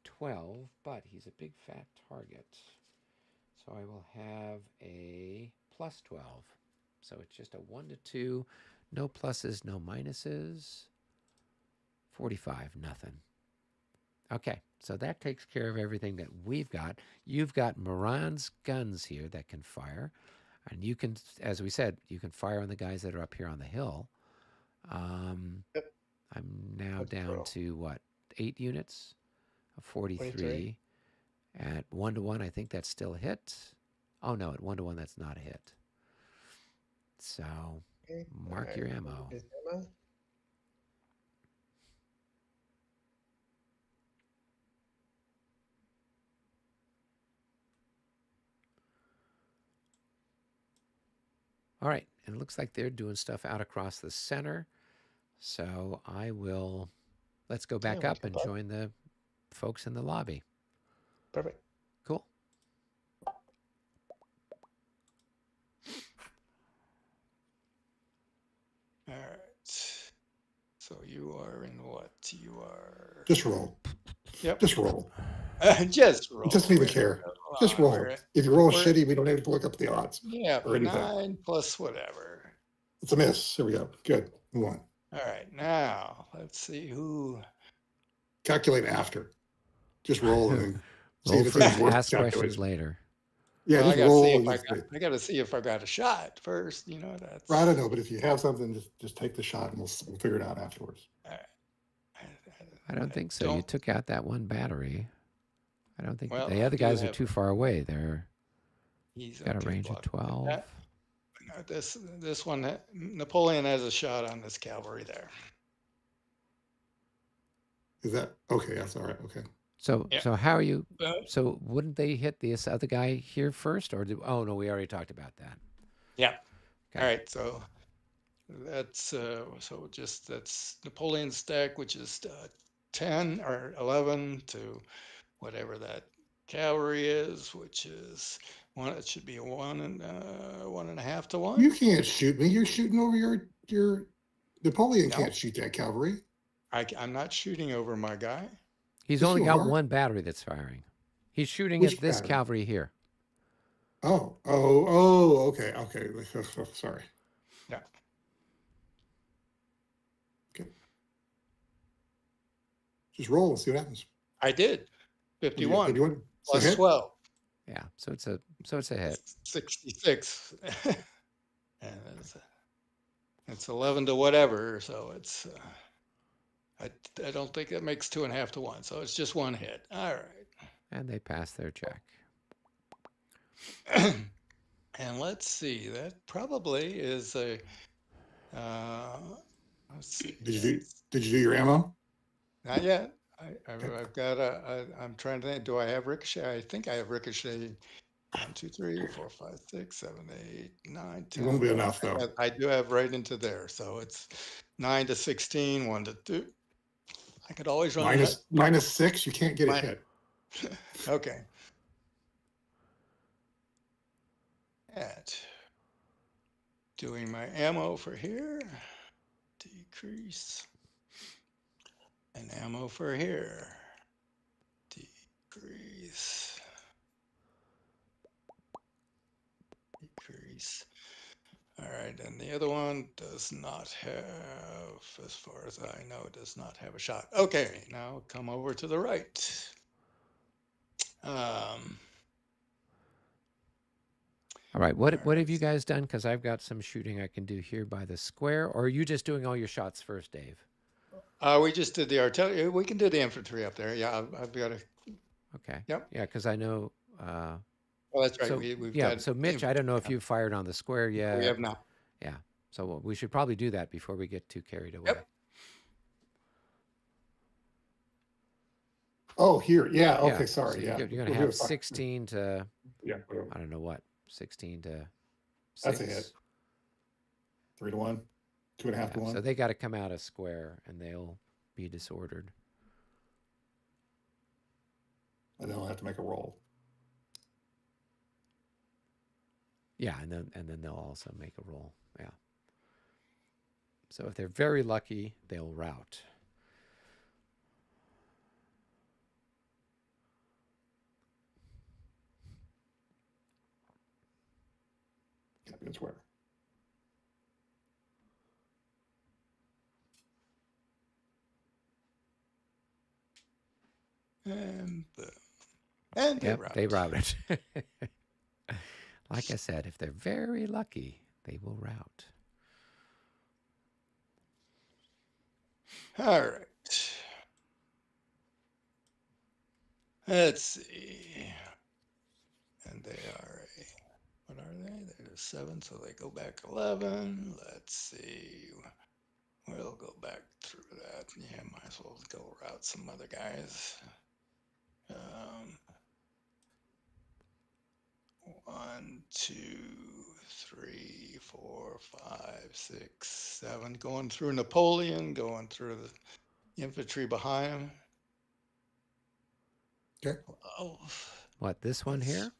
12, but he's a big fat target. So I will have a plus 12. So it's just a 1 to 2, no pluses, no minuses. 45, nothing. Okay, so that takes care of everything that we've got. You've got Moran's guns here that can fire. And you can, as we said, you can fire on the guys that are up here on the hill. Yep. I'm now Let's down roll. to what, 8 units of 43. 43. At 1-to-1, I think that's still a hit. Oh no, at 1-to-1, that's not a hit. So Okay. mark Alright. your ammo. Is ammo? All right, and it looks like they're doing stuff out across the center. So let's go back we up can and talk. join the folks in the lobby. Perfect. Cool. All right. So you are in what? You are. Just roll. Yep. Just roll. Just roll. It doesn't even care. Just roll. If you roll we're- shitty, we don't have to look up the odds. Yeah, or anything. 9 plus whatever. It's a miss. Here we go. Good. Move on. All right, now let's see who. Calculate after. Just roll and then see Roll if it's first, even worth ask questions calculation. later. Yeah, Well, just roll. And I got to see if I got a shot first. You know that's. I don't know, but if you have something, just take the shot and we'll figure it out afterwards. All right. I don't think so. You don't- took out that one battery. I don't think Well, the I other do guys are have- too far away. They're He's got a okay, range of block. 12. This one, Napoleon has a shot on this cavalry there. Is that okay? That's all right. Okay. So Yeah. so how are you? Uh, So wouldn't they hit this other guy here first, or oh no, we already talked about that. Yeah. Okay. All right, so that's that's Napoleon's stack, which is 10 or 11 to whatever that cavalry is, which is one. It should be a 1.5 to 1. You can't shoot me. You're shooting over your Napoleon No. can't shoot that cavalry. I'm not shooting over my guy. He's Yes, only you got are. one battery that's firing. He's shooting Which at this battery? cavalry here. Oh, okay. Sorry. Yeah. Okay. Just roll and see what happens. I did. 51 It's a plus hit? 12. Yeah. So it's a hit. 66. And it's 11 to whatever, so it's I don't think that makes 2.5 to 1, so it's just one hit. All right. And they pass their check. And let's see, that probably is a let's see. Did you do your ammo? Not yet. I've got I'm trying to think, do I have ricochet? I think I have ricochet. 1, 2, 3, 4, 5, 6, 7, 8, 9, 10. It won't be enough though. I do have right into there, so it's 9 to 16, 1 to 2. I could always run minus 6. You can't get a Min- hit. Okay. at doing my ammo for here, decrease, and ammo for here, decrease, decrease. All right, and the other one does not have, as far as I know, does not have a shot. Okay, now come over to the right. All right, what have you guys done? Because I've got some shooting I can do here by the square. Or are you just doing all your shots first, Dave? We just did the artillery. We can do the infantry up there. Yeah, I've got a. Okay. Yep. Yeah, because I know. Oh, that's right. So We've yeah. got So Mitch, I don't know if you fired on the square yet. We have not. Yeah. So we should probably do that before we get too carried away. Yep. Oh, here. Yeah. Okay. Yeah, Sorry. so Yeah. you're going to We'll do have it fine. 16 to, Yeah. Whatever. I don't know what, 16 to 6. That's a hit. 3 to 1. 2.5 Yeah, to 1. so they got to come out a square and they'll be disordered. And then I'll have to make a roll. Yeah, and then they'll also make a roll. Yeah. So if they're very lucky, they'll rout. Yeah, that's where. And boom. And Yep, they routed. Like I said, if they're very lucky, they will rout. All right. Let's see. And they are what are they? They're 7, so they go back 11. Let's see. We'll go back through that. Yeah, might as well go route some other guys. 1, 2, 3, 4, 5, 6, 7. Going through Napoleon, going through the infantry behind him. Okay. Oh, What, this one here?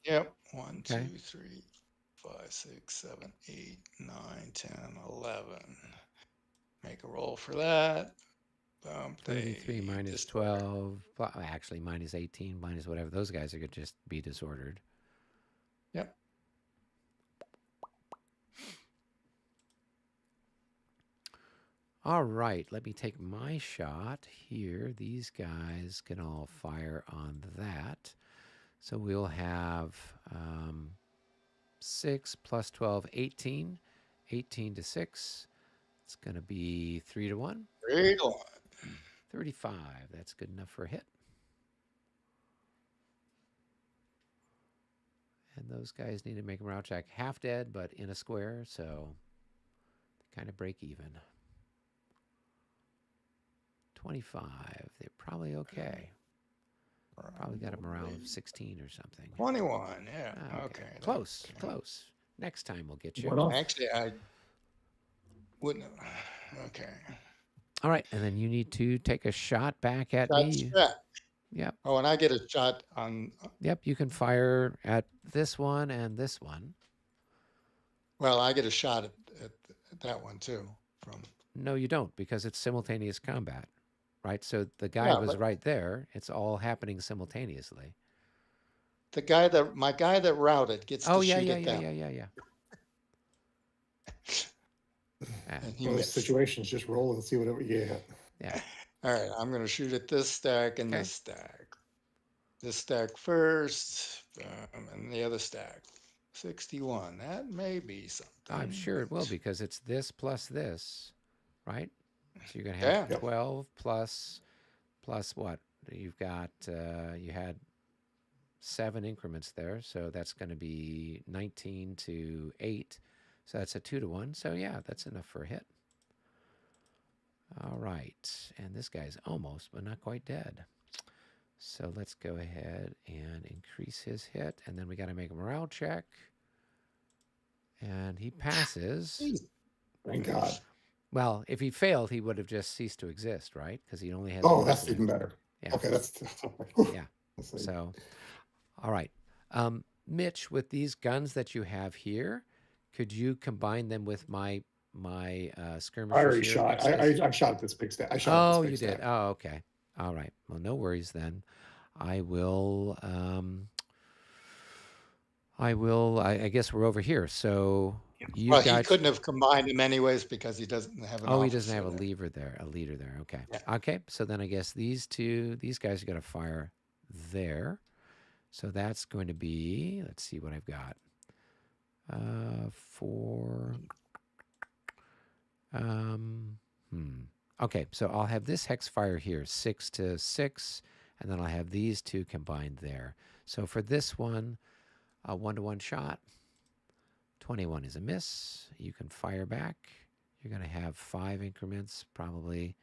yep. 1, Okay. 2, 3, 5, 6, 7, 8, 9, 10, 11. Make a roll for that. 33 minus 12. Well, actually, minus 18, minus whatever. Those guys are going to just be disordered. Yep. All right, let me take my shot here. These guys can all fire on that. So we'll have 6 plus 12, 18. 18 to 6. It's going to be 3 to 1. 3 to 1. 35. That's good enough for a hit. And those guys need to make a morale check. Half dead, but in a square, so they kind of break even. 25. They're probably okay. Probably got a morale of 16 or something. 21. Yeah. Ah, Okay. Close. Okay. Close. Next time we'll get you. What else? Actually, I wouldn't have. Okay. All right, and then you need to take a shot back at me. Shot. Yep. Oh, and I get a shot on. Yep, you can fire at this one and this one. Well, I get a shot at that one too. From. No, you don't, because it's simultaneous combat, right? So the guy was right there. It's all happening simultaneously. My guy that routed gets to shoot at them. Yeah. And he Those missed. situations, just roll and see whatever you get. Yeah. All right, I'm going to shoot at this stack and this stack. This stack first, and the other stack. 61. That may be something. I'm sure it will, because it's this plus this, right? So you're going to have 12 plus what? You've got, you had 7 increments there, so that's going to be 19 to 8. So that's a 2 to 1. So yeah, that's enough for a hit. All right, and this guy's almost, but not quite dead. So let's go ahead and increase his hit, and then we got to make a morale check. And he passes. Thank God. Well, if he failed, he would have just ceased to exist, right? Because he only has. Oh, that's even better. Yeah. Okay, that's. Yeah. So, all right. Mitch, with these guns that you have here, could you combine them with my I skirmishers already here? shot. It says. I shot at this big stack. I shot at this Oh, big you did. stack. Oh, okay. All right. Well, no worries then. I will. I guess we're over here. So you've Well, he got. couldn't have combined them anyways because he doesn't have an Oh, he doesn't officer have a there. lever there. A leader there. Okay. Yeah. Okay. So then I guess these guys are going to fire there. So that's going to be. Let's see what I've got. 4. Okay, so I'll have this hex fire here, 6 to 6, and then I'll have these two combined there. So for this one, a 1-to-1 shot. 21 is a miss. You can fire back. You're going to have 5 increments, probably.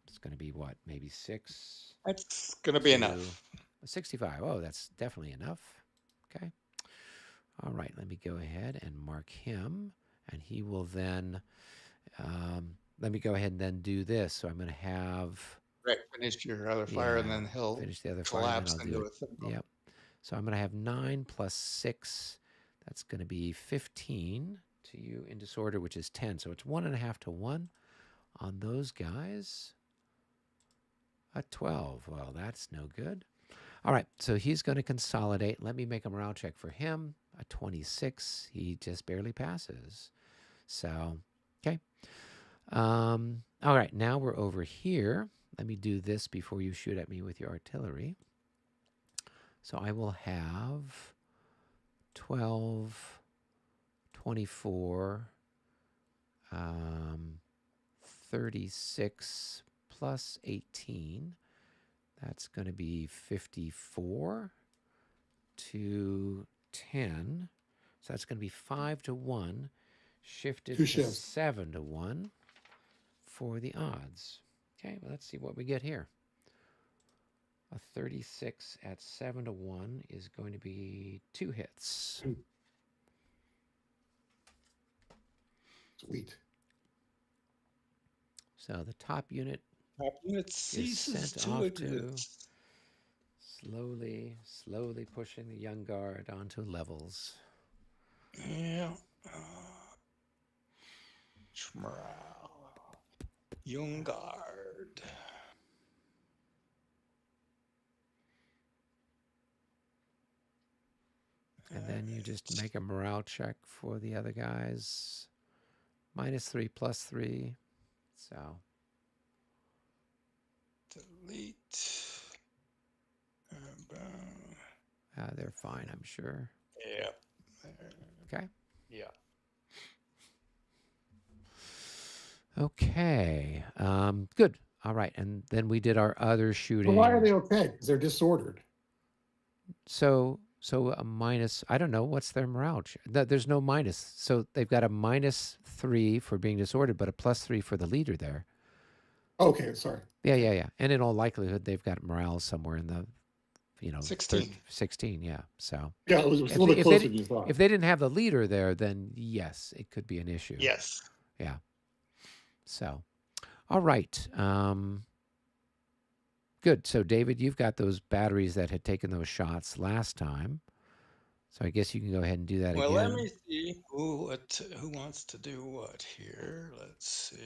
It's going to be what, maybe 6? That's going to be enough. 65. Oh, that's definitely enough. Okay. All right, let me go ahead and mark him, and he will then, let me go ahead and then do this. So I'm going to have... Right, finish your other fire, and then he'll finish the other collapse fire, and then I'll into do a it. thimble. Yep. So I'm going to have 9 plus 6. That's going to be 15 to you in disorder, which is 10. So it's 1.5 to 1 on those guys. A 12. Well, that's no good. All right, so he's going to consolidate. Let me make a morale check for him. A 26. He just barely passes. So, okay. All right, now we're over here. Let me do this before you shoot at me with your artillery. So I will have 12, 24, 36 plus 18. That's going to be 54 to 10. So that's going to be 5 to 1, shifted Two to shifts. 7 to 1 for the odds. Okay, well, let's see what we get here. A 36 at 7 to 1 is going to be 2 hits. Sweet. So the top unit It is ceases sent to off to exist. slowly pushing the young guard onto levels. Yeah. Schmorale. Young guard. And then you just make a morale check for the other guys. -3, +3. So Delete. they're fine, I'm sure. Yeah. Okay. Yeah. Okay. Good. All right. And then we did our other shooting. Well, why are they okay? Because they're disordered. So a minus, I don't know, what's their morale? There's no minus. So they've got a -3 for being disordered, but a +3 for the leader there. Okay, sorry. Yeah. And in all likelihood, they've got morale somewhere in the, 16. 16, yeah. So Yeah, it was a little bit closer than you thought. if they didn't have the leader there, then yes, it could be an issue. Yes. Yeah. So, all right. Good. So, David, you've got those batteries that had taken those shots last time. So I guess you can go ahead and do that Well, again. let me see who wants to do what here. Let's see.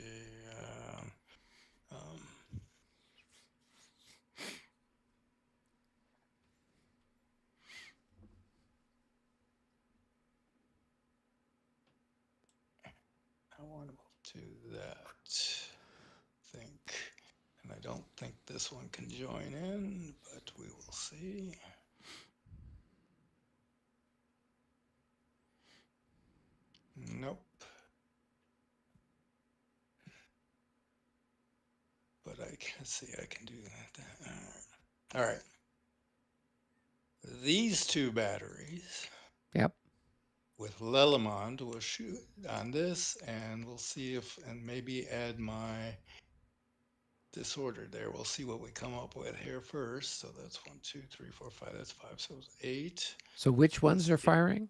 I want to do that. And I don't think this one can join in, but we will see. Nope. But I can see I can do that. All right. These 2 batteries. Yep. With Lelemond, we'll shoot on this, and we'll see and maybe add my disorder there. We'll see what we come up with here first. So that's 1, 2, 3, 4, 5. That's 5. So it's 8. So which ones are firing?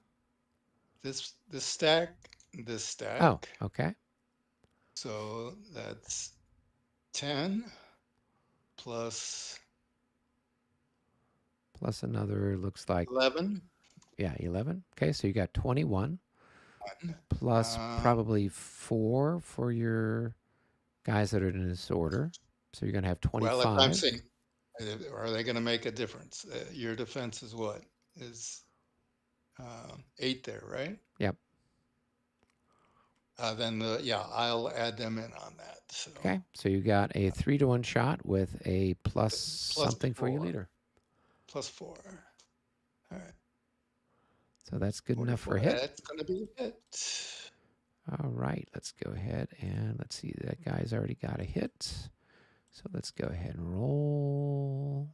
This stack. Oh, okay. So that's 10 plus plus another, looks like, 11. yeah, 11. Okay, so you got 21 plus Um, probably 4 for your guys that are in this order. So you're going to have Well, if I'm 25. saying, are they going to make a difference? Your defense is what? Is 8 there, right? Yep. Then yeah, I'll add them in on that. So Okay, so you got a 3-to-1 shot with a plus plus something for your 4. leader. Plus 4. All right. So that's good enough for a 44. hit. That's going to be a hit. All right, let's go ahead and let's see. That guy's already got a hit. So let's go ahead and roll.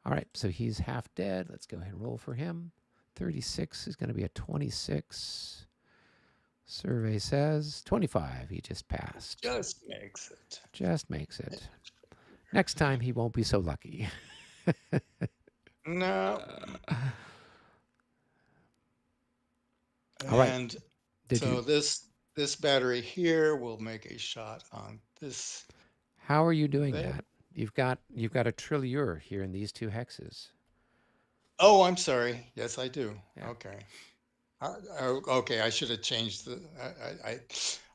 All right, so he's half dead. Let's go ahead and roll for him. 36 is going to be a 26. Survey says 25. He just passed. Just makes it. Just makes it. Next time he won't be so lucky. No. All right. And Did so you? this battery here will make a shot on this. How are you doing there. that? You've got a trillure here in these 2 hexes. Oh, I'm sorry. Yes, I do. Yeah. Okay. Okay, I should have changed the.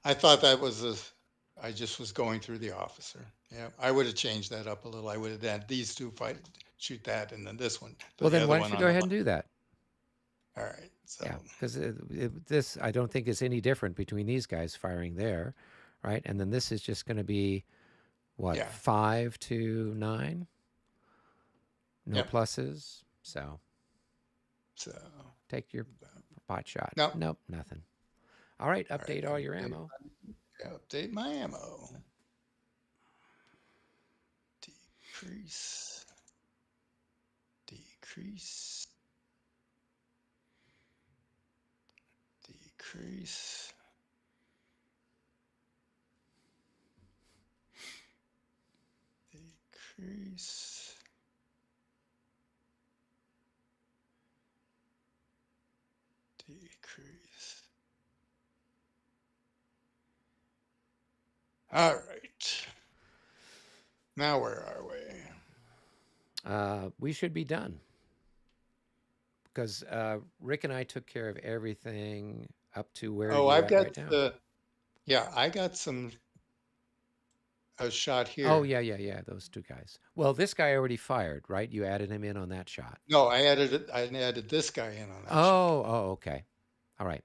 I thought that was I just was going through the officer. Yeah, I would have changed that up a little. I would have had these 2 shoot that, and then this one. Well, then other why one don't you on go the ahead and do that? All right. So Yeah, because this, I don't think is any different between these guys firing there, right? And then this is just going to be, what, Yeah. 5 to 9? No Yep. pluses. So So take your pot shot. Nope. Nope, nothing. All right, update all your ammo. Update my ammo. Decrease. Decrease. Decrease. Decrease. Decrease. All right. Now where are we? We should be done. Because Rick and I took care of everything up to where Oh, you're I've at got right now. yeah, I got a shot here. Oh, yeah, those 2 guys. Well, this guy already fired, right? You added him in on that shot. No, I added this guy in on that shot. Oh, okay. All right.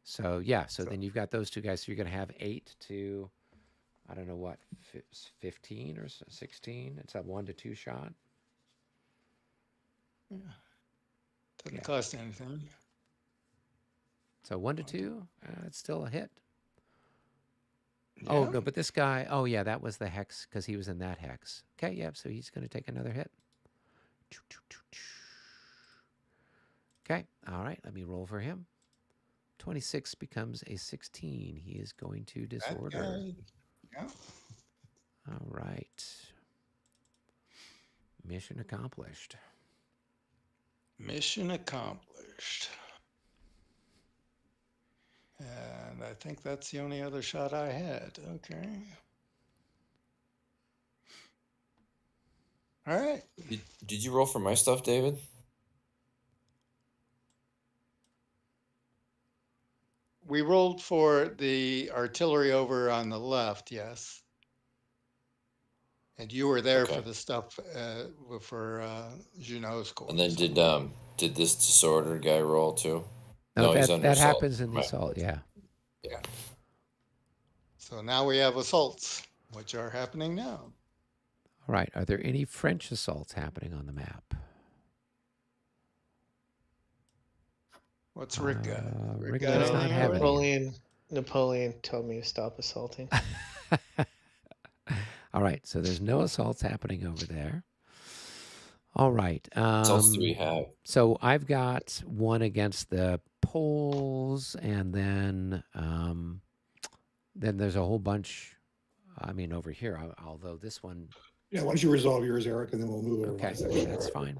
So, yeah, so then you've got those 2 guys. So you're going to have 8 to, I don't know what, 15 or 16? It's a 1 to 2 shot. Yeah. Doesn't cost anything. So 1 to 2, it's still a hit. Yeah. Oh, no, but this guy, oh, yeah, that was the hex because he was in that hex. Okay, yeah, so he's going to take another hit. Okay, all right, let me roll for him. 26 becomes a 16. He is going to disorder. Yeah. All right. Mission accomplished. Mission accomplished. And I think that's the only other shot I had. Okay. All right. Did you roll for my stuff, David? We rolled for the artillery over on the left, yes. And you were there Okay. for the stuff for Junot's course. And then did this disordered guy roll too? No, he's under that assault. happens in the Right. assault, yeah. Yeah. So now we have assaults, which are happening now. All right, are there any French assaults happening on the map? What's Rick got? Rick does not have any. Napoleon told me to stop assaulting. All right, so there's no assaults happening over there. All right. Assaults do we have? So I've got one against the Poles, and then there's a whole bunch. I mean, over here, although this one. Yeah, why don't you resolve yours, Eric, and then we'll move over. Okay, that's fine.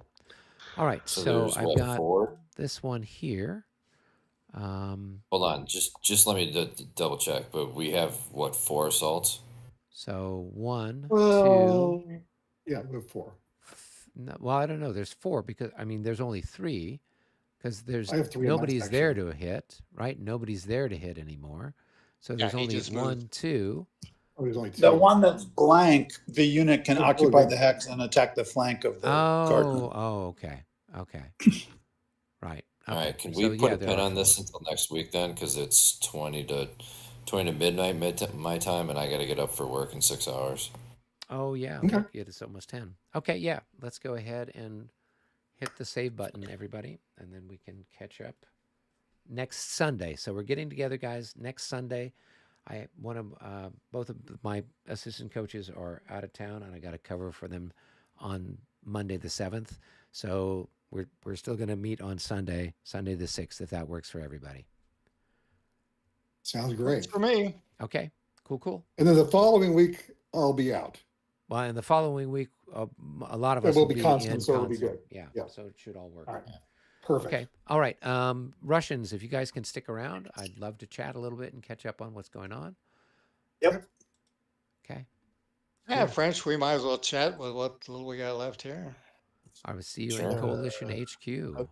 All right, so there's, I've what, got 4? this one here. Hold on, just let me double check. But we have what, 4 assaults? So 1, 2. Yeah, we have 4. No, well, I don't know. There's 4 because I mean, there's only 3 because there's I have 3 in my nobody's there section. to hit, right? Nobody's there to hit anymore. So Yeah, there's he only just 1, moved. 2. Oh, there's only The 2. one that's blank, the unit can That's really occupy big. the hex and attack the flank of the cardinal. Oh, okay. Okay. Right. All Okay. right, can So we put yeah, a there pin are on 4. this until next week then? Because it's 20 to midnight my time, and I got to get up for work in 6 hours. Oh yeah, Okay. look, it is almost 10. Okay, yeah, let's go ahead and hit the save button, everybody, and then we can catch up next Sunday. So we're getting together, guys, next Sunday. Both of my assistant coaches are out of town, and I got to cover for them on Monday the 7th. So we're still going to meet on Sunday the 6th, if that works for everybody. Sounds Works great. for me. Okay, cool. And then the following week, I'll be out. Well, and the following week, a lot of It us will will be be constant, in so it'll be constant. good. Yeah, Yeah. so it should all work. All right. Perfect. Okay. All right. Russians, if you guys can stick around, I'd love to chat a little bit and catch up on what's going on. Yep. Okay. Yeah, Cool. French, we might as well chat with what little we got left here. I will see you Sure. in Coalition HQ.